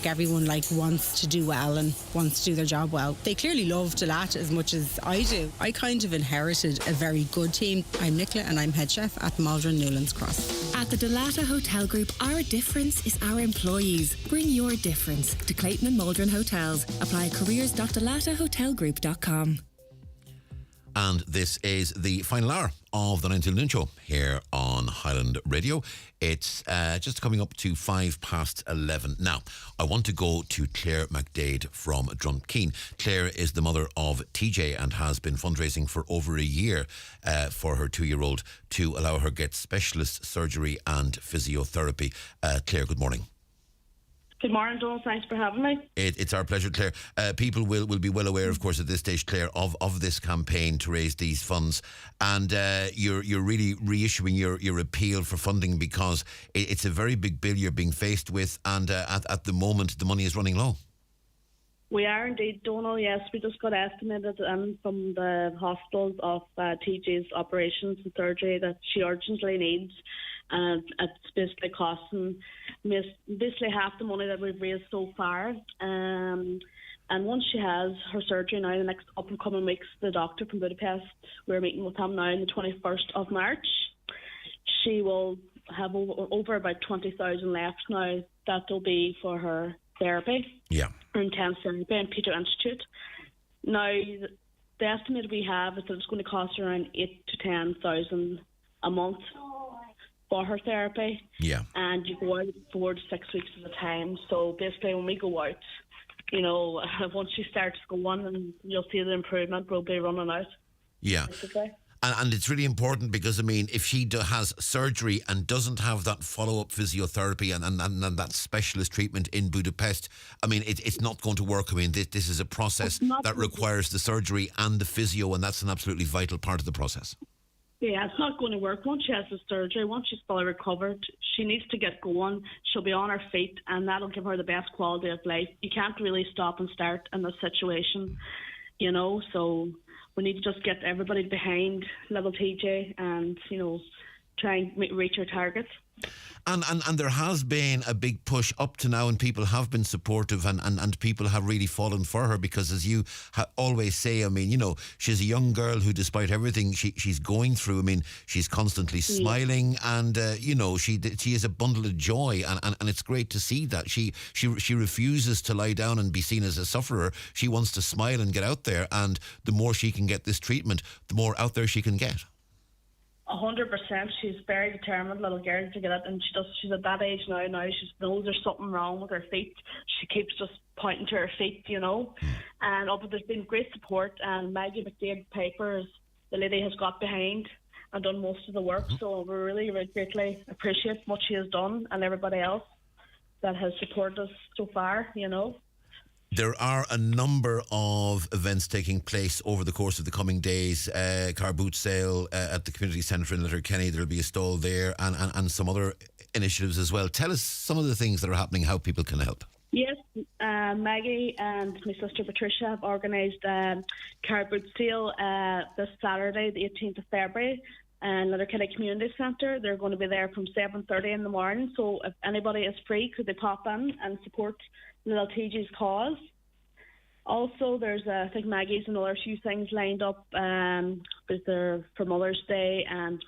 Everyone wants to do well and wants to do their job well. They clearly love Delat as much as I do. I kind of inherited a very good team. I'm Nicola and I'm head chef at Maldron Newlands Cross. At the Delata Hotel Group, our difference is our employees. Bring your difference to Clayton and Maldron Hotels. Apply at careers.delatahotelgroup.com. And this is the final hour of the 9 till noon show here on Highland Radio. It's just coming up to 11:05. Now, I want to go to Claire McDade from Drumkeen. Claire is the mother of TJ and has been fundraising for over a year for her 2-year-old to allow her get specialist surgery and physiotherapy. Claire, good morning. Good morning, Donal. Thanks for having me. It's our pleasure, Claire. People will be well aware, of course, at this stage, Claire, of this campaign to raise these funds. And you're really reissuing your appeal for funding because it's a very big bill you're being faced with. And at the moment, the money is running low. We are indeed, Donal. Yes, we just got estimated from the hospitals of TJ's operations and surgery that she urgently needs. And it's basically costing basically half the money that we've raised so far. And once she has her surgery now, the next up and coming weeks, the doctor from Budapest, we're meeting with him now on the 21st of March. She will have over about 20,000 left now. That'll be for her therapy, her intense therapy and Peter Institute. Now, the estimate we have is that it's going to cost around 8,000 to 10,000 a month for her therapy. And you go out 4 to 6 weeks at a time. So basically when we go out, once she starts going and you'll see the improvement, we'll be running out. Basically. And it's really important because, if she has surgery and doesn't have that follow-up physiotherapy and that specialist treatment in Budapest, it's not going to work. This is a process that requires the surgery and the physio, and that's an absolutely vital part of the process. Yeah, it's not going to work. Once she has the surgery, once she's fully recovered, she needs to get going. She'll be on her feet, and that'll give her the best quality of life. You can't really stop and start in this situation, so we need to just get everybody behind little TJ and, try and reach her targets. And there has been a big push up to now, and people have been supportive, and people have really fallen for her because, as you always say, she's a young girl who, despite everything she's going through, she's constantly smiling, and she is a bundle of joy, and it's great to see that she refuses to lie down and be seen as a sufferer. She wants to smile and get out there, and the more she can get this treatment, the more out there she can get. 100%. She's very determined, little girl, to get it, and she's at that age now. She knows there's something wrong with her feet. She keeps just pointing to her feet, And but there's been great support, and Maggie McDade Piper is the lady has got behind and done most of the work. So we really, really greatly appreciate what she has done and everybody else that has supported us so far. There are a number of events taking place over the course of the coming days. Car boot sale at the community centre in Letterkenny. There'll be a stall there and some other initiatives as well. Tell us some of the things that are happening, how people can help. Yes, Maggie and my sister Patricia have organised a car boot sale this Saturday, the 18th of February, in Letterkenny Community Centre. They're going to be there from 7:30 in the morning. So if anybody is free, could they pop in and support Little TG's cause. Also, there's I think Maggie's another few things lined up for Mother's Day, and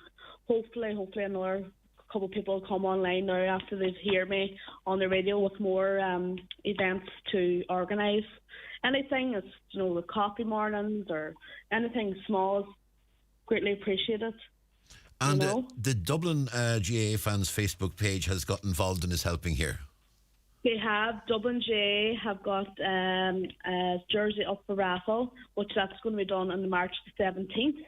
hopefully another couple of people will come online now after they hear me on the radio with more events to organise. Anything that's, the coffee mornings or anything small is greatly appreciated. And the Dublin GAA fans Facebook page has got involved and is helping here. They have. Dublin GAA have got a jersey up for raffle, which that's going to be done on March the 17th.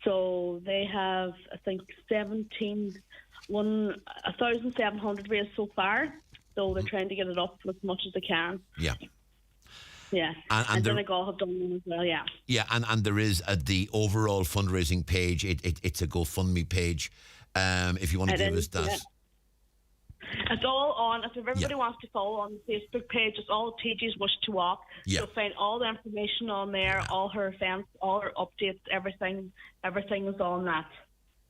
So they have, I think, 1,700 raised so far. So they're trying to get it up as much as they can. Yeah. Yeah, and Donegal have done one as well, yeah. Yeah, and there is the overall fundraising page. It's a GoFundMe page. If you want to give us that. Yeah. It's all on. If everybody wants to follow on the Facebook page, it's all TG's Wish to Walk. Yeah. You'll find all the information on there, all her events, all her updates, everything is on that.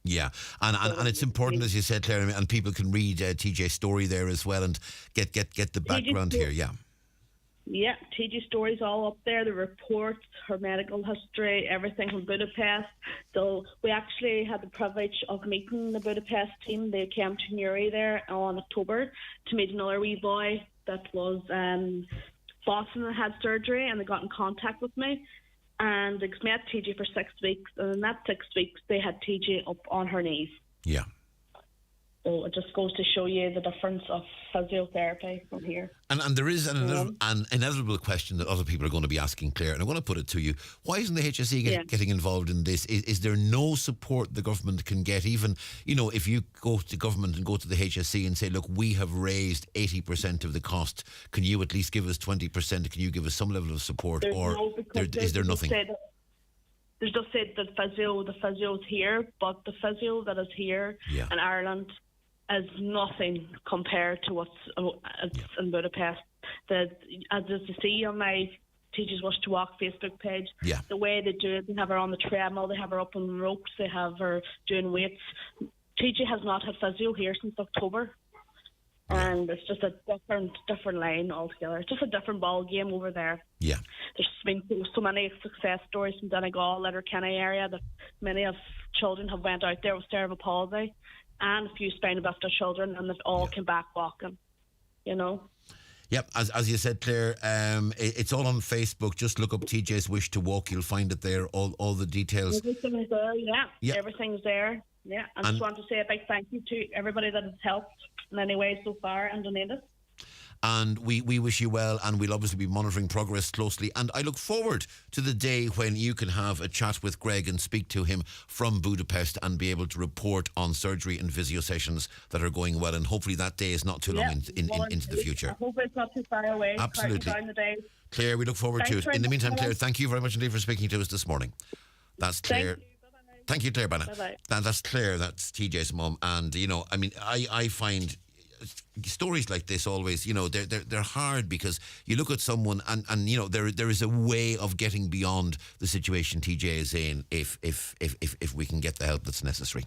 Yeah, and it's important, as you said, Claire, and people can read TJ's story there as well and get the background here, yeah. Yeah, TG's story's all up there, the reports, her medical history, everything from Budapest. So we actually had the privilege of meeting the Budapest team. They came to Newry there on October to meet another wee boy that was Boston and had surgery, and they got in contact with me. And they met TG for 6 weeks, and in that 6 weeks they had TG up on her knees. Yeah. So it just goes to show you the difference of physiotherapy from here. And there is an inevitable question that other people are going to be asking, Claire, and I want to put it to you. Why isn't the HSE getting involved in this? Is there no support the government can get? Even, if you go to government and go to the HSE and say, look, we have raised 80% of the cost. Can you at least give us 20%? Can you give us some level of support? Is there nothing? There's just said that the physio is here, but the physio that is here in Ireland is nothing compared to what's in Budapest. As you see on my TG's Wish to Walk Facebook page, the way they do it, they have her on the treadmill, they have her up on ropes, they have her doing weights. TG has not had physio here since October. And it's just a different line altogether. It's just a different ball game over there. Yeah. There's been so many success stories from Donegal, Letterkenny area that many of children have went out there with cerebral palsy and a few spina bifida children, and they've all came back walking, Yep, as you said, Claire, it's all on Facebook. Just look up TJ's Wish to Walk. You'll find it there, all the details. Everything is there, yeah. Everything's there, yeah. I just want to say a big thank you to everybody that has helped in any way so far and donated. And we wish you well, and we'll obviously be monitoring progress closely. And I look forward to the day when you can have a chat with Greg and speak to him from Budapest and be able to report on surgery and physio sessions that are going well. And hopefully that day is not too long into the future. I hope it's not too far away. Absolutely. Down the day. Claire, we look forward to it. In the meantime, Claire, thank you very much indeed for speaking to us this morning. That's Claire. Thank you, Claire Banna. Bye-bye. That's Claire, that's TJ's mum. And, I find stories like this always, they're hard because you look at someone and there is a way of getting beyond the situation TJ is in if we can get the help that's necessary.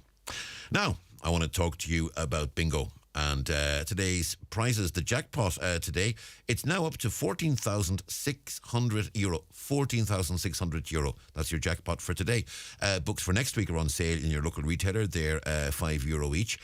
Now, I want to talk to you about bingo. And today's prizes, the jackpot today, it's now up to €14,600. €14,600. That's your jackpot for today. Books for next week are on sale in your local retailer. They're €5 each.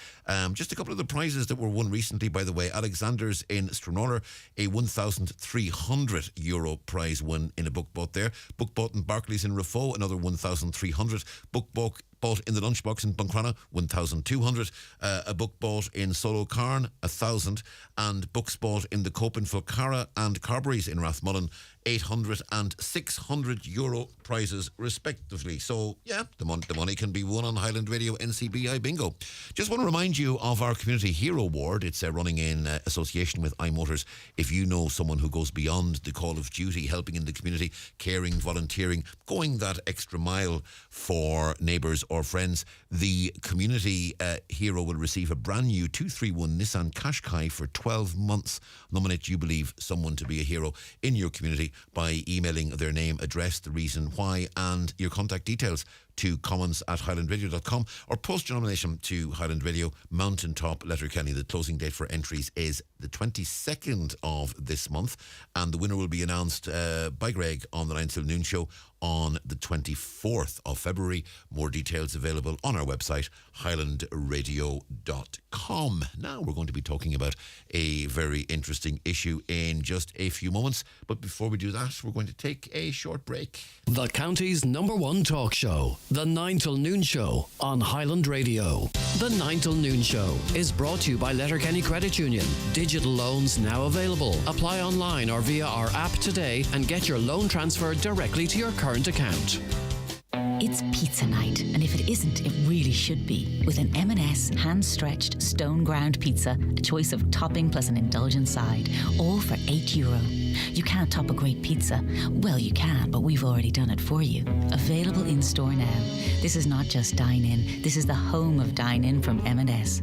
Just a couple of the prizes that were won recently, by the way. Alexander's in Stranraer, a €1,300 prize won in a book bought there. Book bought in Barclays in Rafo, another €1,300. Book bought in the lunchbox in Buncrana, 1,200. A book bought in Solo Carn, 1,000. And books bought in the Cope in Fulcara and Carberry's in Rathmullen, €800 and €600 prizes respectively. So the money can be won on Highland Radio NCBI Bingo. Just want to remind you of our Community Hero Award. It's running in association with iMotors. If you know someone who goes beyond the call of duty, helping in the community, caring, volunteering, going that extra mile for neighbours or friends, the Community Hero will receive a brand new 231 Nissan Qashqai for 12 months. Nominate you believe someone to be a hero in your community by emailing their name, address, the reason why, and your contact details to comments@highlandradio.com or post your nomination to Highland Radio, Mountaintop, Letterkenny. The closing date for entries is the 22nd of this month, and the winner will be announced by Greg on the 9 till noon show on the 24th of February. More details available on our website, highlandradio.com. Now we're going to be talking about a very interesting issue in just a few moments, but before we do that, we're going to take a short break. The county's #1 talk show, the 9 till noon show on Highland Radio. The 9 till noon show is brought to you by Letterkenny Credit Union. Digital loans now available. Apply online or via our app today and get your loan transferred directly to your current account. It's pizza night, and if it isn't, it really should be. With an M&S hand-stretched, stone-ground pizza, a choice of topping plus an indulgent side, all for €8. You can't top a great pizza. Well, you can, but we've already done it for you. Available in-store now. This is not just dine-in. This is the home of dine-in from M&S.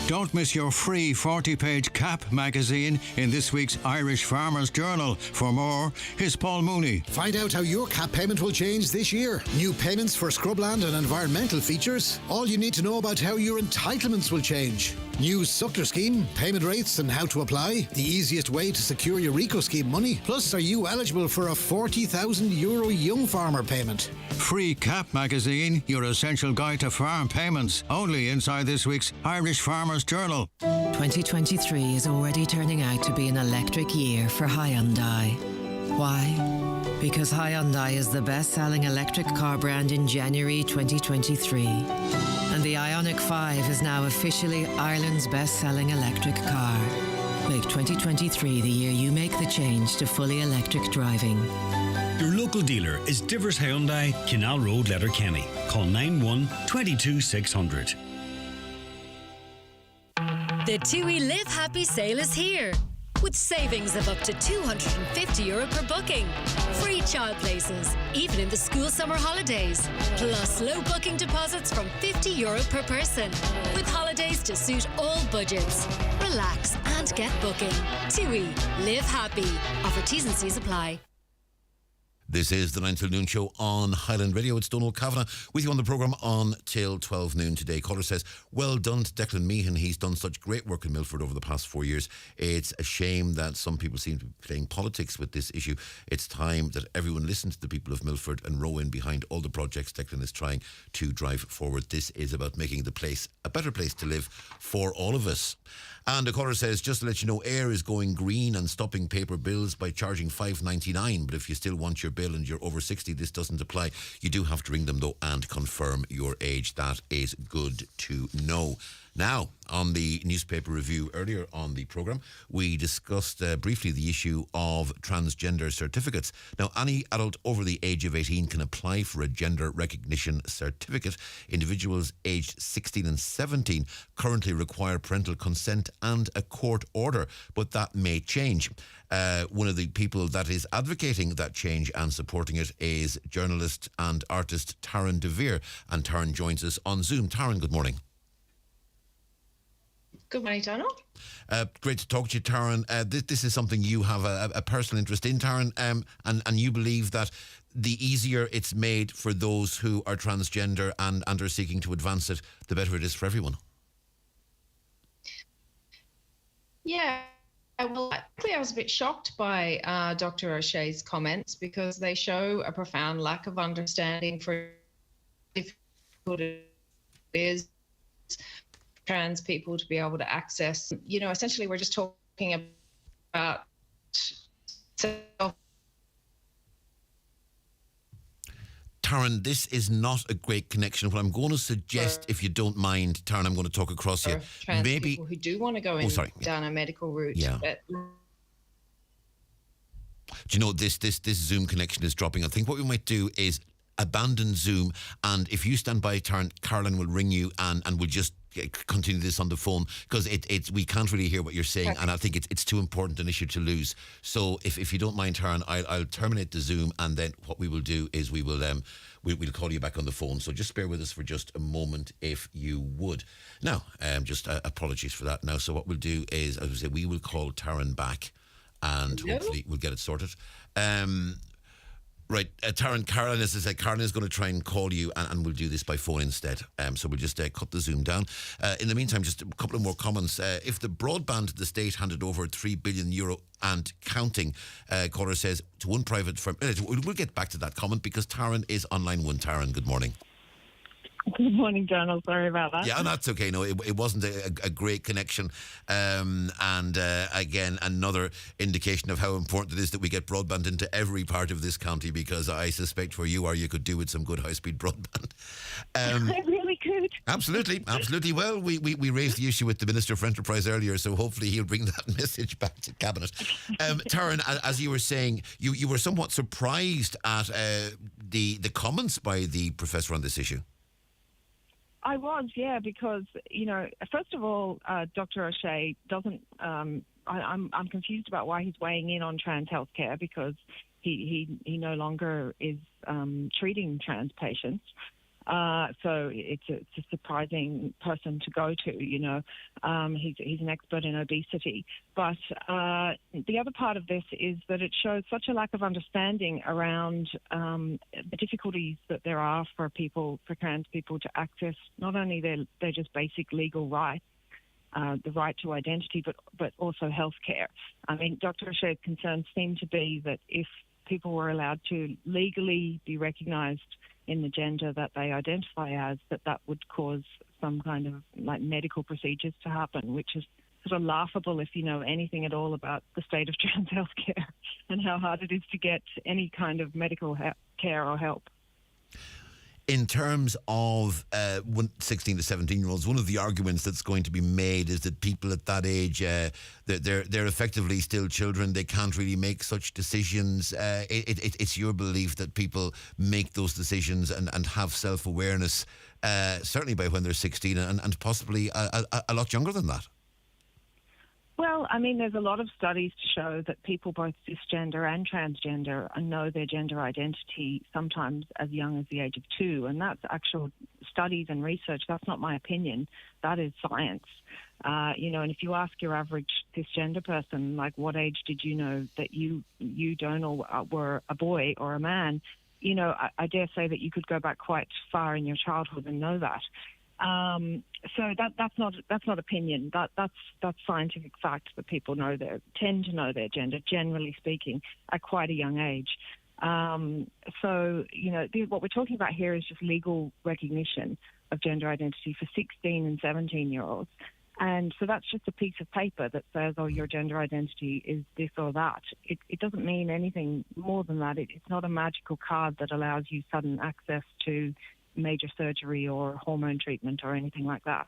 Don't miss your free 40-page CAP magazine in this week's Irish Farmers Journal. For more, here's Paul Mooney. Find out how your CAP payment will change this year. New payments for scrubland and environmental features. All you need to know about how your entitlements will change. New Suckler scheme, payment rates and how to apply. The easiest way to secure your Eco scheme money. Plus, are you eligible for a €40,000 young farmer payment? Free CAP magazine, your essential guide to farm payments. Only inside this week's Irish Farmers Journal. 2023 is already turning out to be an electric year for Hyundai. Why? Because Hyundai is the best-selling electric car brand in January 2023. And the Ioniq 5 is now officially Ireland's best-selling electric car. Make 2023 the year you make the change to fully electric driving. Your local dealer is Divers Hyundai, Canal Road, Letterkenny. Call 91 22 600. The TUI Live Happy sale is here, with savings of up to €250 per booking. Free child places, even in the school summer holidays. Plus low booking deposits from €50 per person, with holidays to suit all budgets. Relax and get booking. TUI Live Happy. Offer T's and C's apply. This is the 9 till noon show on Highland Radio. It's Donal Kavanagh with you on the programme on till 12 noon today. Caller says, well done to Declan Meehan. He's done such great work in Milford over the past 4 years. It's a shame that some people seem to be playing politics with this issue. It's time that everyone listen to the people of Milford and row in behind all the projects Declan is trying to drive forward. This is about making the place a better place to live for all of us. And the caller says, just to let you know, Air is going green and stopping paper bills by charging $5.99. But if you still want your bill and you're over 60, this doesn't apply. You do have to ring them, though, and confirm your age. That is good to know. Now, on the newspaper review earlier on the programme, we discussed briefly the issue of transgender certificates. Now, any adult over the age of 18 can apply for a gender recognition certificate. Individuals aged 16 and 17 currently require parental consent and a court order, but that may change. One of the people that is advocating that change and supporting it is journalist and artist Taryn De Vere, and Taryn joins us on Zoom. Taryn, good morning. Good morning, Donald. Great to talk to you, Taryn. This is something you have a personal interest in, Taryn, and you believe that the easier it's made for those who are transgender and are seeking to advance it, the better it is for everyone. Yeah. Well, actually, I was a bit shocked by Dr. O'Shea's comments because they show a profound lack of understanding for how difficult it is trans people to be able to access. You know, essentially, we're just talking about self. Taryn, this is not a great connection. What I'm going to suggest, if you don't mind, Taryn, I'm going to talk across you. Trans people who do want to go down a medical route. Yeah. Do you know, this Zoom connection is dropping. I think what we might do is abandon Zoom, and if you stand by, Taryn, Caroline will ring you and we'll just continue this on the phone, because we can't really hear what you're saying. Okay. And I think it's too important an issue to lose. So if you don't mind, Taryn, I'll terminate the Zoom, and then what we will do is we'll call you back on the phone. So just bear with us for just a moment, if you would. Now, just apologies for that. Now, so what we'll do is, as we say, we will call Taryn back, and hopefully we'll get it sorted. Right, Taryn, Caroline, as I said, Caroline is going to try and call you, and we'll do this by phone instead. So we'll just cut the Zoom down. In the meantime, just a couple of more comments. If the broadband the state handed over €3 billion and counting, caller says, to one private firm. We'll get back to that comment because Taryn is on line one. Taryn, good morning. Good morning, Donald. Sorry about that. Yeah, that's okay. No, it wasn't a great connection. Again, another indication of how important it is that we get broadband into every part of this county, because I suspect where you are, you could do with some good high-speed broadband. I really could. Absolutely. Well, we raised the issue with the Minister for Enterprise earlier, so hopefully he'll bring that message back to Cabinet. Taryn, as you were saying, you were somewhat surprised at the comments by the professor on this issue. I was, yeah, because, first of all, Dr. O'Shea doesn't, I'm confused about why he's weighing in on trans healthcare, because he no longer is treating trans patients. So it's a surprising person to go to, He's an expert in obesity. But the other part of this is that it shows such a lack of understanding around the difficulties that there are for trans people to access not only their just basic legal rights, the right to identity, but also health care. I mean, Dr. O'Shea's concerns seem to be that if people were allowed to legally be recognised in the gender that they identify as, that would cause some kind of medical procedures to happen, which is sort of laughable if you know anything at all about the state of trans healthcare and how hard it is to get any kind of medical care or help. In terms of 16 to 17-year-olds, one of the arguments that's going to be made is that people at that age, they're effectively still children. They can't really make such decisions. It's your belief that people make those decisions and have self-awareness, certainly by when they're 16 and possibly a lot younger than that. Well, I mean, there's a lot of studies to show that people, both cisgender and transgender, know their gender identity sometimes as young as the age of 2. And that's actual studies and research. That's not my opinion. That is science. And if you ask your average cisgender person, what age did you know that you don't or were a boy or a man, I dare say that you could go back quite far in your childhood and know that. So that's not opinion. That's scientific fact that people tend to know their gender, generally speaking, at quite a young age. What we're talking about here is just legal recognition of gender identity for 16 and 17-year-olds. And so that's just a piece of paper that says, your gender identity is this or that. It doesn't mean anything more than that. It's not a magical card that allows you sudden access to major surgery or hormone treatment or anything like that.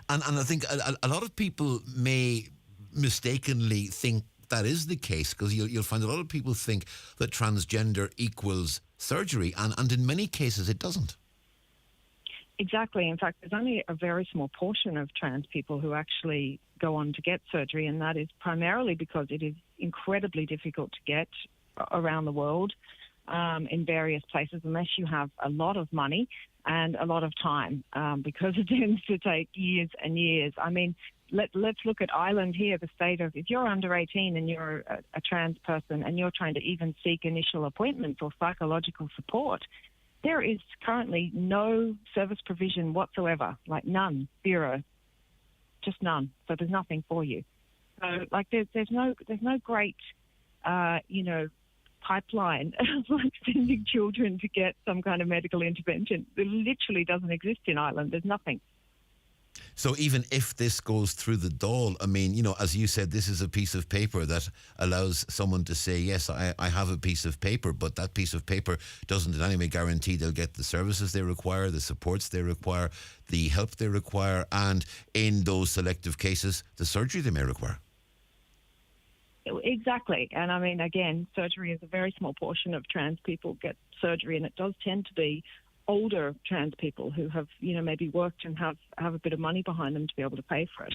And I think a lot of people may mistakenly think that is the case, because you'll find a lot of people think that transgender equals surgery, and in many cases it doesn't. Exactly. In fact, there's only a very small portion of trans people who actually go on to get surgery, and that is primarily because it is incredibly difficult to get around the world. In various places, unless you have a lot of money and a lot of time, because it tends to take years and years. I mean, let's look at Ireland here, the state of, if you're under 18 and you're a trans person and you're trying to even seek initial appointments or psychological support, there is currently no service provision whatsoever, none, zero, just none. So there's nothing for you. So there's no great, pipeline of sending children to get some kind of medical intervention. It literally doesn't exist in Ireland. There's nothing. So even if this goes through the Dáil, I mean, as you said, this is a piece of paper that allows someone to say, yes, I have a piece of paper, but that piece of paper doesn't in any way guarantee they'll get the services they require, the supports they require, the help they require, and in those selective cases, the surgery they may require. Exactly. And I mean, again, surgery is a very small portion of trans people get surgery, and it does tend to be older trans people who have, maybe worked and have a bit of money behind them to be able to pay for it.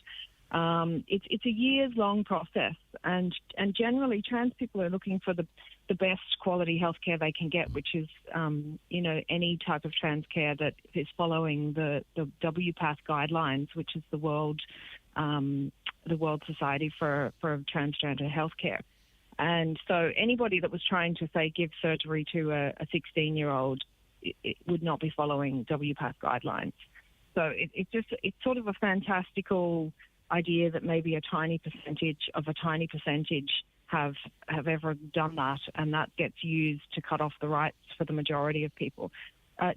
It's a years-long process, and generally trans people are looking for the best quality healthcare they can get, which is, any type of trans care that is following the WPATH guidelines, which is the World Society for Transgender Healthcare. And so anybody that was trying to, say, give surgery to a 16-year-old, it would not be following WPATH guidelines. So it's sort of a fantastical idea that maybe a tiny percentage have ever done that, and that gets used to cut off the rights for the majority of people.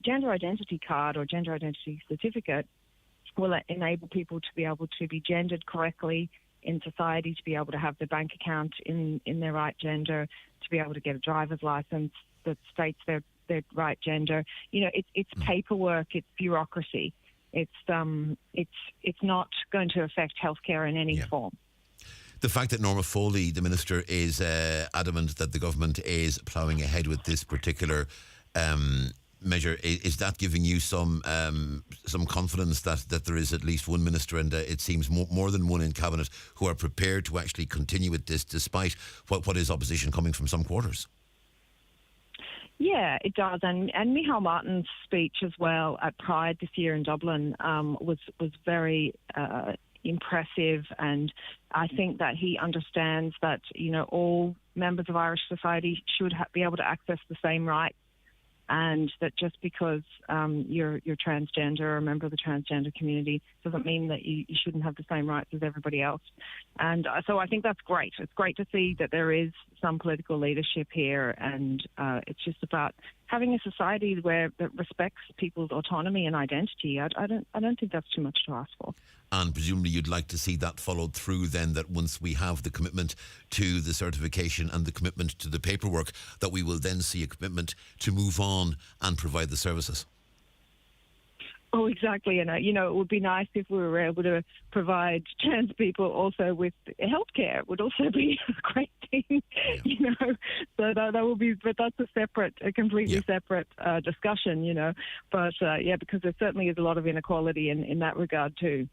Gender identity card or gender identity certificate will enable people to be able to be gendered correctly in society, to be able to have their bank account in their right gender, to be able to get a driver's license that states their right gender. It's paperwork, it's bureaucracy. It's not going to affect healthcare in any form. The fact that Norma Foley, the minister, is adamant that the government is ploughing ahead with this particular measure, is that giving you some confidence that there is at least one minister, and it seems more than one in cabinet, who are prepared to actually continue with this despite what is opposition coming from some quarters? Yeah, it does. And Micheál Martin's speech as well at Pride this year in Dublin was very impressive, and I think that he understands that all members of Irish society should be able to access the same rights, and that just because you're transgender or a member of the transgender community doesn't mean that you shouldn't have the same rights as everybody else. And so I think that's great. It's great to see that there is some political leadership here, and it's just about having a society that respects people's autonomy and identity. I don't think that's too much to ask for. And presumably you'd like to see that followed through then, that once we have the commitment to the certification and the commitment to the paperwork, that we will then see a commitment to move on and provide the services. Oh, exactly. And, it would be nice if we were able to provide trans people also with healthcare. It would also be a great thing, So that will be, but that's a completely separate discussion, But, because there certainly is a lot of inequality in that regard too.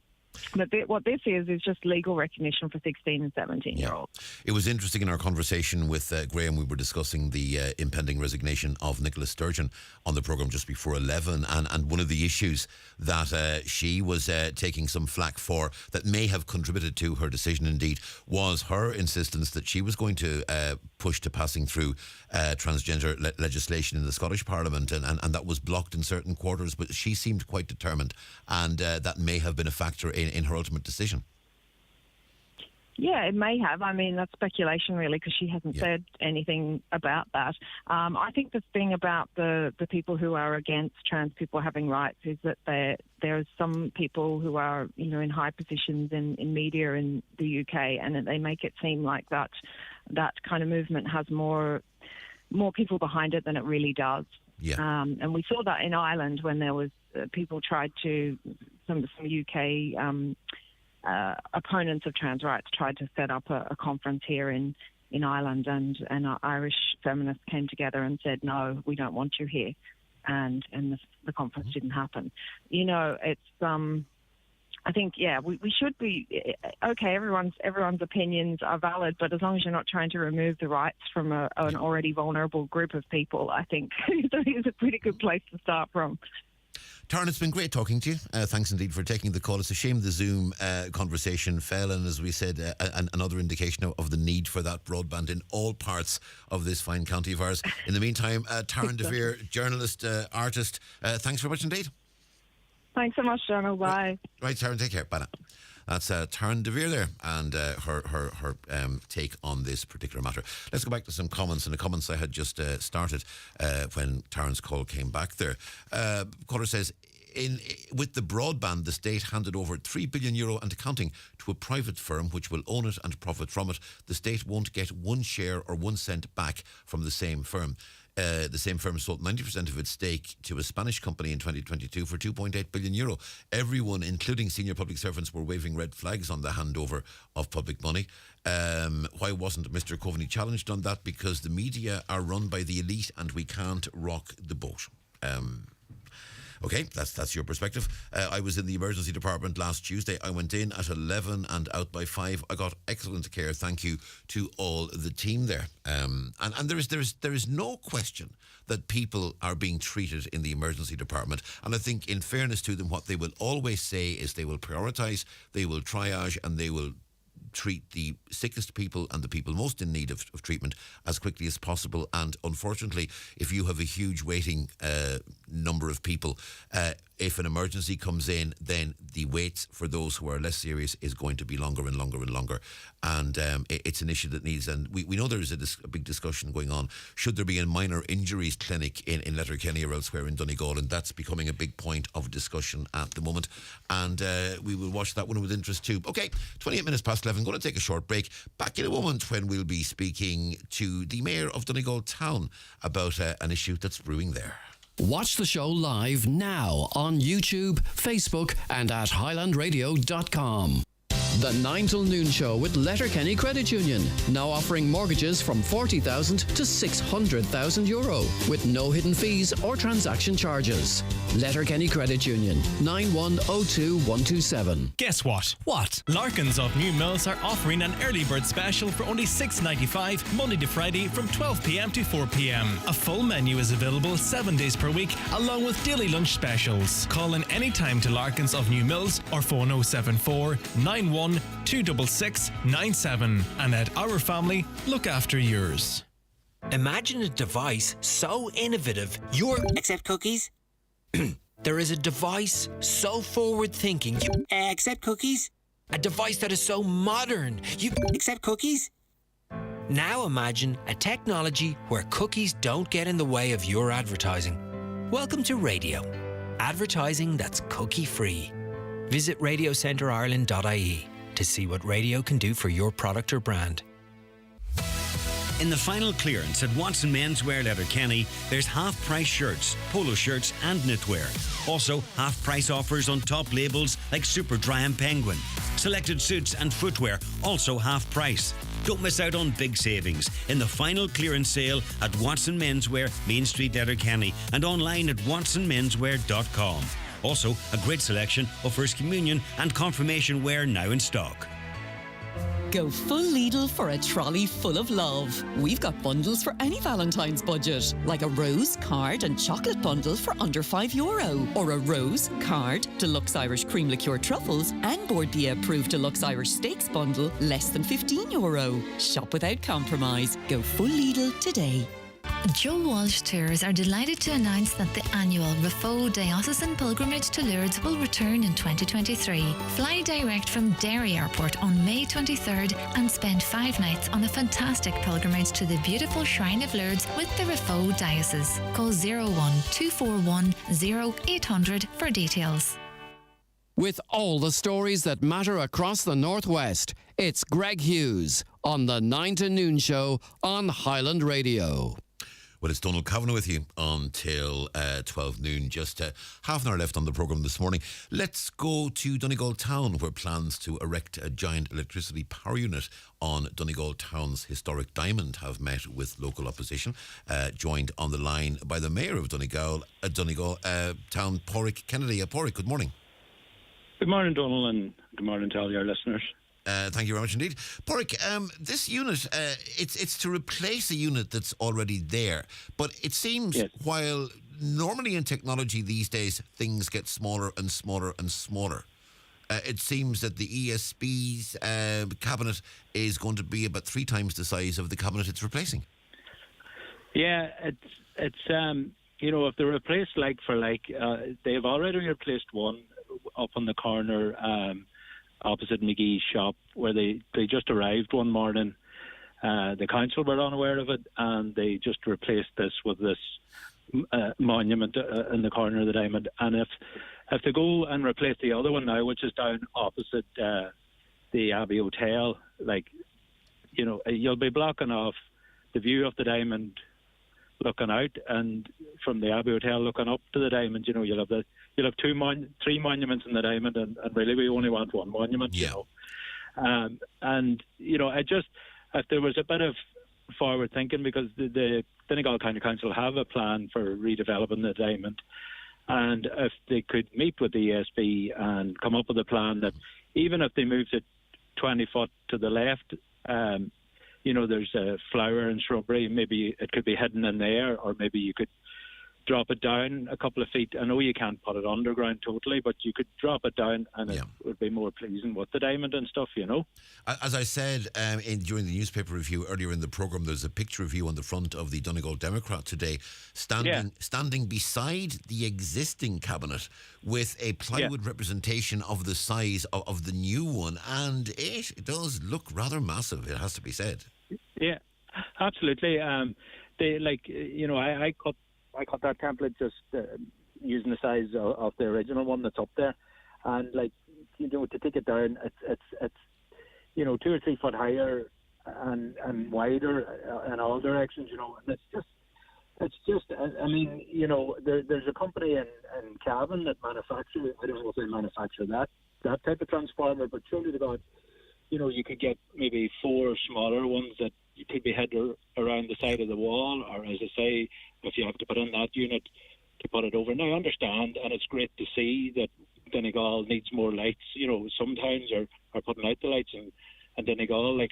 But what this is just legal recognition for 16 and 17-year-olds. It was interesting in our conversation with Graham. We were discussing the impending resignation of Nicola Sturgeon on the programme just before 11. And one of the issues that she was taking some flack for, that may have contributed to her decision indeed, was her insistence that she was going to push to passing through transgender legislation in the Scottish Parliament. And that was blocked in certain quarters. But she seemed quite determined. And that may have been a factor in her ultimate decision. Yeah, it may have. I mean, that's speculation really, because she hasn't said anything about that. I think the thing about the people who are against trans people having rights is that there's some people who are, in high positions in media in the UK, and they make it seem like that kind of movement has more people behind it than it really does. Yeah. And we saw that in Ireland when there was people tried to, some UK opponents of trans rights tried to set up a conference here in Ireland, and Irish feminists came together and said, no, we don't want you here. And the conference didn't happen. It's I think, we should be okay. Everyone's opinions are valid, but as long as you're not trying to remove the rights from an already vulnerable group of people, I think it's a pretty good place to start from. Taryn, it's been great talking to you. Thanks indeed for taking the call. It's a shame the Zoom conversation fell, and as we said, another indication of the need for that broadband in all parts of this fine county of ours. In the meantime, Taryn DeVere, journalist, artist, thanks very much indeed. Thanks so much, Donald. Bye. Right, Taryn, take care. Bye now. That's Taryn DeVere there, and her take on this particular matter. Let's go back to some comments, and the comments I had just started when Taryn's call came back there. Caller says, with the broadband, the state handed over €3 billion and counting to a private firm which will own it and profit from it. The state won't get 1 share or 1 cent back from the same firm. The same firm sold 90% of its stake to a Spanish company in 2022 for €2.8 billion. Everyone, including senior public servants, were waving red flags on the handover of public money. Why wasn't Mr. Coveney challenged on that? Because the media are run by the elite and we can't rock the boat. Okay, that's your perspective. I was in the emergency department last Tuesday. I went in at 11 and out by 5. I got excellent care. Thank you to all the team there. And there is no question that people are being treated in the emergency department. And I think, in fairness to them, what they will always say is they will prioritise, they will triage, and they will treat the sickest people and the people most in need of treatment as quickly as possible. And unfortunately, if you have a huge waiting number of people, if an emergency comes in, then the waits for those who are less serious is going to be longer and longer and longer. And it's an issue that needs, and we know there is a big discussion going on. Should there be a minor injuries clinic in Letterkenny or elsewhere in Donegal? And that's becoming a big point of discussion at the moment. And we will watch that one with interest too. Okay, 28 minutes past 11. Going to take a short break. Back in a moment when we'll be speaking to the Mayor of Donegal Town about an issue that's brewing there. Watch the show live now on YouTube, Facebook and at highlandradio.com. The 9 till noon show with Letterkenny Credit Union, now offering mortgages from €40,000 to €600,000 with no hidden fees or transaction charges. Letterkenny Credit Union, 9102127. Guess what? Larkins of New Mills are offering an early bird special for only $6.95 Monday to Friday from 12 p.m. to 4 p.m. A full menu is available 7 days per week along with daily lunch specials. Call in any time to Larkins of New Mills or phone 074 91 26697 and let our family look after yours. Imagine a device so innovative you're... Accept cookies? There is a device so forward-thinking you... Accept cookies? A device that is so modern you... Accept cookies? Now imagine a technology where cookies don't get in the way of your advertising. Welcome to radio. Advertising that's cookie-free. Visit radiocenterireland.ie to see what radio can do for your product or brand. In the final clearance at Watson Menswear Letterkenny, there's half-price shirts, polo shirts and knitwear. Also, half-price offers on top labels like Superdry and Penguin. Selected suits and footwear, also half-price. Don't miss out on big savings in the final clearance sale at Watson Menswear, Main Street, Letterkenny, and online at watsonmenswear.com. Also, a great selection of First Communion and Confirmation wear now in stock. Go full Lidl for a trolley full of love. We've got bundles for any Valentine's budget, like a rose, card and chocolate bundle for under €5, or a rose, card, deluxe Irish cream liqueur truffles and Board Bia approved deluxe Irish steaks bundle, less than €15. Shop without compromise. Go full Lidl today. Joe Walsh Tours are delighted to announce that the annual Rafo Diocesan Pilgrimage to Lourdes will return in 2023. Fly direct from Derry Airport on May 23rd and spend 5 nights on a fantastic pilgrimage to the beautiful Shrine of Lourdes with the Rafo Diocese. Call 01241 0800 for details. With all the stories that matter across the Northwest, it's Greg Hughes on the 9 to noon show on Highland Radio. Well, it's Donald Kavanagh with you until 12 noon. Just half an hour left on the programme this morning. Let's go to Donegal Town, where plans to erect a giant electricity power unit on Donegal Town's historic diamond have met with local opposition. Joined on the line by the Mayor of Donegal Town, Pádraig Kennedy. Pádraig, good morning. Good morning, Donald, and good morning to all your listeners. Thank you very much indeed. Pádraig, this unit, it's to replace a unit that's already there. But it seems while normally in technology these days things get smaller and smaller and smaller, it seems that the ESB's cabinet is going to be about 3 times the size of the cabinet it's replacing. Yeah, it's if they replace like for like, they've already replaced one up on the corner opposite McGee's shop, where they just arrived one morning. The council were unaware of it, and they just replaced this with this monument in the corner of the diamond. And if they go and replace the other one now, which is down opposite the Abbey Hotel, you'll be blocking off the view of the diamond looking out, and from the Abbey Hotel looking up to the diamond. You'll have 3 monuments in the diamond, and really we only want one monument. If there was a bit of forward thinking, because the Donegal County Council have a plan for redeveloping the diamond, and if they could meet with the ESB and come up with a plan that even if they moved it 20 foot to the left, there's a flower and shrubbery, maybe it could be hidden in there, or maybe you could drop it down a couple of feet. I know you can't put it underground totally, but you could drop it down and it would be more pleasing with the diamond and stuff, you know. As I said during the newspaper review earlier in the programme, there's a picture of you on the front of the Donegal Democrat today, standing beside the existing cabinet with a plywood representation of the size of the new one, and it does look rather massive, it has to be said. Yeah, absolutely. I cut that template just using the size of the original one that's up there, and to take it down, it's 2 or 3 foot higher and wider in all directions, and it's just. I mean, there's a company in Cavan that manufactures. I don't know if they manufacture that type of transformer, but surely to God, you could get maybe 4 smaller ones that could be head around the side of the wall, or as I say, if you have to put in that unit to put it over. Now, I understand, and it's great to see that Donegal needs more lights. Some towns are putting out the lights, and Donegal are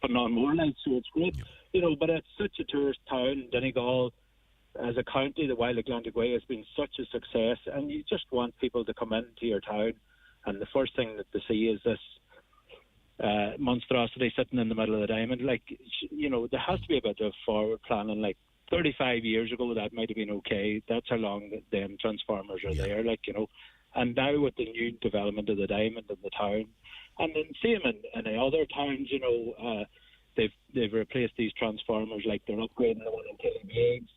putting on more lights, so it's great. But it's such a tourist town. Donegal, as a county, the Wild Atlantic Way has been such a success, and you just want people to come into your town, and the first thing that they see is this monstrosity sitting in the middle of the diamond. There has to be a bit of forward planning. 35 years ago, that might have been okay. That's how long them transformers are there, And now with the new development of the diamond in the town, and then same in the other towns, they've replaced these transformers, they're upgrading the one in Killybegs.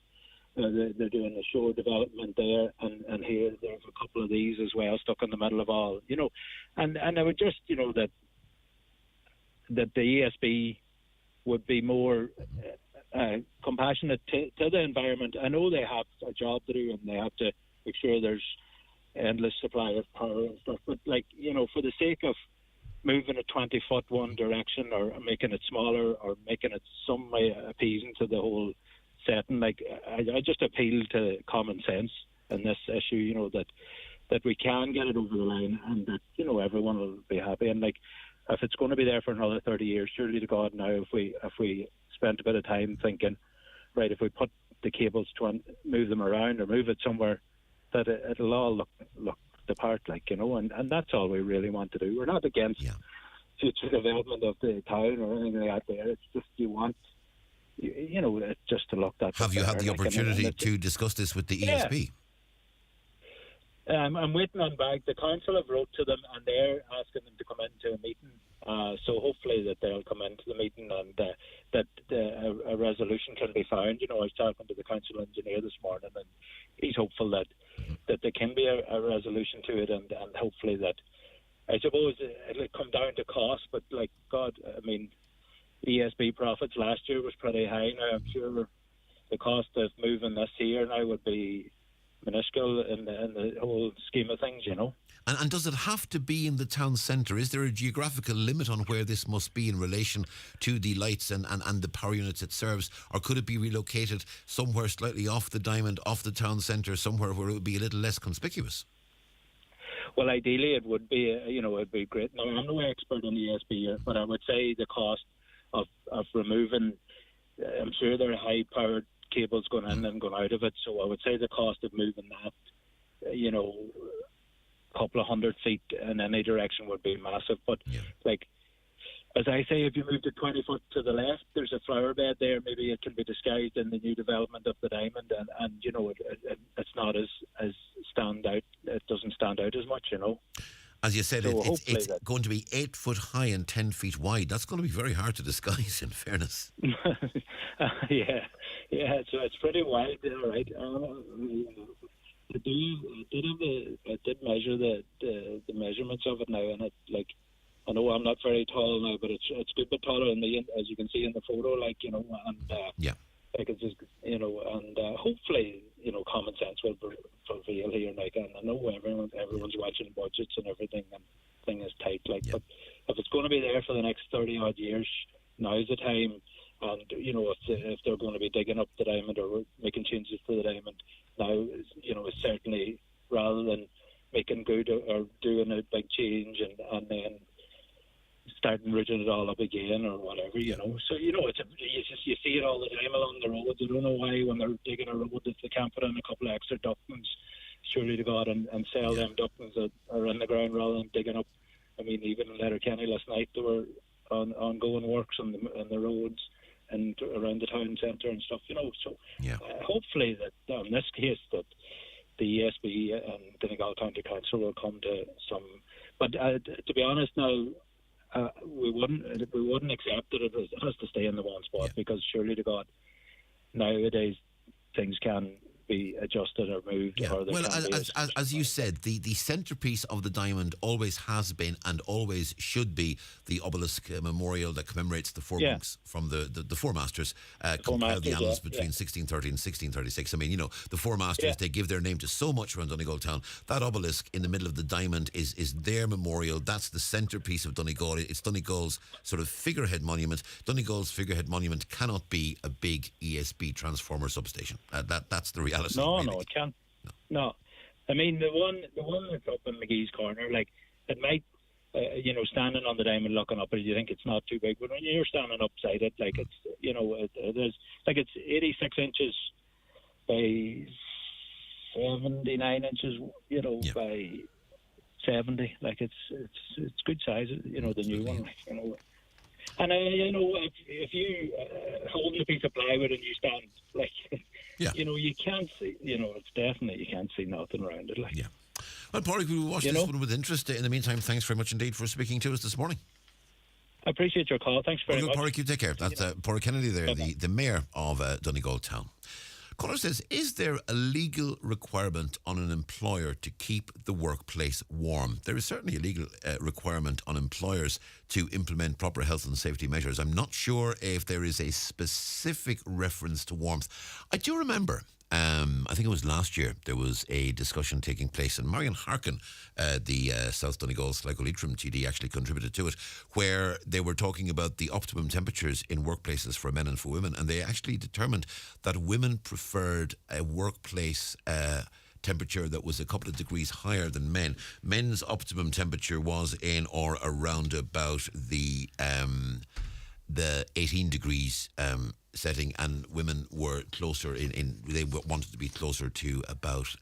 They're doing a shore development there, and here there's a couple of these as well stuck in the middle of all, And I would just, that the ESB would be more compassionate to the environment. I know they have a job to do, and they have to make sure there's endless supply of power and stuff, but for the sake of moving a 20-foot one direction, or making it smaller, or making it some way appeasing to the whole setting, I just appeal to common sense in this issue, that we can get it over the line, and that everyone will be happy. And if it's going to be there for another 30 years, surely to God, now if we spent a bit of time thinking, right, if we put the cables to move them around or move it somewhere, that it'll all look the part, and that's all we really want to do. We're not against future development of the town or anything like that. It's just you want, it's just to look that. Have you had the opportunity to discuss this with the ESB? I'm waiting on back. The council have wrote to them, and they're asking them to come into a meeting. So hopefully that they'll come into the meeting, and that a resolution can be found. I was talking to the council engineer this morning, and he's hopeful that there can be a resolution to it, and hopefully that, I suppose it'll come down to cost. But ESB profits last year was pretty high. Now I'm sure the cost of moving this here now would be minuscule in the whole scheme of things, And does it have to be in the town centre? Is there a geographical limit on where this must be in relation to the lights and the power units it serves? Or could it be relocated somewhere slightly off the diamond, off the town centre, somewhere where it would be a little less conspicuous? Well, ideally it would be, it'd be great. Now, I'm no expert on ESB here, but I would say the cost of removing, I'm sure there are high-powered cables going in and going out of it, so I would say the cost of moving that, a couple of 100 feet in any direction would be massive. But as I say, if you moved it 20 foot to the left, there's a flower bed there. Maybe it can be disguised in the new development of the diamond, and it's not as stand out. It doesn't stand out as much, As you said, so it's going to be 8 foot high and 10 feet wide. That's going to be very hard to disguise, in fairness. Yeah. So it's pretty wide, all right. I did measure the measurements of it now, and I know I'm not very tall now, but it's a good bit taller than me, as you can see in the photo, it's just, and hopefully, common sense will prevail here, and I know everyone's watching budgets and everything, and thing is tight, but if it's going to be there for the next 30 odd years, now's the time. And if they're going to be digging up the diamond or making changes to the diamond now, it's certainly, rather than making good or doing a big change and then starting routing it all up again or whatever, you know. So, you know, you see it all the time along the roads. I don't know why when they're digging a road that they can't put in a couple of extra ductings, surely to God, and sell them ductings that are in the ground rather than digging up. I mean, even in Letterkenny last night, there were ongoing works on the roads and around the town centre and stuff, you know. So hopefully that on this case that the ESB and Donegal County Council will come to some. But to be honest now, we wouldn't accept that it has to stay in the one spot because surely to God, nowadays things can be adjusted or moved. Yeah. Or Well, as you said, the centrepiece of the diamond always has been and always should be the obelisk memorial that commemorates the four monks from the Four Masters, compiled the annals between 1630 and 1636. I mean, you know, the Four Masters, they give their name to so much around Donegal town. That obelisk in the middle of the diamond is their memorial. That's the centrepiece of Donegal. It's Donegal's sort of figurehead monument. Donegal's figurehead monument cannot be a big ESB transformer substation. That's the reality. No, it can't. No. I mean, the one that's up in McGee's Corner, like, it might, you know, standing on the diamond looking up, you think it's not too big, but when you're standing upside it, like, it's, you know, it is, like, it's 86 inches by 79 inches, you know, by 70. Like, it's good size, you know, the new one, like, you know. And, you know, if you hold a piece of plywood and you stand, like, you know, you can't see, you know, it's definitely, you can't see nothing around it. Like. Well, Pádraig, we will watch this one with interest. In the meantime, thanks very much indeed for speaking to us this morning. I appreciate your call. Thanks very much. Pádraig, you take care. That's Pádraig Kennedy there, the mayor of Donegal town. Caller says, is there a legal requirement on an employer to keep the workplace warm? There is certainly a legal requirement on employers to implement proper health and safety measures. I'm not sure if there is a specific reference to warmth. I do remember, I think it was last year, there was a discussion taking place, and Marion Harkin, the South Donegal Sligo Leitrim TD, actually contributed to it, where they were talking about the optimum temperatures in workplaces for men and for women, and they actually determined that women preferred a workplace temperature that was a couple of degrees higher than men. Men's optimum temperature was in or around about the 18 degrees setting, and women were closer they wanted to be closer to about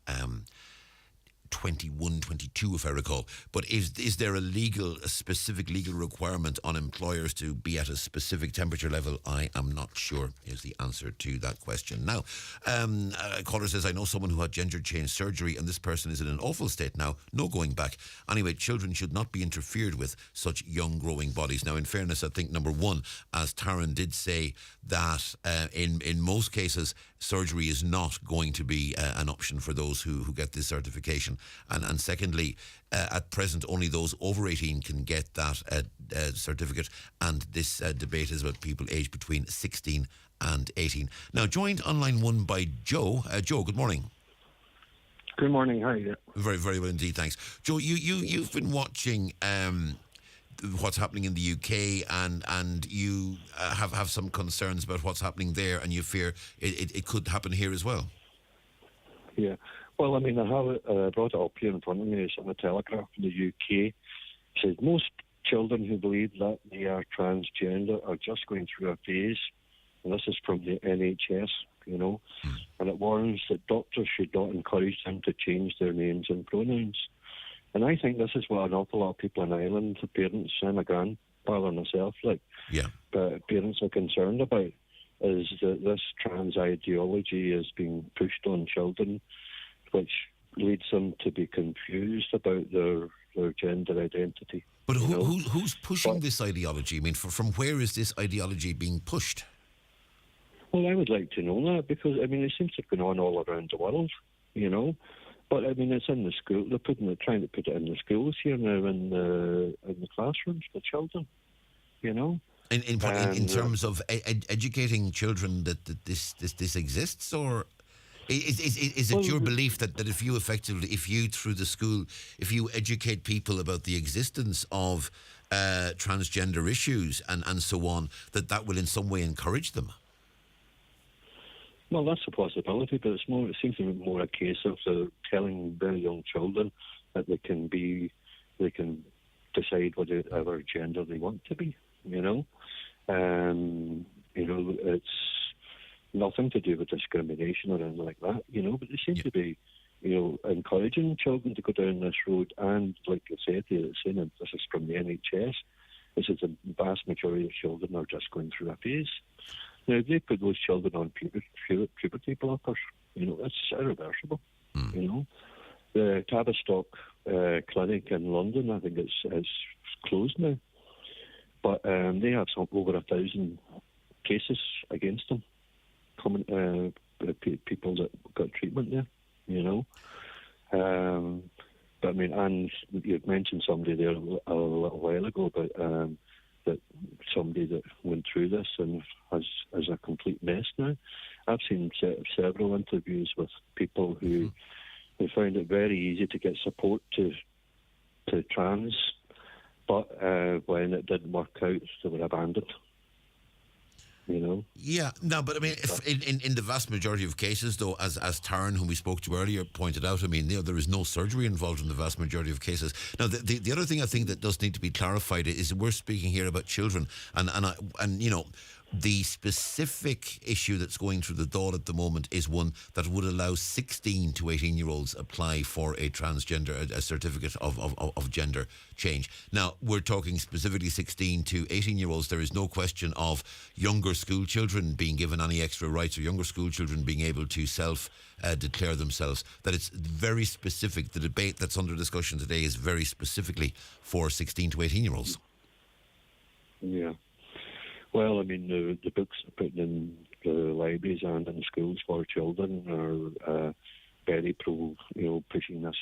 21, 22, if I recall. But is there a specific legal requirement on employers to be at a specific temperature level? I am not sure is the answer to that question. Now, a caller says, I know someone who had gender change surgery and this person is in an awful state now, no going back. Anyway, children should not be interfered with such young growing bodies. Now, in fairness, I think number one, as Taryn did say, that in most cases, surgery is not going to be an option for those who get this certification. And secondly, at present, only those over 18 can get that certificate. And this debate is about people aged between 16 and 18. Now, joined on line one by Joe. Joe, good morning. Good morning. How are you? Very, very well indeed, thanks. Joe, you've been watching what's happening in the UK, and you have some concerns about what's happening there, and you fear it could happen here as well. Yeah. Well, I mean, I have brought it up here in front of me. It's on the Telegraph in the UK. It says most children who believe that they are transgender are just going through a phase. And this is from the NHS, you know. And it warns that doctors should not encourage them to change their names and pronouns. And I think this is what an awful lot of people in Ireland, the parents, and my grandfather myself, parents are concerned about, is that this trans ideology is being pushed on children, which leads them to be confused about their gender identity. But who's pushing this ideology? I mean, from where is this ideology being pushed? Well, I would like to know that, because, I mean, it seems to be going on all around the world, you know. But, I mean, it's in the school. They're trying to put it in the schools here now, in the classrooms for children, you know. In terms of educating children that this exists, or is it your belief that if you through the school, if you educate people about the existence of transgender issues and so on, that will in some way encourage them? Well, that's a possibility, but it seems to be more a case of telling very young children that they can decide whatever gender they want to be. It's nothing to do with discrimination or anything like that. But they seem to be, encouraging children to go down this road. And like I said, saying that this is from the NHS. This is the vast majority of children are just going through a phase. Now, if they put those children on puberty blockers, it's irreversible. The Tavistock clinic in London, I think it's closed now, but they have over 1,000 cases against them, coming people that got treatment there. But I mean, and you'd mentioned somebody there a little while ago about that somebody that went through this and is a complete mess now. I've seen several interviews with people who found it very easy to get support to trans, but when it didn't work out, they were abandoned. Yeah, no, but I mean, if in the vast majority of cases, though, as Taryn, whom we spoke to earlier, pointed out, I mean, there is no surgery involved in the vast majority of cases. Now, the other thing I think that does need to be clarified is we're speaking here about children, and the specific issue that's going through the Dáil at the moment is one that would allow 16 to 18-year-olds apply for a transgender, a certificate of gender change. Now, we're talking specifically 16 to 18-year-olds. There is no question of younger school children being given any extra rights or younger school children being able to declare themselves. That it's very specific. The debate that's under discussion today is very specifically for 16 to 18-year-olds. Yeah. Well, I mean, the books put in the libraries and in schools for children are very pro, pushing this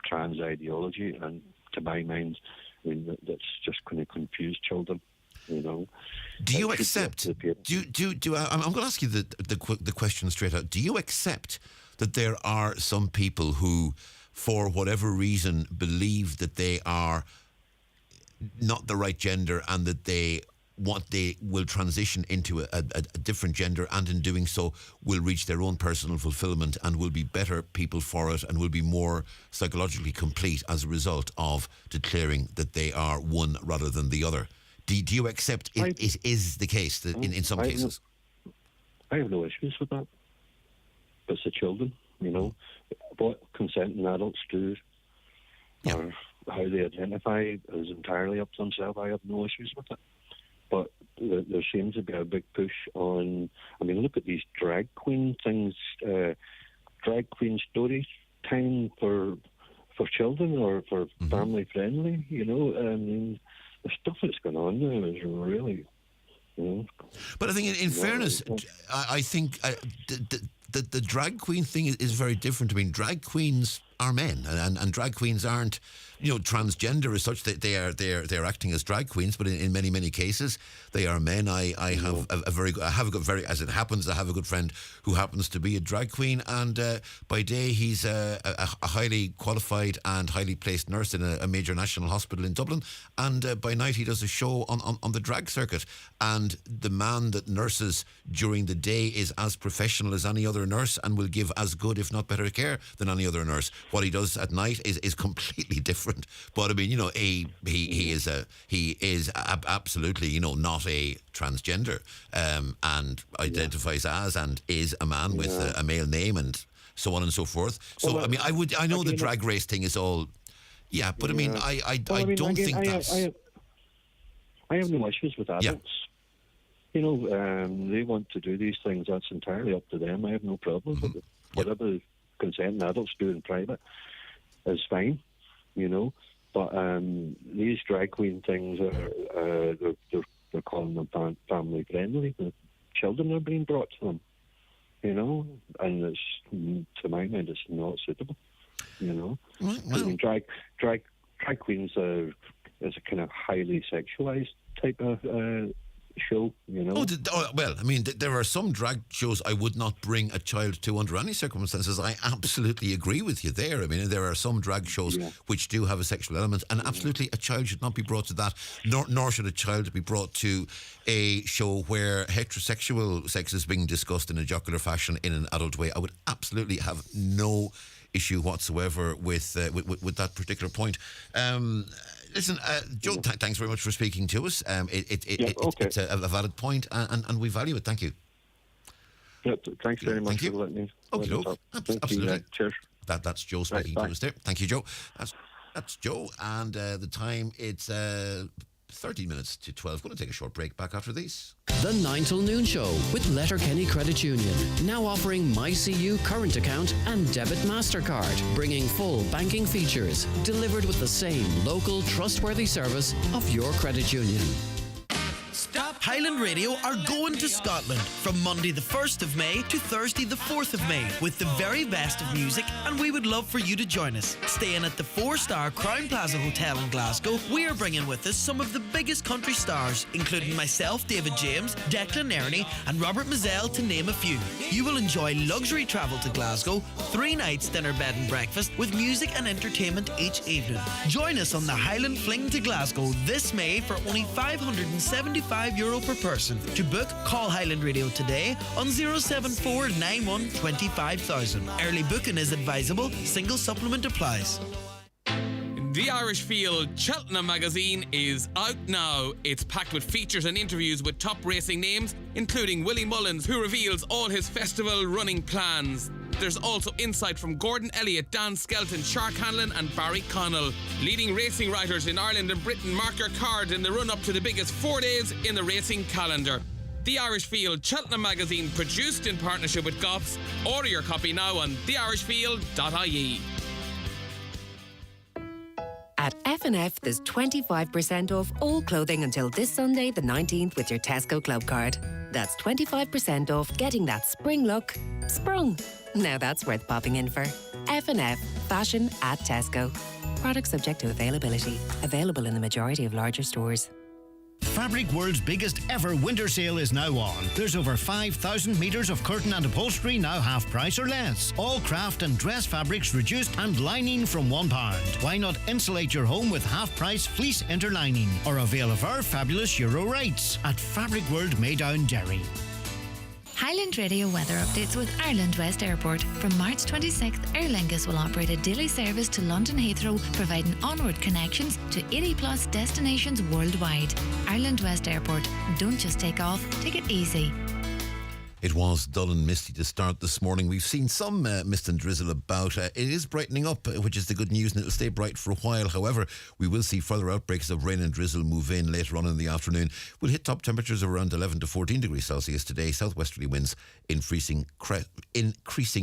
trans ideology, and to my mind, I mean, that's just going to confuse children. Do you accept? I'm going to ask you the question straight out. Do you accept that there are some people who, for whatever reason, believe that they are not the right gender and that they will transition into a different gender, and in doing so will reach their own personal fulfillment and will be better people for it and will be more psychologically complete as a result of declaring that they are one rather than the other? Do you accept it is the case that in some cases? I have no issues with that. It's the children, what consenting adults do or how they identify is entirely up to themselves. I have no issues with it. But there seems to be a big push on, I mean, look at these drag queen things, drag queen story time for children or for family friendly, I mean, the stuff that's going on there is really, But I think in fairness, I think the drag queen thing is very different. I mean, drag queens are men, and drag queens aren't, transgender as such. They're acting as drag queens, but in many cases they are men. I have as it happens, I have a good friend who happens to be a drag queen, and by day he's a highly qualified and highly placed nurse in a major national hospital in Dublin, and by night he does a show on the drag circuit, and the man that nurses during the day is as professional as any other nurse and will give as good, if not better, care than any other nurse. What he does at night is completely different. But I mean, he is absolutely, not a transgender, and identifies as and is a man with a male name and so on and so forth. So I mean, I know the drag race thing is all, but I mean, I don't think that's. I have no issues with adults. They want to do these things. That's entirely up to them. I have no problem with it. Whatever consenting adults do in private is fine, But these drag queen things are they're calling them family friendly. The children are being brought to them, and it's, to my mind, it's not suitable. I mean, drag queens is a kind of highly sexualized type of show, well, I mean, there are some drag shows I would not bring a child to under any circumstances. I absolutely agree with you there. I mean, there are some drag shows which do have a sexual element, and absolutely a child should not be brought to that, nor should a child be brought to a show where heterosexual sex is being discussed in a jocular fashion in an adult way. I would absolutely have no issue whatsoever with that particular point. Listen, Joe, thanks very much for speaking to us. It's a valid point, and we value it. Thank you. Yeah, thanks very much for letting me. Okay, absolutely. Cheers. That's Joe speaking to us there. Thank you, Joe. That's Joe, and the time, it's 13 minutes to 12. Going to take a short break. Back after these. The 9 till noon show with Letterkenny Credit Union, now offering MyCU current account and debit MasterCard, bringing full banking features, delivered with the same local trustworthy service of your credit union. Highland Radio are going to Scotland from Monday the 1st of May to Thursday the 4th of May with the very best of music, and we would love for you to join us. Staying at the 4-star Crown Plaza Hotel in Glasgow, we are bringing with us some of the biggest country stars, including myself, David James, Declan Ernie and Robert Mazzell, to name a few. You will enjoy luxury travel to Glasgow, 3 nights dinner, bed and breakfast with music and entertainment each evening. Join us on the Highland Fling to Glasgow this May for only €575 per person. To book, call Highland Radio today on 074 91 25,000. Early booking is advisable. Single supplement applies. The Irish Field Cheltenham magazine is out now. It's packed with features and interviews with top racing names, including Willie Mullins, who reveals all his festival running plans. There's also insight from Gordon Elliott, Dan Skelton, Shark Hanlon and Barry Connell. Leading racing writers in Ireland and Britain mark your card in the run-up to the biggest 4 days in the racing calendar. The Irish Field Cheltenham magazine, produced in partnership with Goffs. Order your copy now on theirishfield.ie. At F&F, there's 25% off all clothing until this Sunday, the 19th, with your Tesco Club card. That's 25% off getting that spring look sprung. Now that's worth popping in for. F&F, fashion at Tesco. Products subject to availability. Available in the majority of larger stores. Fabric World's biggest ever winter sale is now on. There's over 5,000 metres of curtain and upholstery now half price or less. All craft and dress fabrics reduced and lining from £1. Why not insulate your home with half price fleece interlining or avail of our fabulous Euro rates at Fabric World Maydown, Derry. Highland Radio weather updates with Ireland West Airport. From March 26th, Aer Lingus will operate a daily service to London Heathrow, providing onward connections to 80+ destinations worldwide. Ireland West Airport. Don't just take off, take it easy. It was dull and misty to start this morning. We've seen some mist and drizzle about. It is brightening up, which is the good news, and it'll stay bright for a while. However, we will see further outbreaks of rain and drizzle move in later on in the afternoon. We'll hit top temperatures of around 11 to 14 degrees Celsius today. Southwesterly winds increasing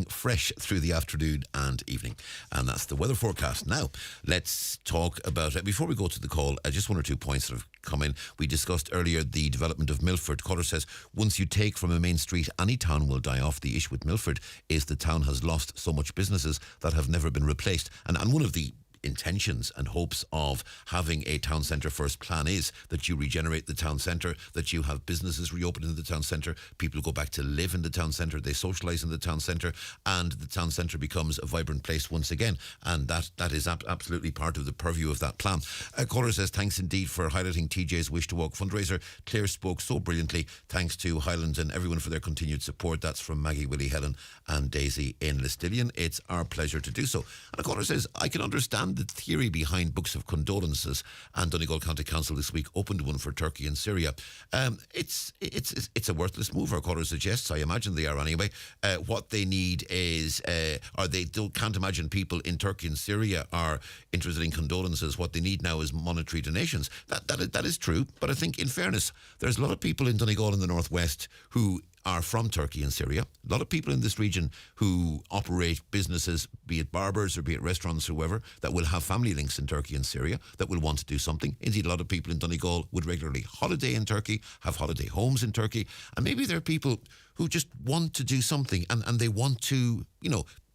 fresh through the afternoon and evening. And that's the weather forecast. Now, let's talk about it. Before we go to the call, just one or 2 points that have come in. We discussed earlier the development of Milford. Caller says, once you take from a main street, any town will die off. The issue with Milford is the town has lost so much businesses that have never been replaced. And one of the intentions and hopes of having a town centre first plan is that you regenerate the town centre, that you have businesses reopen in the town centre, people go back to live in the town centre, they socialise in the town centre, and the town centre becomes a vibrant place once again. And that is absolutely part of the purview of that plan. A caller says, thanks indeed for highlighting TJ's Wish to Walk fundraiser. Claire spoke so brilliantly. Thanks to Highlands and everyone for their continued support. That's from Maggie, Willie, Helen and Daisy in Listillion. It's our pleasure to do so. And a caller says, I can understand the theory behind books of condolences, and Donegal County Council this week opened one for Turkey and Syria. It's a worthless move, our caller suggests. I imagine they are anyway. What they need is, can't imagine people in Turkey and Syria are interested in condolences. What they need now is monetary donations. That is true, but I think in fairness, there's a lot of people in Donegal in the northwest who are from Turkey and Syria. A lot of people in this region who operate businesses, be it barbers or be it restaurants or whoever, that will have family links in Turkey and Syria, that will want to do something. Indeed, a lot of people in Donegal would regularly holiday in Turkey, have holiday homes in Turkey, and maybe there are people who just want to do something and they want to,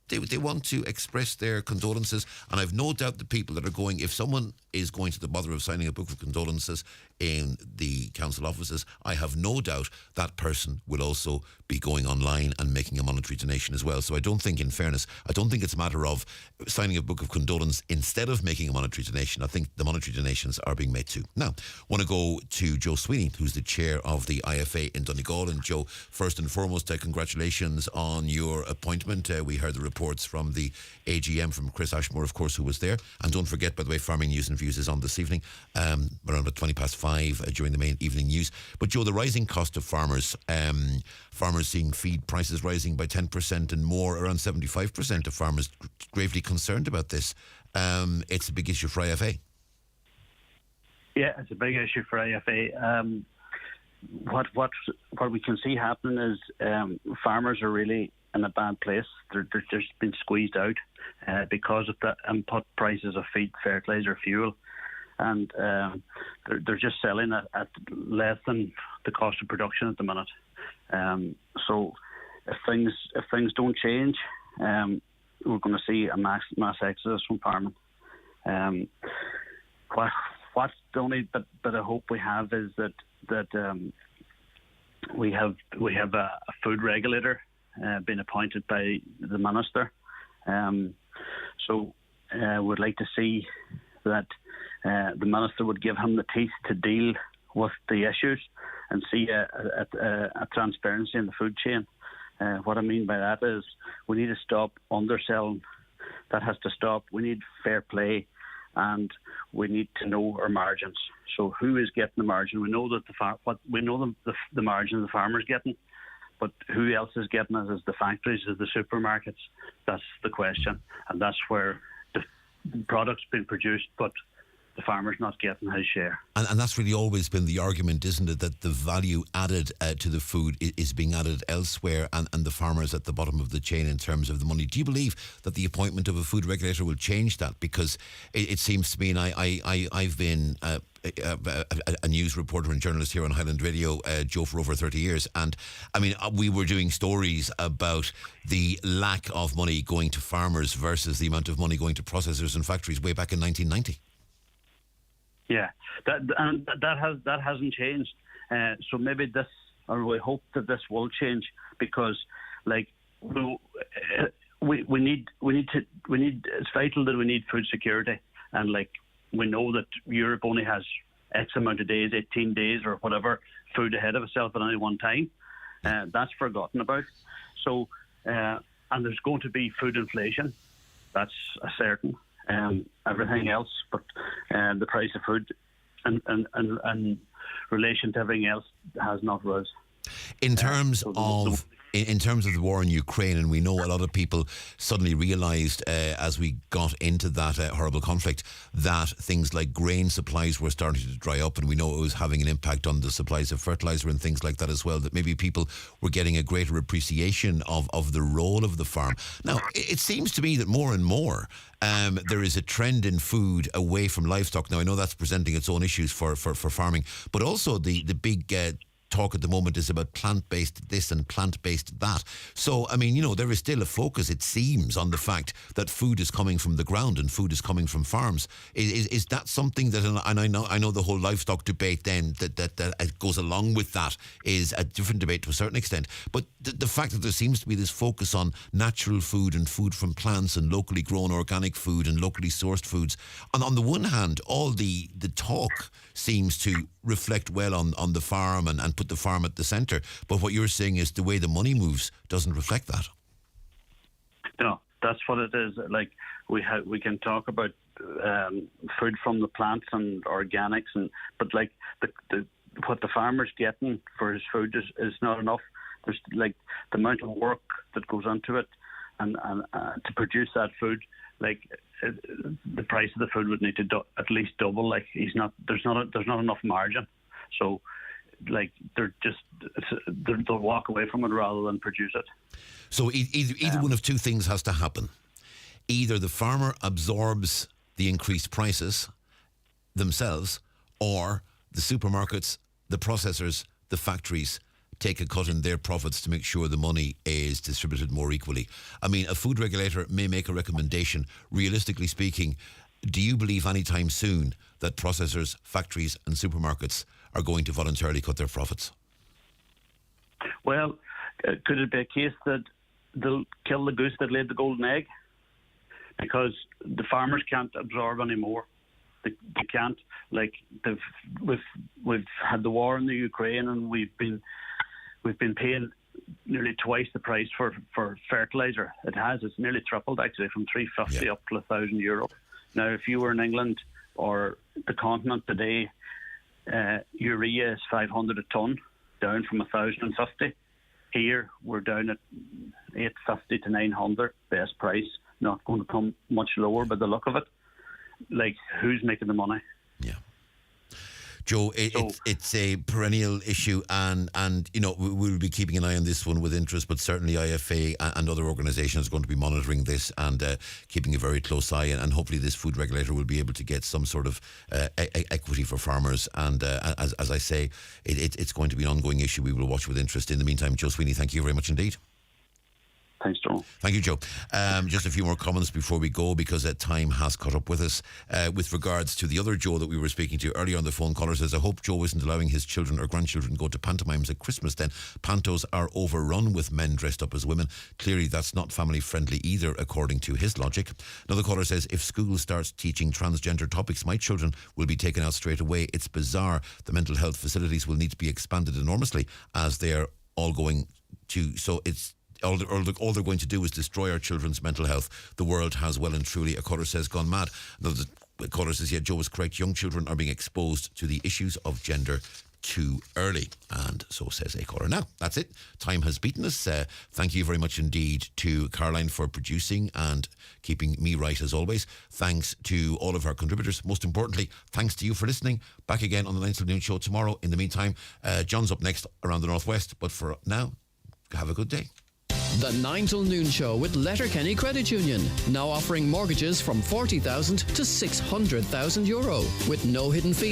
they want to express their condolences. And I've no doubt the people that are going, if someone is going to the bother of signing a book of condolences in the council offices, I have no doubt that person will also be going online and making a monetary donation as well. So I don't think, in fairness, it's a matter of signing a book of condolence instead of making a monetary donation. I think the monetary donations are being made too. Now, I want to go to Joe Sweeney, who's the chair of the IFA in Donegal. And Joe, first and foremost, congratulations on your appointment. We heard the reports from the AGM from Chris Ashmore, of course, who was there. And don't forget, by the way, Farming News and interviews is on this evening, around about 5:20 during the main evening news. But Joe, the rising cost of farmers, farmers seeing feed prices rising by 10% and more, around 75% of farmers gravely concerned about this. It's a big issue for IFA. Yeah, it's a big issue for IFA. What we can see happening is farmers are really in a bad place. They're just been squeezed out because of the input prices of feed, fertilizer, fuel, and they're just selling at less than the cost of production at the minute. So if things don't change, we're going to see a mass exodus from farming. What's the only bit of hope we have is that we have a food regulator been appointed by the minister. So we'd like to see that the minister would give him the teeth to deal with the issues and see a transparency in the food chain. What I mean by that is we need to stop underselling. That has to stop. We need fair play, and we need to know our margins. So who is getting the margin? We know that the margin the farmer's getting, but who else is getting it? Is the factories, is the supermarkets? That's the question, and that's where the product's been produced, but the farmer's not getting his share. And that's really always been the argument, isn't it, that the value added to the food is being added elsewhere, and the farmer's at the bottom of the chain in terms of the money. Do you believe that the appointment of a food regulator will change that? Because it seems to me, and I've been a news reporter and journalist here on Highland Radio, Joe, for over 30 years, and I mean, we were doing stories about the lack of money going to farmers versus the amount of money going to processors and factories way back in 1990. Yeah, that hasn't changed. So maybe this, or we hope that this will change, because, like, we need. It's vital that we need food security, and like we know that Europe only has X amount of days, 18 days or whatever, food ahead of itself at any one time. That's forgotten about. So, and there's going to be food inflation. That's a certain. Everything else, but the price of food and relation to everything else has not rose. In terms of the war in Ukraine, and we know a lot of people suddenly realised as we got into that horrible conflict that things like grain supplies were starting to dry up, and we know it was having an impact on the supplies of fertiliser and things like that as well, that maybe people were getting a greater appreciation of the role of the farm. Now, it seems to me that more and more there is a trend in food away from livestock. Now, I know that's presenting its own issues for farming, but also the big talk at the moment is about plant-based this and plant-based that. So, I mean, you know, there is still a focus, it seems, on the fact that food is coming from the ground and food is coming from farms. Is that something that, and I know the whole livestock debate then that goes along with that is a different debate to a certain extent, but the fact that there seems to be this focus on natural food and food from plants and locally grown organic food and locally sourced foods, and on the one hand, all the talk seems to reflect well on the farm and put the farm at the centre. But what you're saying is the way the money moves doesn't reflect that. No, that's what it is. Like we can talk about food from the plants and organics, but like the what the farmer's getting for his food is not enough. There's like the amount of work that goes into it, and to produce that food, like the price of the food would need to at least double. Like there's not enough margin, so like they'll walk away from it rather than produce it. So either one of two things has to happen. Either the farmer absorbs the increased prices themselves, or the supermarkets, the processors, the factories take a cut in their profits to make sure the money is distributed more equally. I mean, a food regulator may make a recommendation. Realistically speaking, do you believe anytime soon that processors, factories and supermarkets are going to voluntarily cut their profits? Well, could it be a case that they'll kill the goose that laid the golden egg? Because the farmers can't absorb any more. They can't. Like we've had the war in the Ukraine, and we've been paying nearly twice the price for fertiliser. It's nearly tripled actually, from €350 up to €1,000. Now, if you were in England or the continent today, urea is 500 a tonne, down from 1,050. Here we're down at 850 to 900, best price. Not going to come much lower by the look of it. Like, who's making the money? Yeah. Joe, it's a perennial issue, and you know, we'll be keeping an eye on this one with interest, but certainly IFA and other organisations are going to be monitoring this and keeping a very close eye, and hopefully this food regulator will be able to get some sort of equity for farmers, and as I say, it's going to be an ongoing issue we will watch with interest. In the meantime, Joe Sweeney, thank you very much indeed. Thanks, Joe. Thank you, Joe. Just a few more comments before we go, because time has caught up with us. With regards to the other Joe that we were speaking to earlier on the phone, caller says, I hope Joe isn't allowing his children or grandchildren to go to pantomimes at Christmas then. Pantos are overrun with men dressed up as women. Clearly that's not family friendly either, according to his logic. Another caller says, if school starts teaching transgender topics, my children will be taken out straight away. It's bizarre. The mental health facilities will need to be expanded enormously, as they are all going to, so it's all they're going to do is destroy our children's mental health. The world has well and truly, a caller says, gone mad. Another caller says, yeah, Joe is correct. Young children are being exposed to the issues of gender too early. And so says a caller. Now, that's it. Time has beaten us. Thank you very much indeed to Caroline for producing and keeping me right as always. Thanks to all of our contributors. Most importantly, thanks to you for listening. Back again on the 9 till noon show tomorrow. In the meantime, John's up next around the Northwest. But for now, have a good day. The 9 till noon show with Letterkenny Credit Union, now offering mortgages from €40,000 to €600,000 with no hidden fees.